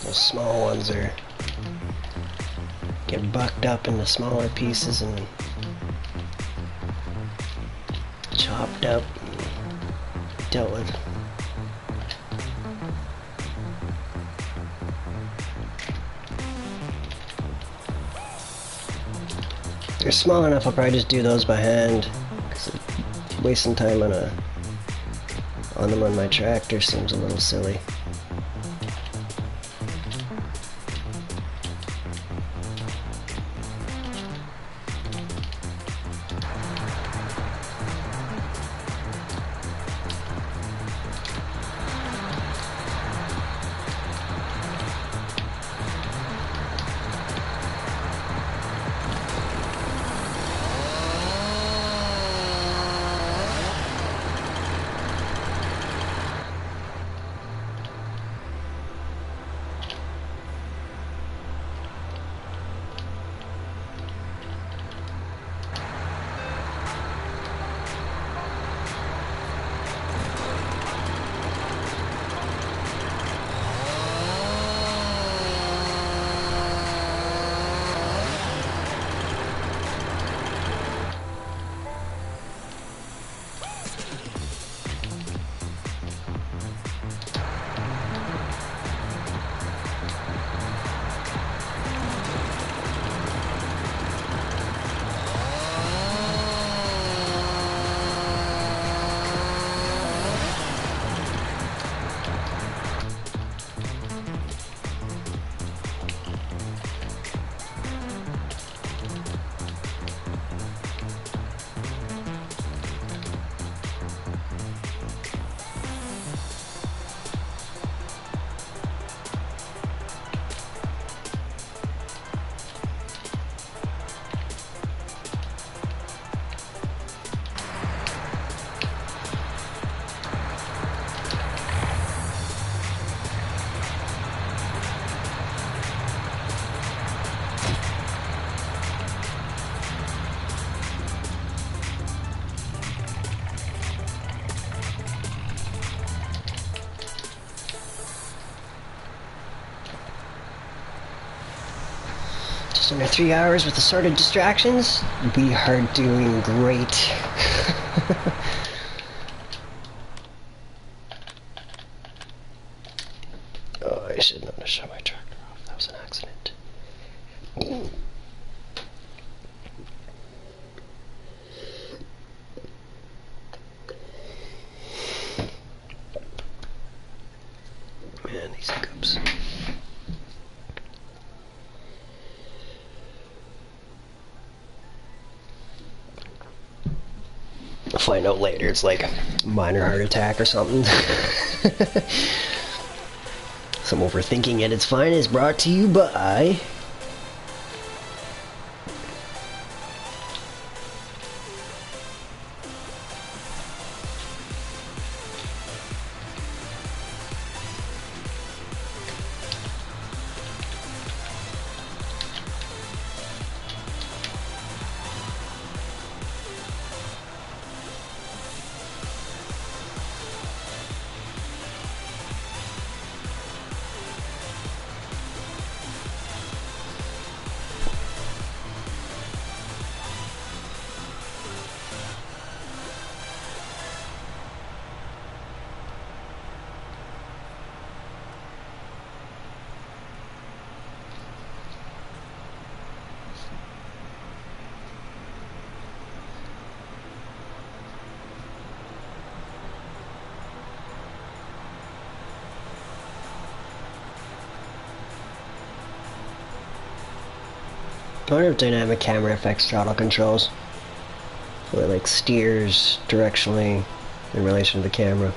Those small ones are get bucked up into smaller pieces and chopped up and dealt with. They're small enough, I'll probably just do those by hand, because wasting time on them on my tractor seems a little silly. Just under 3 hours with assorted distractions. We are doing great. Oh, I should not have shut my tractor off. That was an accident. Man, these hiccups. I'll find out later it's like a minor heart attack or something. Some overthinking at its finest brought to you by... I wonder if dynamic camera affects throttle controls. So it like steers directionally in relation to the camera.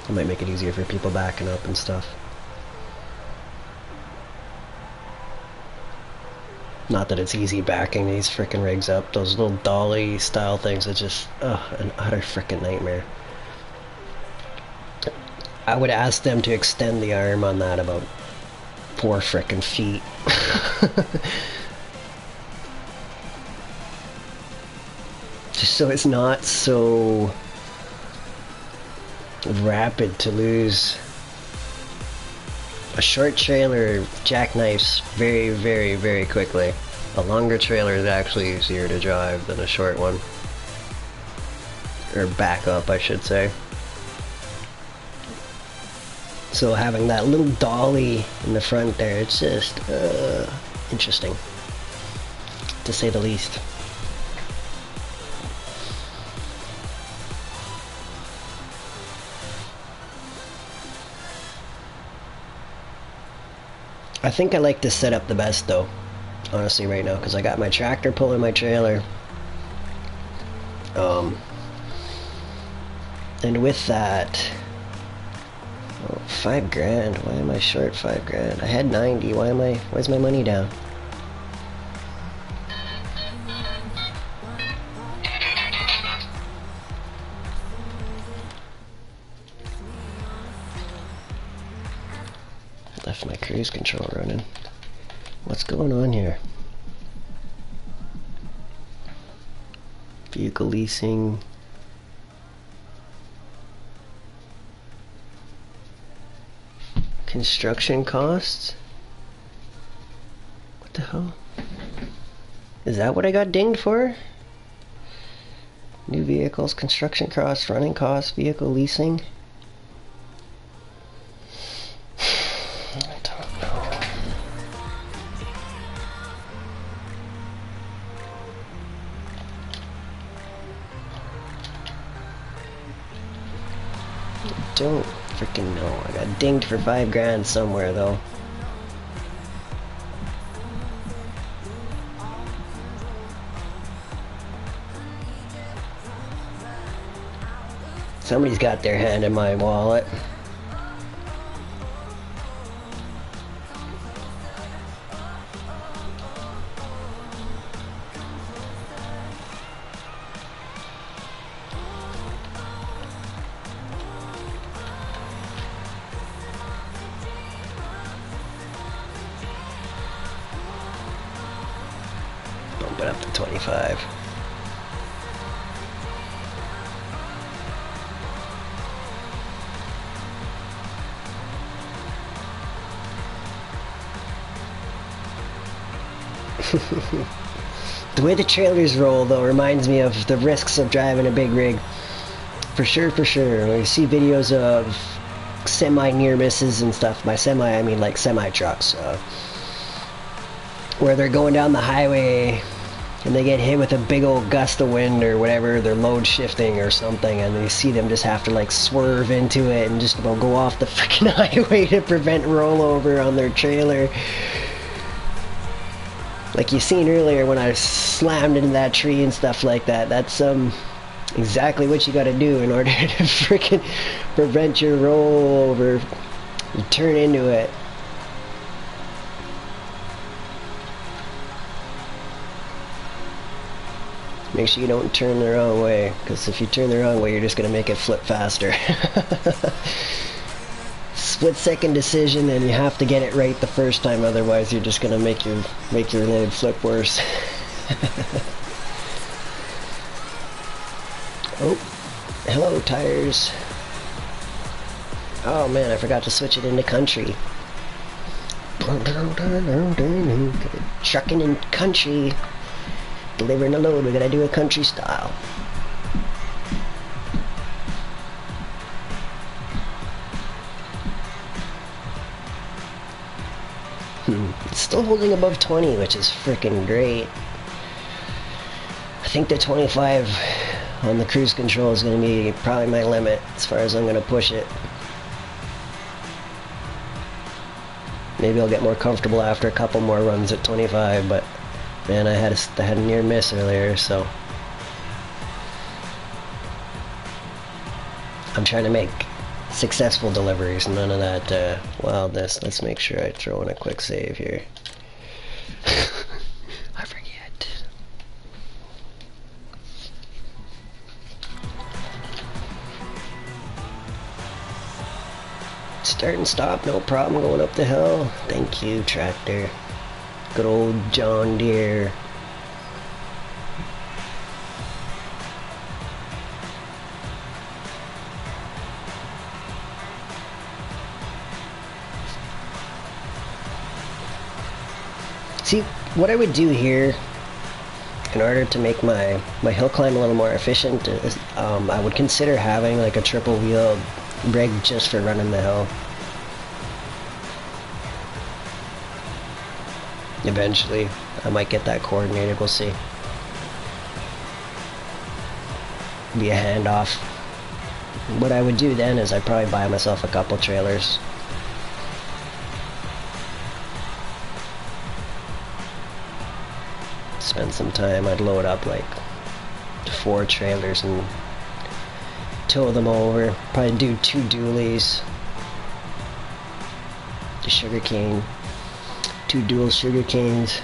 It might make it easier for people backing up and stuff. Not that it's easy backing these frickin' rigs up. Those little dolly style things are just an utter frickin' nightmare. I would ask them to extend the arm on that about 4 frickin' feet. Just so it's not so rapid to lose. A short trailer jackknifes very, very, very quickly. A longer trailer is actually easier to drive than a short one. Or back up, I should say. So having that little dolly in the front there, it's just interesting, to say the least. I think I like this setup the best though, honestly, right now, because I got my tractor pulling my trailer. And with that, oh, $5,000. Why am I short $5,000? I had 90. Where's my money down? I left my cruise control running. What's going on here? Vehicle leasing. Construction costs? What the hell? Is that what I got dinged for? New vehicles, construction costs, running costs, vehicle leasing? I don't know. Don't freaking know. I got dinged for $5,000 somewhere though. Somebody's got their hand in my wallet. Bump it up to 25. The way the trailers roll, though, reminds me of the risks of driving a big rig. For sure, for sure. When you see videos of semi-near misses and stuff, by semi I mean like semi-trucks, where they're going down the highway and they get hit with a big old gust of wind or whatever, they're load shifting or something, and you see them just have to like swerve into it and just go off the freaking highway to prevent rollover on their trailer. Like you seen earlier when I slammed into that tree and stuff like that. That's exactly what you gotta do in order to freaking prevent your rollover. You turn into it. Make sure you don't turn the wrong way, because if you turn the wrong way, you're just gonna make it flip faster. Split-second decision, and you have to get it right the first time, otherwise you're just gonna make your load flip worse. Oh, hello tires. Oh man, I forgot to switch it into country. Trucking in country. Delivering a load, we gotta do it country style. It's still holding above 20, which is freaking great. I think the 25 on the cruise control is going to be probably my limit as far as I'm going to push it. Maybe I'll get more comfortable after a couple more runs at 25, but man, I had a near miss earlier, so I'm trying to make successful deliveries, none of that wildness. Let's make sure I throw in a quick save here. I forget. Start and stop, no problem going up the hill. Thank you, tractor. Good old John Deere. See, what I would do here, in order to make my hill climb a little more efficient, is I would consider having like a triple wheel rig just for running the hill. Eventually, I might get that coordinated, we'll see. Be a handoff. What I would do then is I'd probably buy myself a couple trailers. Spend some time, I'd load up like 4 trailers and tow them over. Probably do 2 dualies. The sugarcane. 2 dual sugar canes.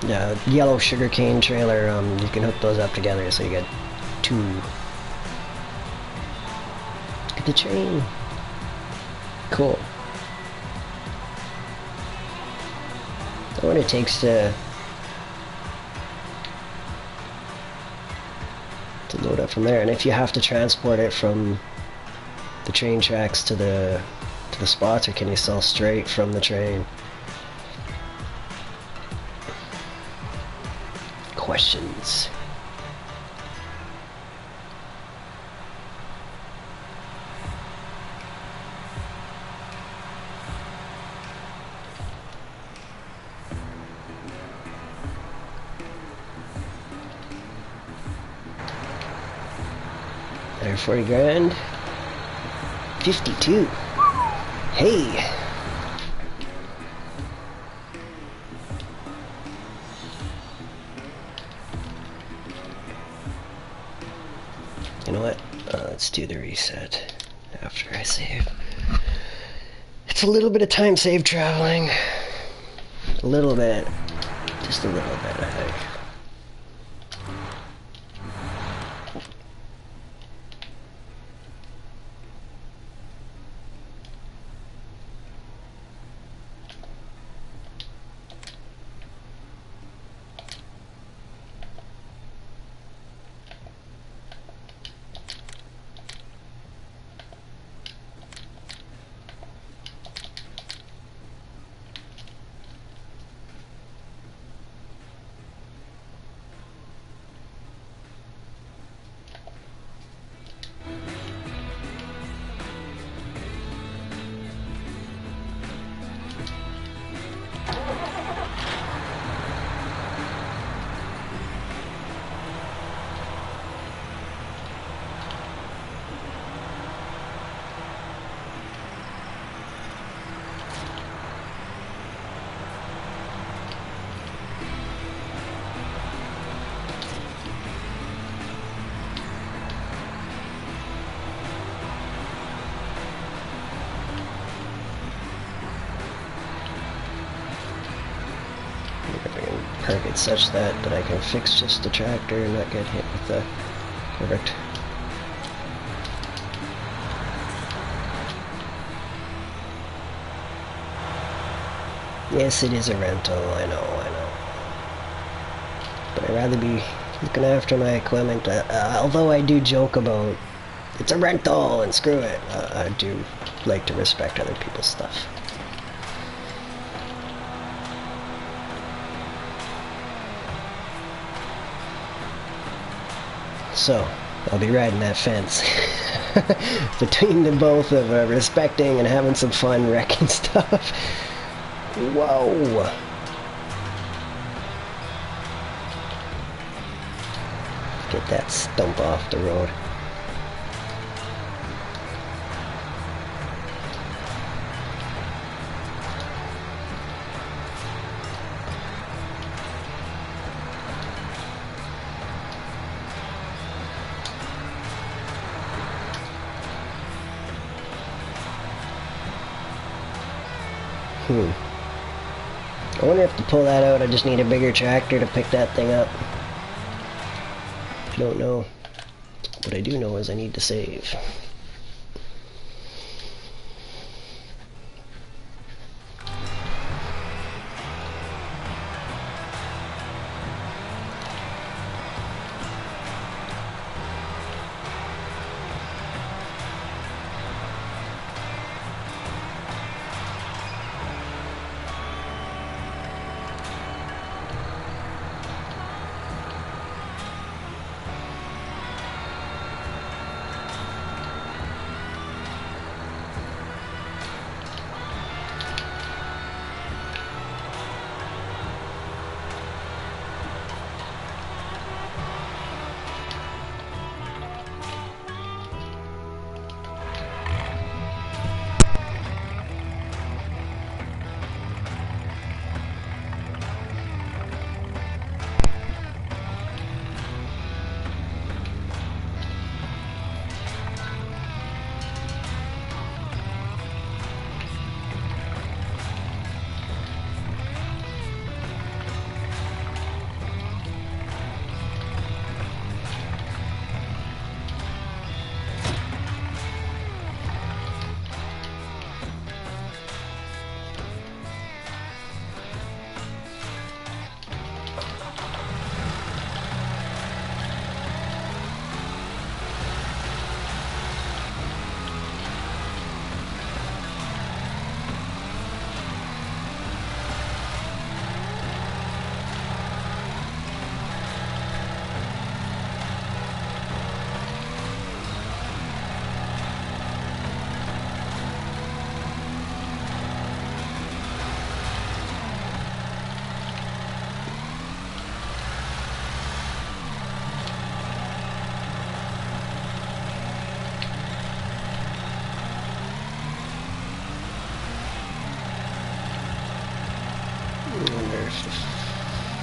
Yeah, yellow sugar cane trailer, you can hook those up together so you get 2. Look at the train. Cool. That's what it takes to load up from there. And if you have to transport it from the train tracks to the spots, or can you sell straight from the train? Questions. There, 40 grand. 52. Hey. You know what? Let's do the reset after I save. It's a little bit of time saved traveling. A little bit. Just a little bit, I think. make it such that I can fix just the tractor and not get hit with the... Perfect. Yes, it is a rental, I know. But I'd rather be looking after my equipment, although I do joke about it's a rental and screw it. I do like to respect other people's stuff. So, I'll be riding that fence. Between the both of respecting and having some fun wrecking stuff. Whoa! Get that stump off the road. I wonder if to pull that out I just need a bigger tractor to pick that thing up. I don't know. What I do know is I need to save.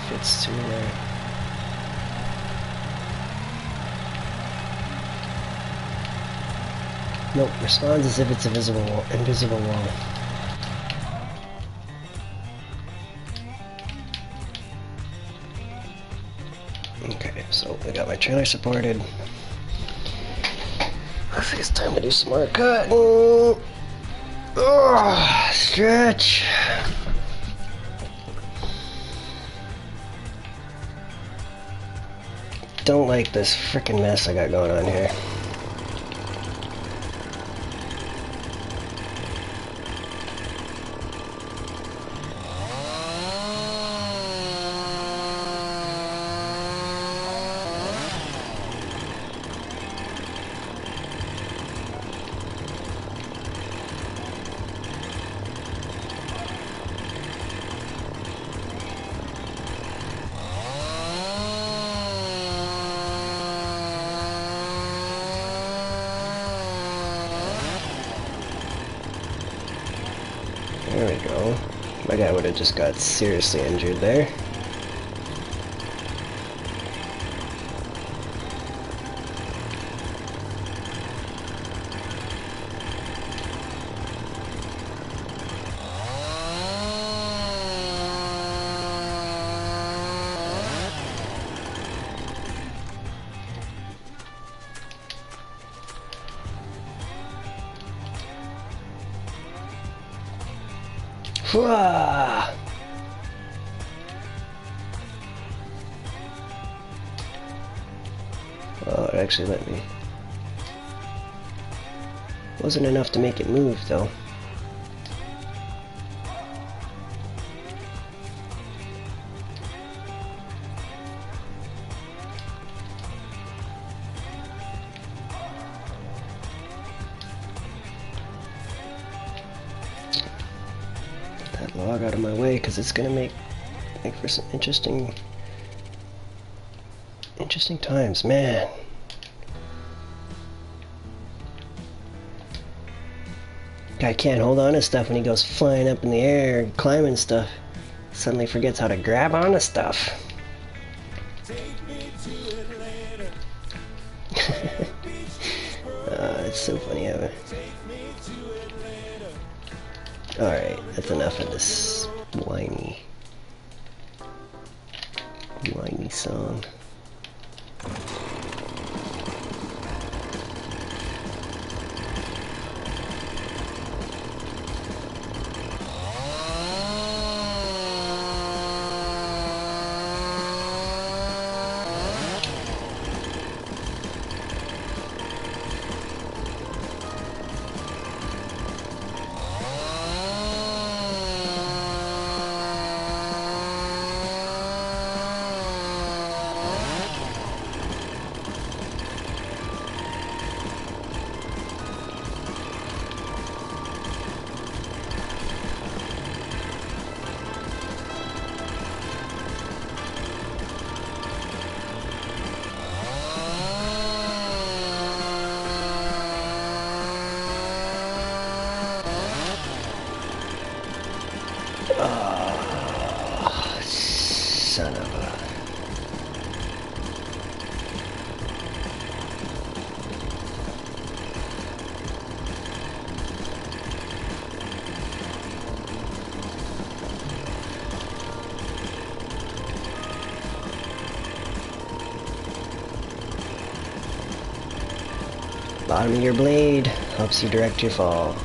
Fits through there. Nope, responds as if it's a invisible wall. Okay, so we got my trailer supported. I think it's time to do some more cutting. Oh, stretch. Don't like this frickin' mess I got going on here. There we go. My guy would have just got seriously injured there. Oh, it actually let me. Wasn't enough to make it move, though. That log out of my way, because it's gonna make for some interesting times, man. Guy can't hold on to stuff when he goes flying up in the air, climbing stuff. Suddenly forgets how to grab onto stuff. It's so funny how it. Alright, that's enough of this whiny song. Oh, son of a... Bottom of your blade helps you direct your fall.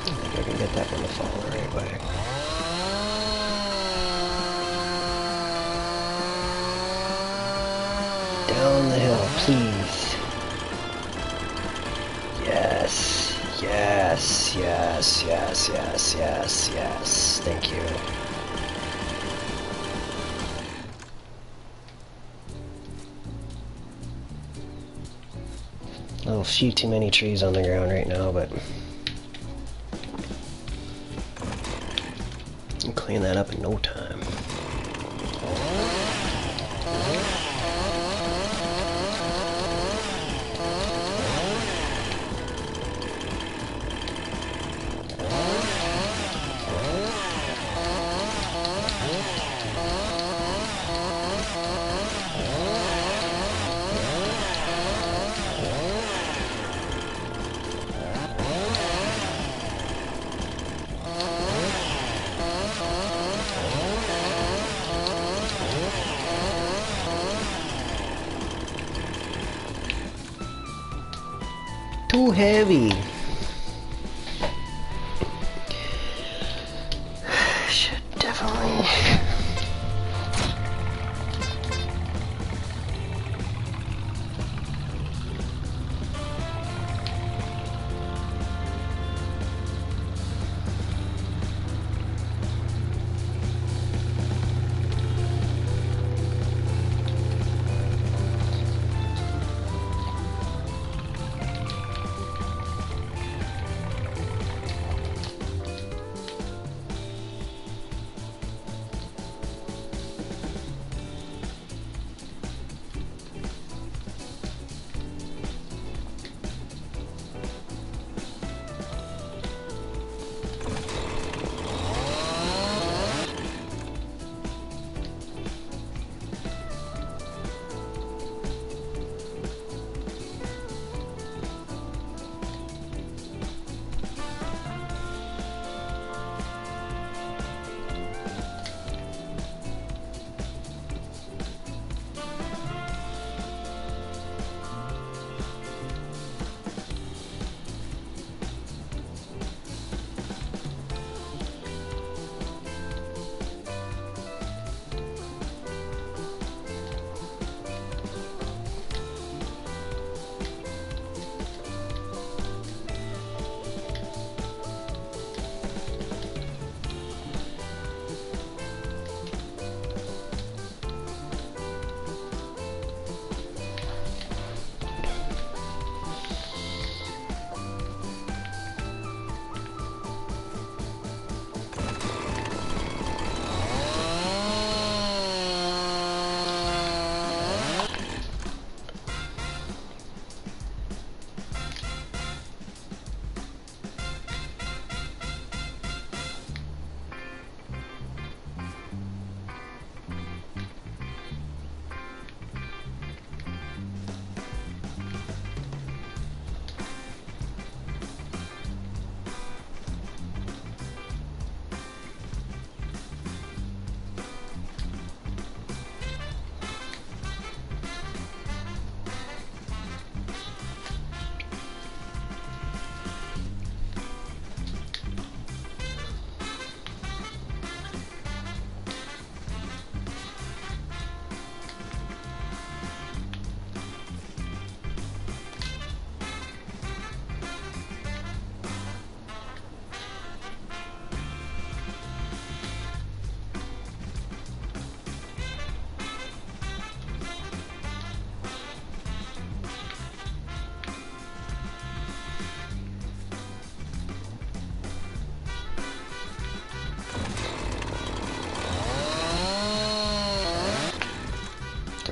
I can get that one to fall the right way. Down the hill, please. Yes, yes, yes, yes, yes, yes, yes. Thank you. A little few too many trees on the ground right now, but I'll clean that up in no time. Too heavy.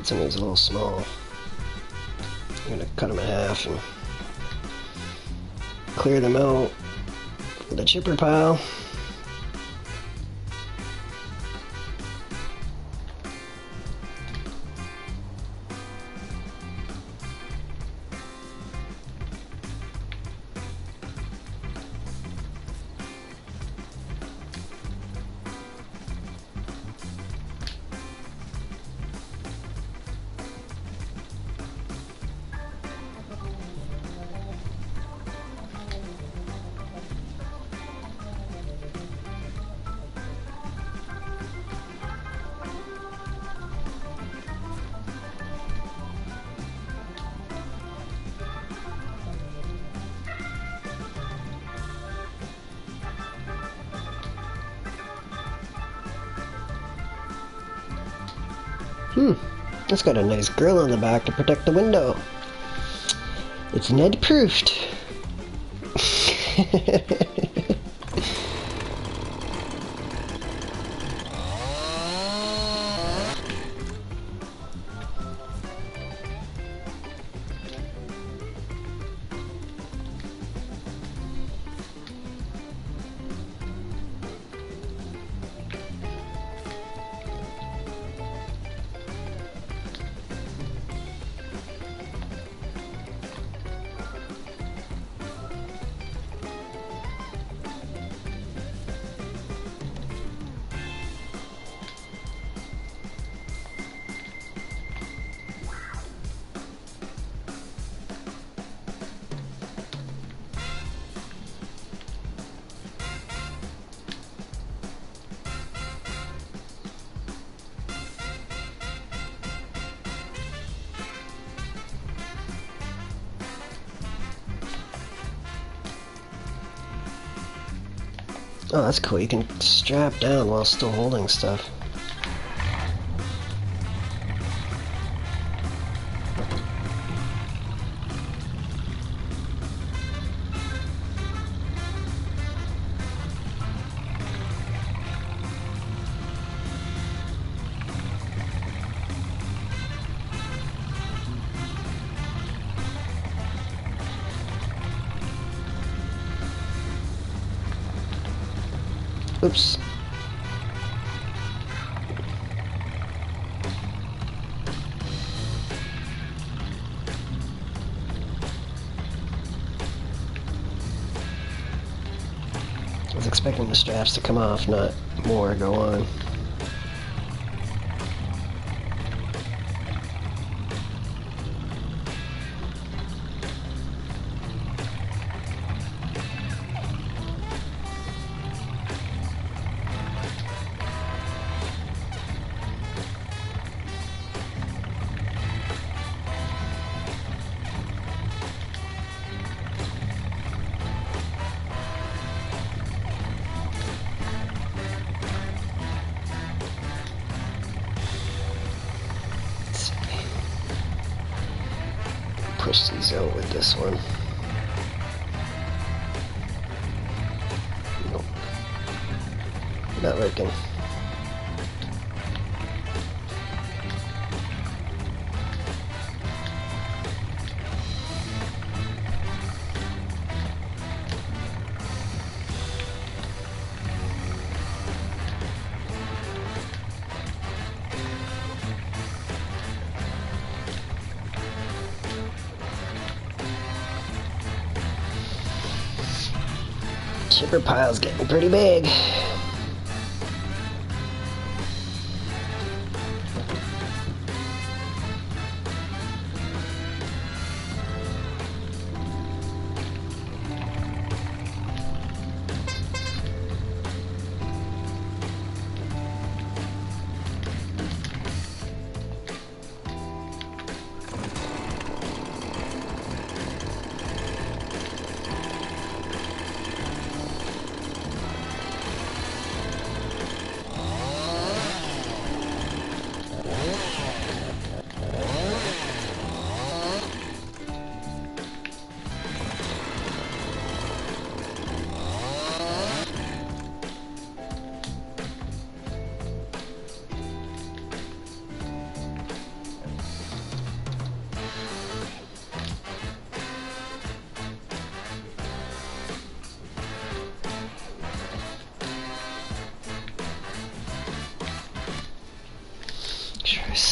but some of these are a little small. I'm gonna cut them in half and clear them out for the chipper pile. It's got a nice grill on the back to protect the window. It's NED-proofed. Oh, that's cool. You can strap down while still holding stuff. Oops. I was expecting the straps to come off, not more go on. Push these out with this one. Nope. Not working. Chipper pile's getting pretty big.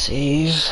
Save.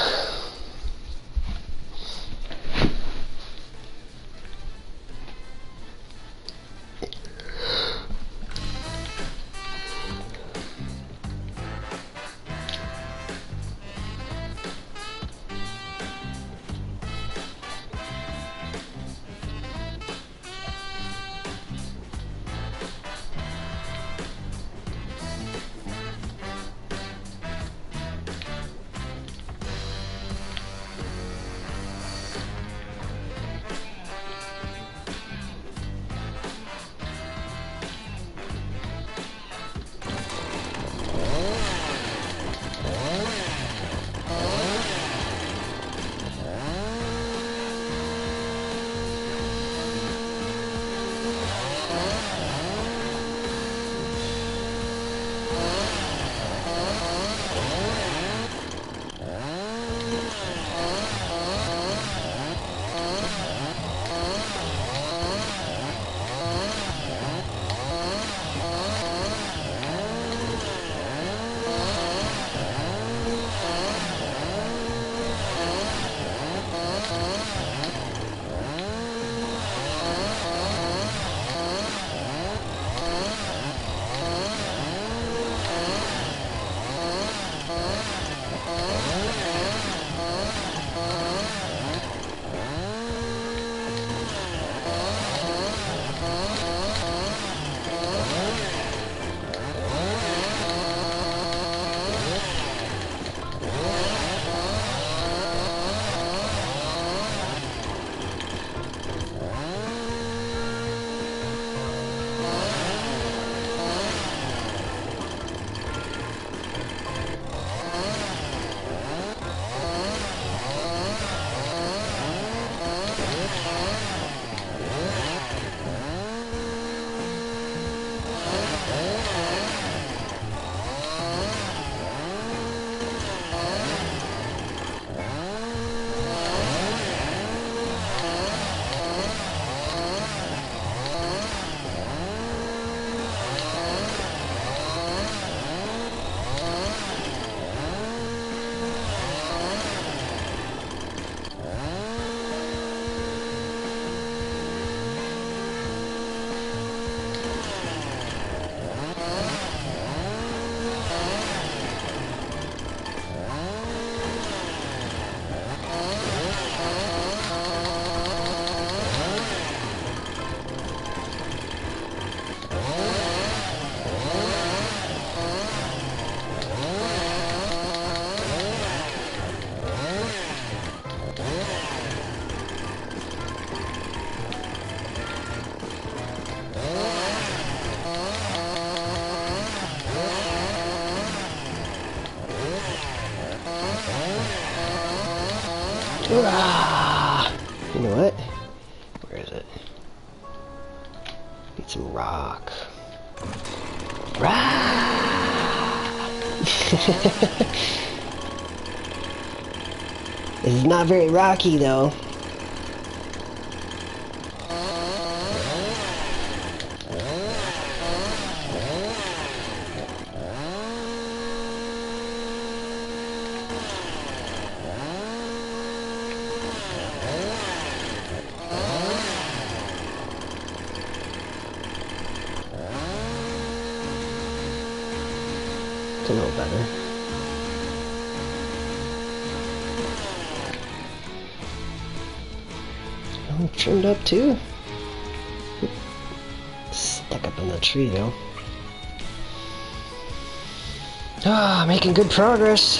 You know what? Where is it? Need some rock. This is not very rocky though. It's a little better. I'm trimmed up too. Stuck up in the tree though. Ah, making good progress.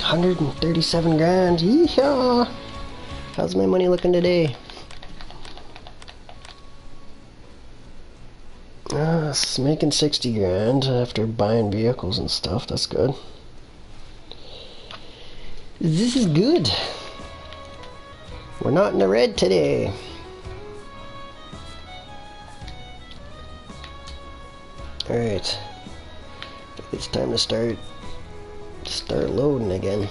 137 grand. Yeehaw! How's my money looking today? It's making 60 grand after buying vehicles and stuff. That's good. This is good. We're not in the red today. Alright. It's time to start loading again.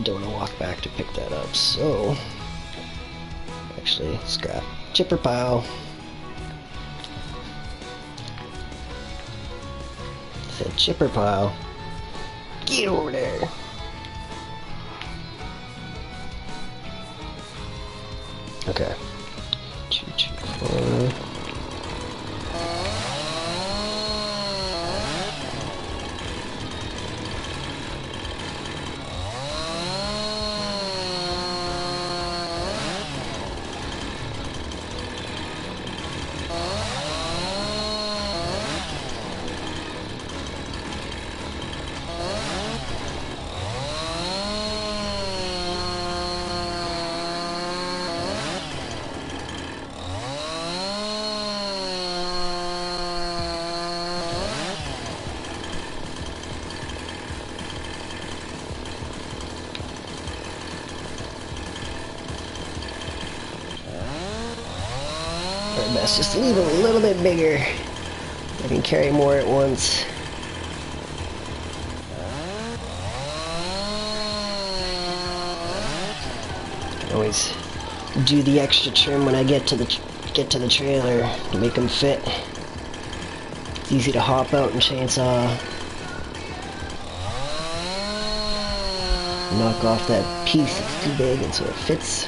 don't want to walk back to pick that up, so actually scrap chipper pile. Said chipper pile. Get over there. Okay. 2, 2, 4. Best just to leave it a little bit bigger. I can carry more at once. Can always do the extra trim when I get to the trailer to make them fit. It's easy to hop out and chainsaw. Knock off that piece that's too big and so it fits.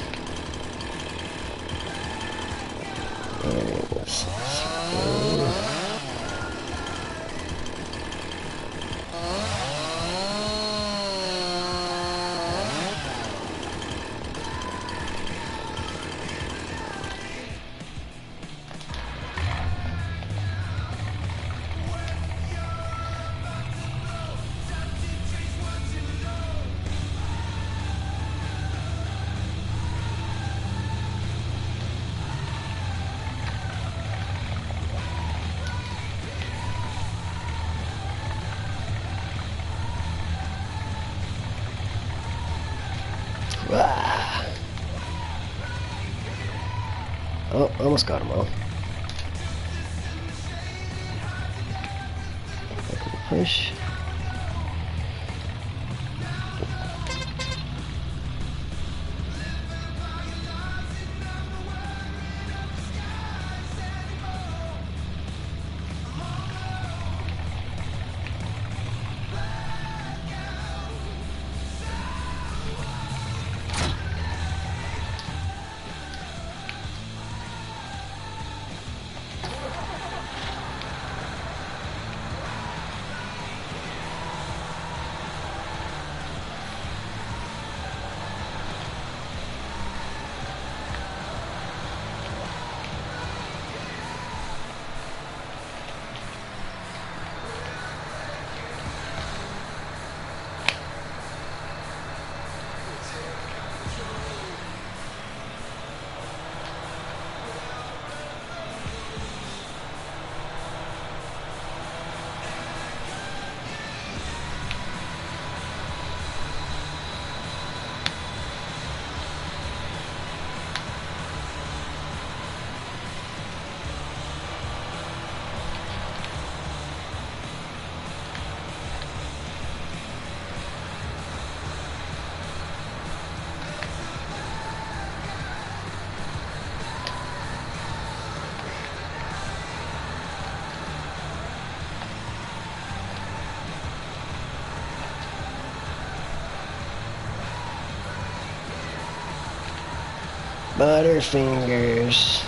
Oh, almost got him all. Push. Butterfingers.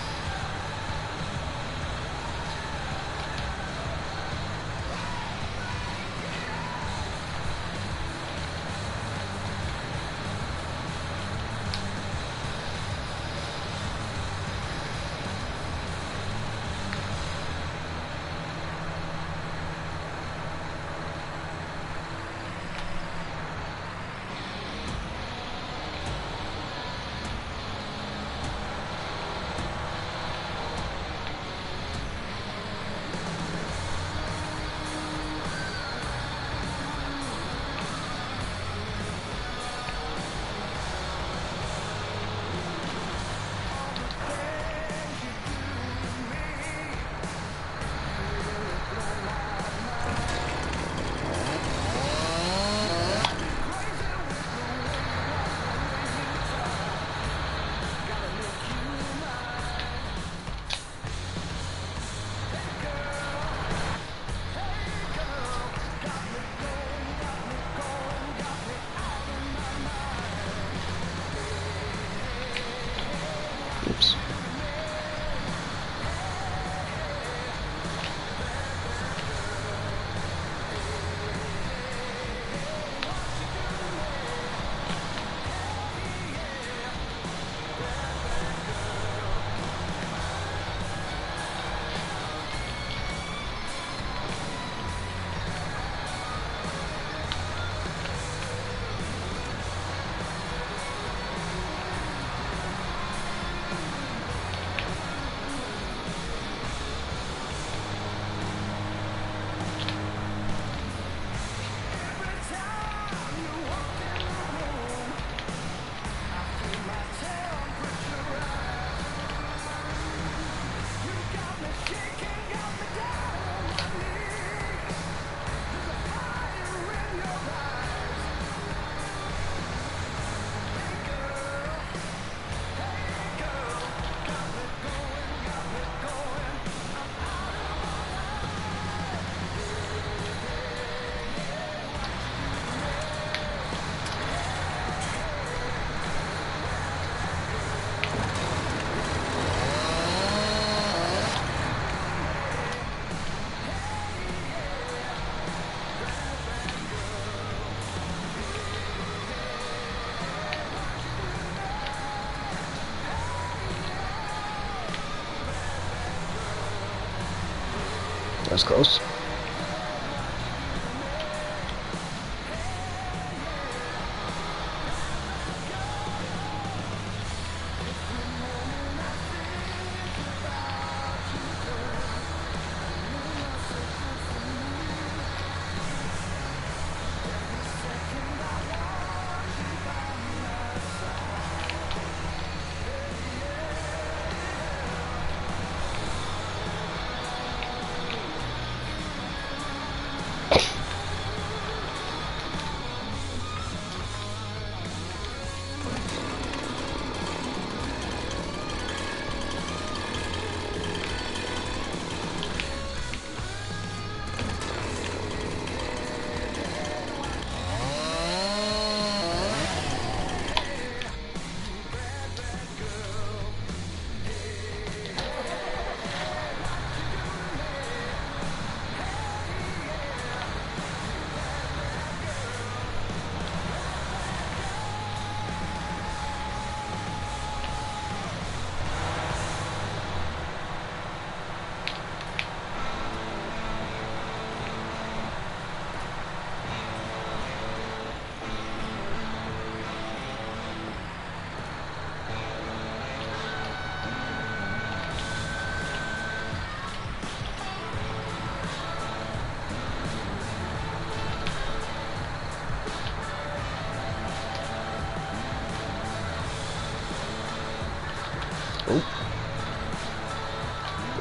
That was close.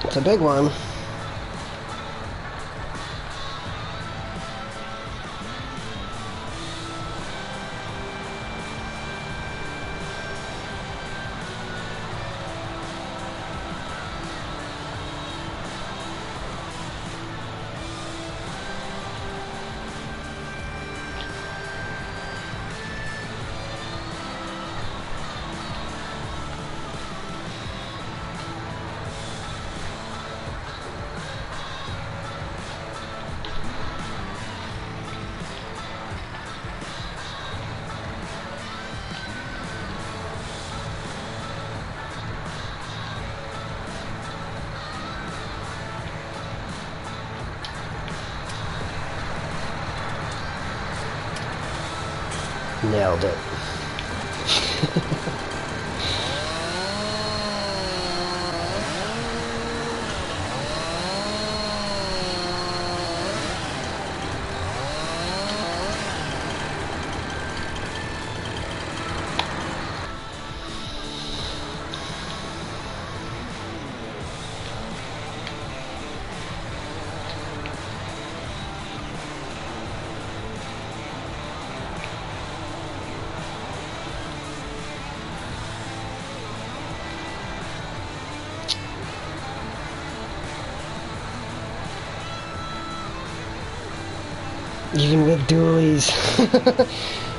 It's a big one. Nailed it. Even with dualies.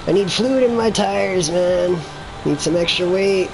I need fluid in my tires, man. Need some extra weight.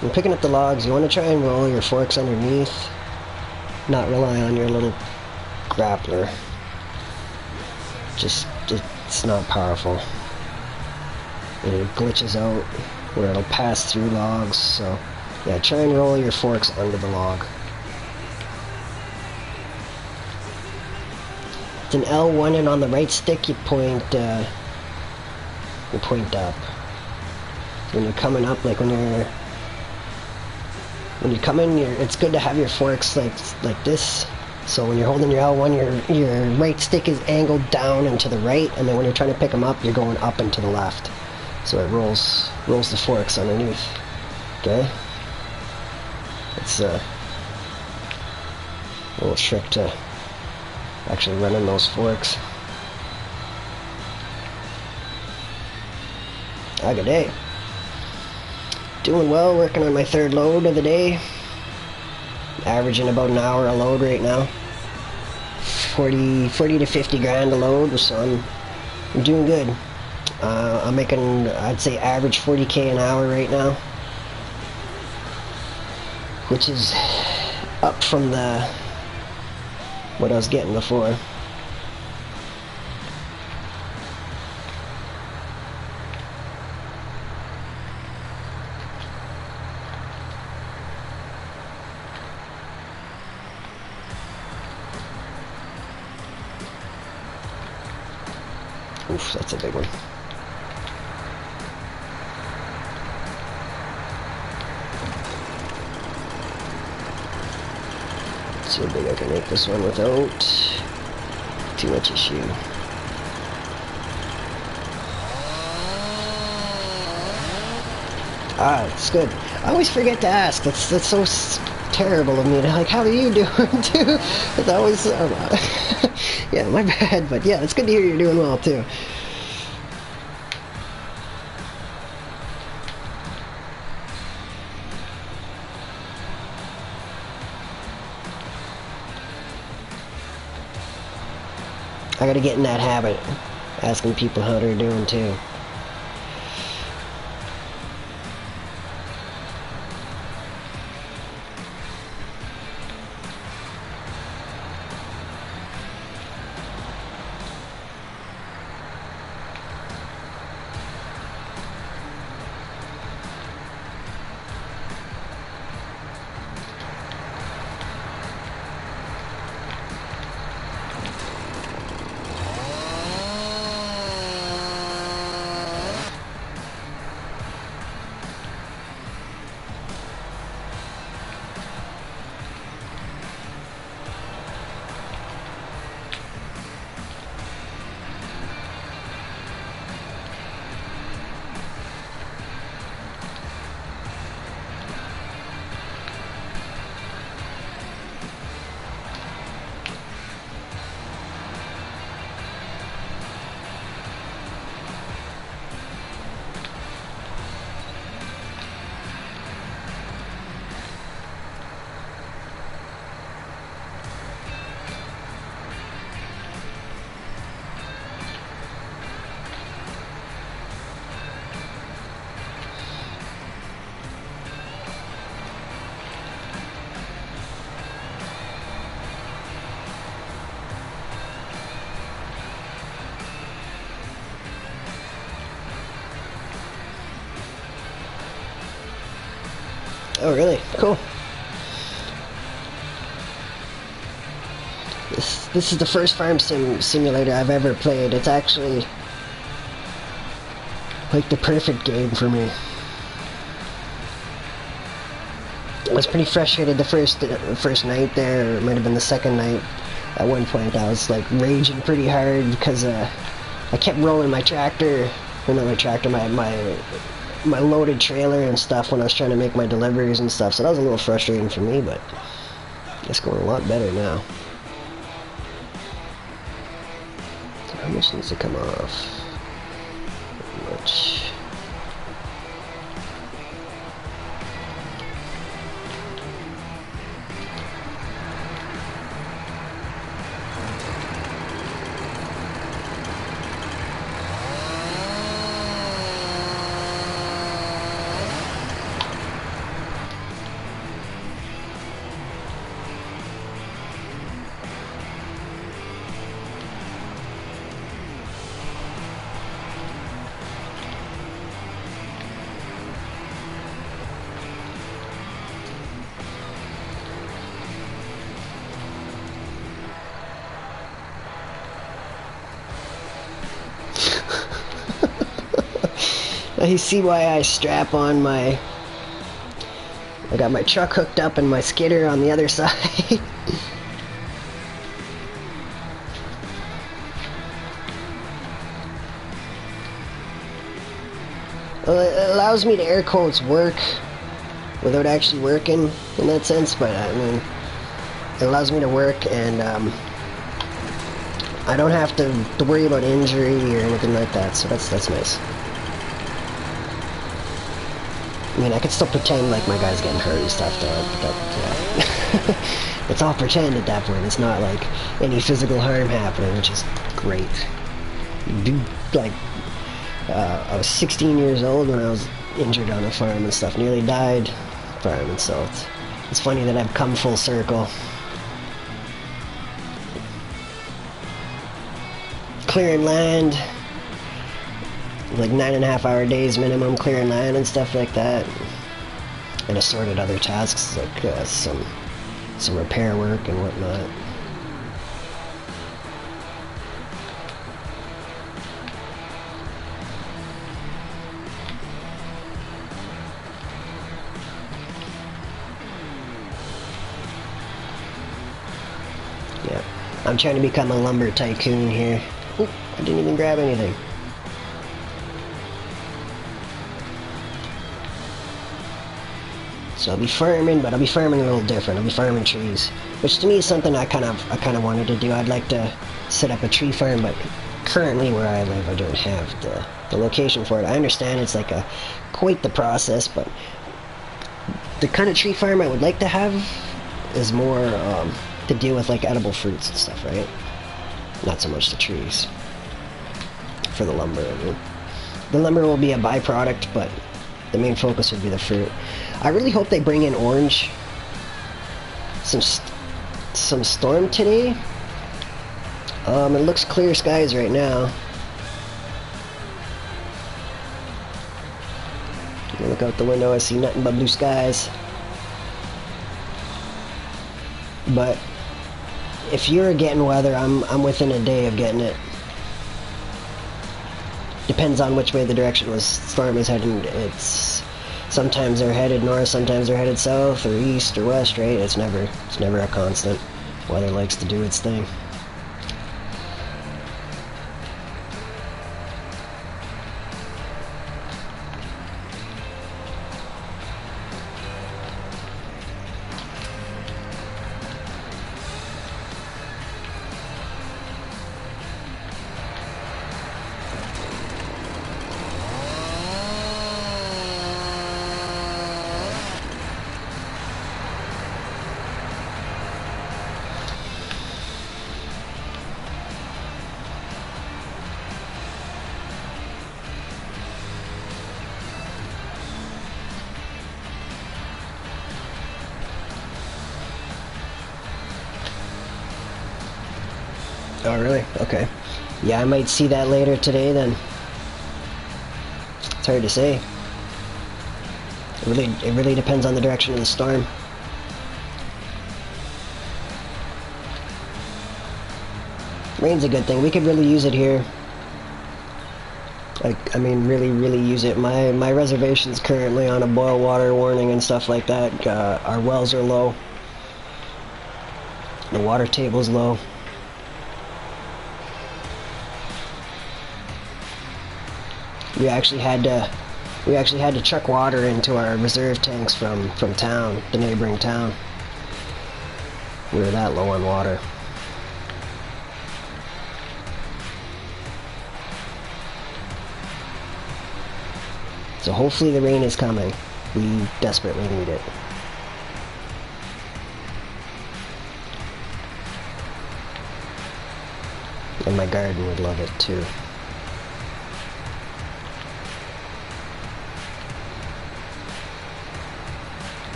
When picking up the logs, you want to try and roll your forks underneath, not rely on your little grappler. It's not powerful. It glitches out where it'll pass through logs, so Yeah, try and roll your forks under the log. It's an L1, and on the right stick you point up. When you're coming up, like when you're coming, it's good to have your forks like this. So when you're holding your L1, your right stick is angled down and to the right, and then when you're trying to pick them up, you're going up and to the left. So it rolls the forks underneath. Okay? It's a little trick to actually running those forks. Good day. Doing well, working on my third load of the day. Averaging about an hour a load right now. 40 to 50 grand a load, so I'm doing good. I'm making, I'd say, average 40K an hour right now, which is up from what I was getting before. Oof, that's a big one. Let's see how big I can make this one without too much issue. It's good. I always forget to ask. That's so terrible of me. Like, how are you doing, too? It's always, yeah, my bad. But yeah, it's good to hear you're doing well, too. I gotta get in that habit, asking people how they're doing, too. Oh, really? Cool. This is the first farm simulator I've ever played. It's actually like the perfect game for me. I was pretty frustrated the first night there, or it might have been the second night. At one point I was like raging pretty hard because I kept rolling my tractor, or not my tractor, my loaded trailer and stuff when I was trying to make my deliveries and stuff, so that was a little frustrating for me, but it's going a lot better now. So how much needs to come off? Not much. You see why I strap on my... I got my truck hooked up and my skidder on the other side. Well, it allows me to air quotes work without actually working in that sense, but I mean, it allows me to work, and I don't have to worry about injury or anything like that, so that's nice. I mean, I could still pretend like my guy's getting hurt and stuff, though, but yeah. It's all pretend at that point. It's not like any physical harm happening, which is great. Dude, like, I was 16 years old when I was injured on a farm and stuff. Nearly died farming, so it's funny that I've come full circle. Clearing land, like 9.5-hour days minimum, clearing land and stuff like that, and assorted other tasks like some repair work and whatnot. Yeah, I'm trying to become a lumber tycoon here. Oop, I didn't even grab anything. So I'll be farming, but I'll be farming a little different. I'll be farming trees, which to me is something I kind of wanted to do. I'd like to set up a tree farm, but currently where I live, I don't have the location for it. I understand it's like quite the process, but the kind of tree farm I would like to have is more to deal with like edible fruits and stuff, right? Not so much the trees. For the lumber, I mean. The lumber will be a byproduct, but the main focus would be the fruit. I really hope they bring in orange. Some storm today. It looks clear skies right now. I look out the window, I see nothing but blue skies. But if you're getting weather, I'm within a day of getting it. Depends on which way the direction the storm is heading. It's sometimes they're headed north, sometimes they're headed south or east or west, right? It's never a constant. Weather likes to do its thing. Oh, really? Okay. Yeah, I might see that later today then. It's hard to say. It really depends on the direction of the storm. Rain's a good thing. We could really use it here. Like, I mean, really use it. My reservation's currently on a boil water warning and stuff like that. Our wells are low. The water table's low. We actually had to truck water into our reserve tanks from town, the neighboring town. We were that low on water. So hopefully the rain is coming. We desperately need it. And my garden would love it too.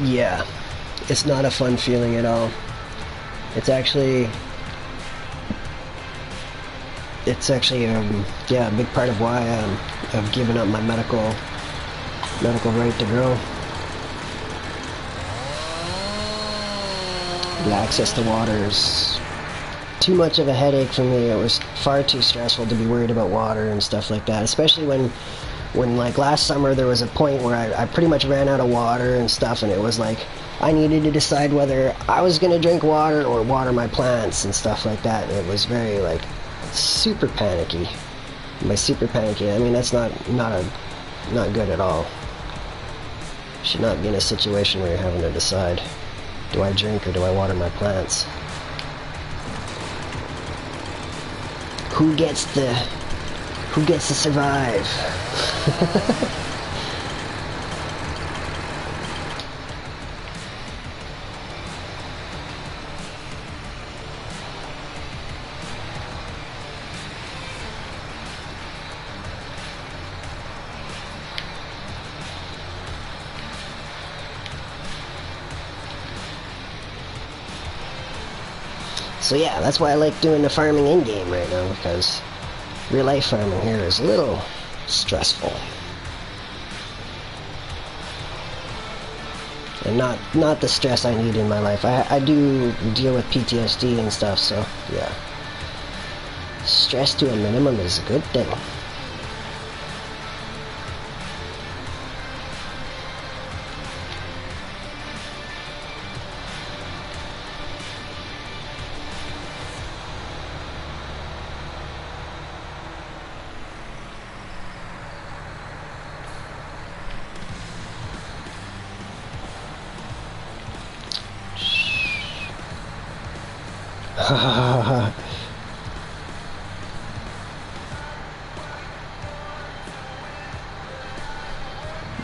Yeah, it's not a fun feeling at all. It's actually yeah, a big part of why I've given up my medical right to grow. The access to water is too much of a headache for me. It was far too stressful to be worried about water and stuff like that, especially when like last summer there was a point where I pretty much ran out of water and stuff, and it was like I needed to decide whether I was going to drink water or water my plants and stuff like that. And it was very like super panicky. By super panicky, I mean that's not good at all. You should not be in a situation where you're having to decide, do I drink or do I water my plants? Who gets to survive? So yeah, that's why I like doing the farming in-game right now, because real-life farming here is a little stressful. And not the stress I need in my life. I do deal with PTSD and stuff, so yeah. Stress to a minimum is a good thing.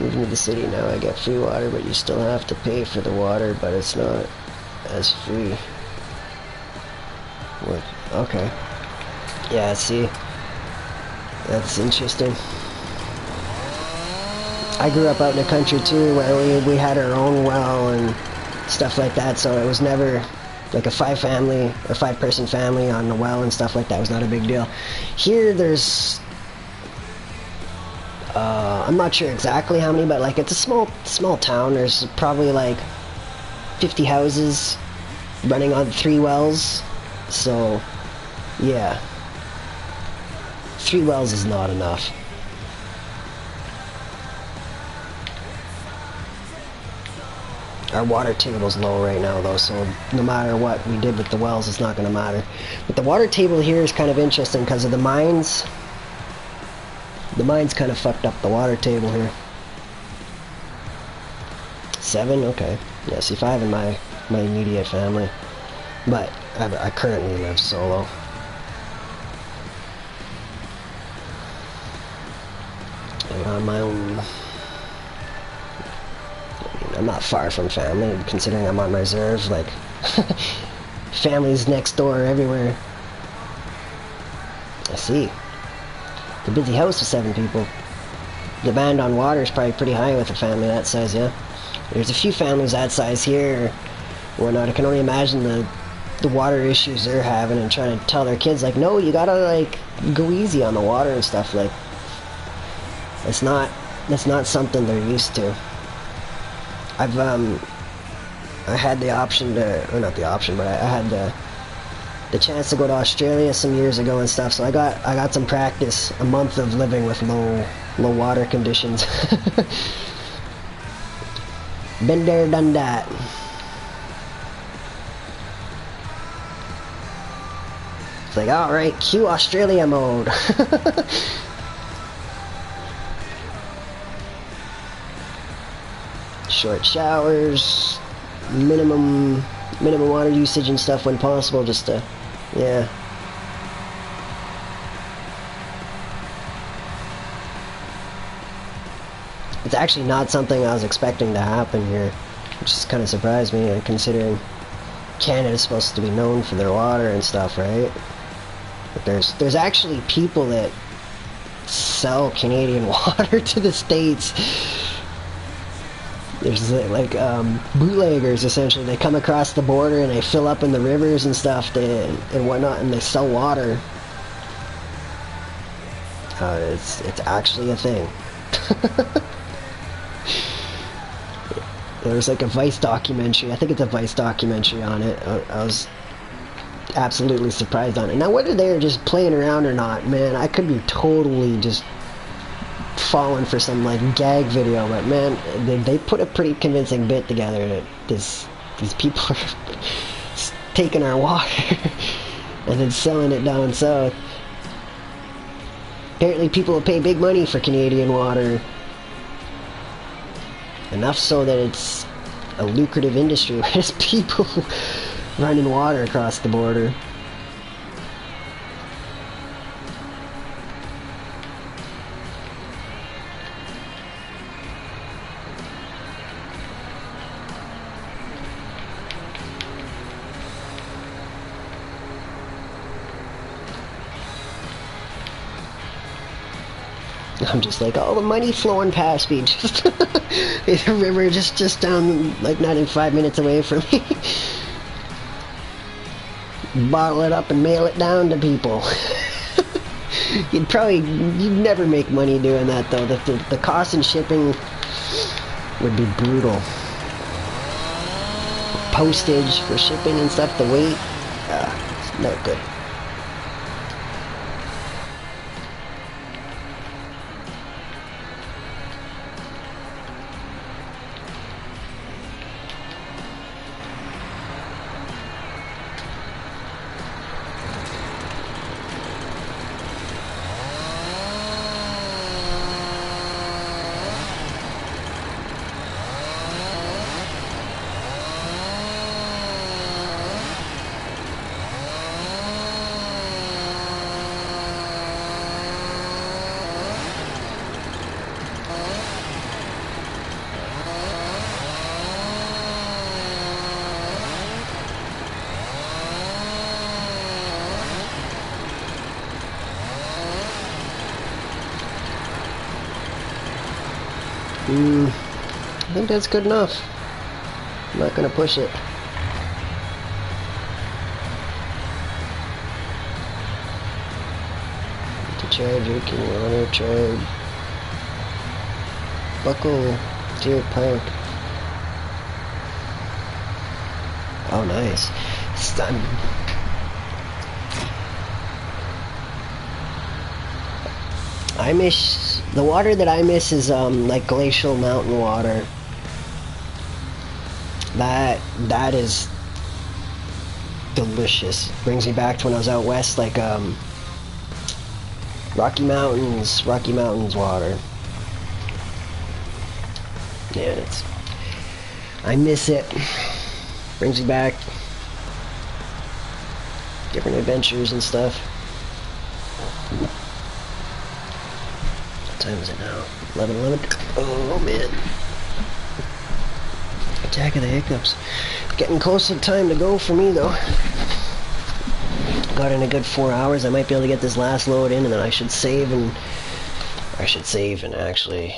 Moving to the city now, I get free water, but you still have to pay for the water, but it's not as free. What? Okay. Yeah, see? That's interesting. I grew up out in the country too, where we had our own well and stuff like that, so it was never like a five-person family on the well and stuff like that. It was not a big deal. Here there's I'm not sure exactly how many, but like it's a small town. There's probably like 50 houses running on 3 wells. So yeah, 3 wells is not enough. Our water table's low right now though, so no matter what we did with the wells, it's not going to matter. But the water table here is kind of interesting because of the mines. The mines kind of fucked up the water table here. 7? Okay. Yeah, see, 5 in my immediate family. But I currently live solo. And on my own. I'm not far from family, considering I'm on reserve. Like, family's next door everywhere. I see. It's a busy house with 7 people. The demand on water is probably pretty high with a family that size, yeah? There's a few families that size here, whatnot. I can only imagine the water issues they're having and trying to tell their kids, like, no, you gotta, like, go easy on the water and stuff. Like, that's not something they're used to. I had the option to, or not the option, but I had the chance to go to Australia some years ago and stuff, so I got some practice, a month of living with low water conditions. Been there, done that. It's like, alright, cue Australia mode. Short showers, minimum water usage and stuff when possible, just to, yeah. It's actually not something I was expecting to happen here, which just kind of surprised me, considering Canada's supposed to be known for their water and stuff, right? But there's actually people that sell Canadian water to the States. There's like bootleggers essentially. They come across the border and they fill up in the rivers and stuff and whatnot, and they sell water. It's actually a thing. There's like a Vice documentary. I think it's a Vice documentary on it. I was absolutely surprised on it. Now, whether they're just playing around or not, man, I could be totally just falling for some like gag video, but man, they put a pretty convincing bit together that these people are taking our water and then selling it down south. Apparently people will pay big money for Canadian water, enough so that it's a lucrative industry where there's people running water across the border. I'm just like, all the money flowing past me. Just the river just down, like not even 5 minutes away from me. Bottle it up and mail it down to people. You'd never make money doing that though. The cost in shipping would be brutal. Postage for shipping and stuff, the weight, it's not good. I think that's good enough. I'm not gonna push it. The charger, can you auto charge? Buckle, deer park. Oh, nice. Stun. I miss the water that I miss is like glacial mountain water. That is delicious. Brings me back to when I was out west, like Rocky Mountains water. Yeah, I miss it. Brings me back. Different adventures and stuff. What time is it now? 11:11. Oh man. Attack of the hiccups. Getting close to time to go for me though. Got in a good 4 hours. I might be able to get this last load in, and then I should save and actually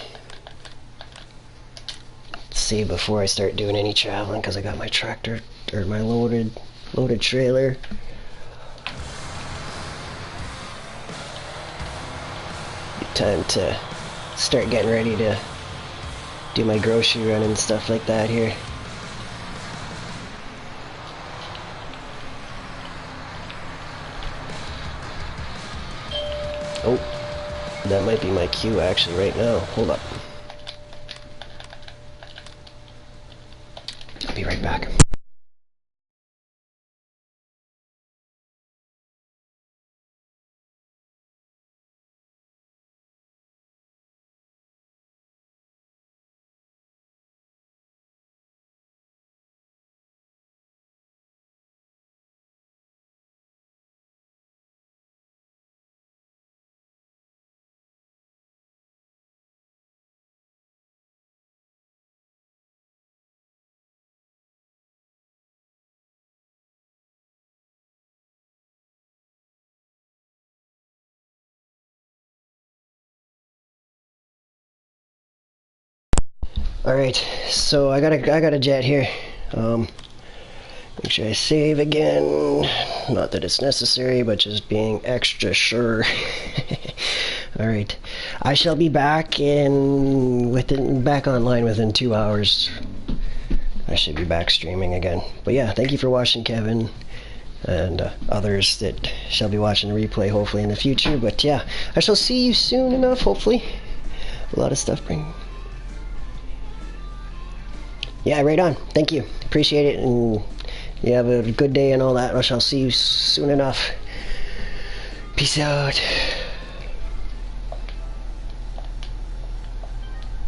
save before I start doing any traveling, because I got my tractor or my loaded trailer. Time to start getting ready to do my grocery run and stuff like that here. Oh, that might be my cue actually right now. Hold up. I'll be right back. All right, so I got a jet here. Make sure I save again. Not that it's necessary, but just being extra sure. All right, I shall be back back online within 2 hours. I should be back streaming again. But yeah, thank you for watching, Kevin, and others that shall be watching the replay hopefully in the future. But yeah, I shall see you soon enough, hopefully. A lot of stuff bring. Yeah, right on. Thank you. Appreciate it, and you have a good day and all that. I shall see you soon enough. Peace out.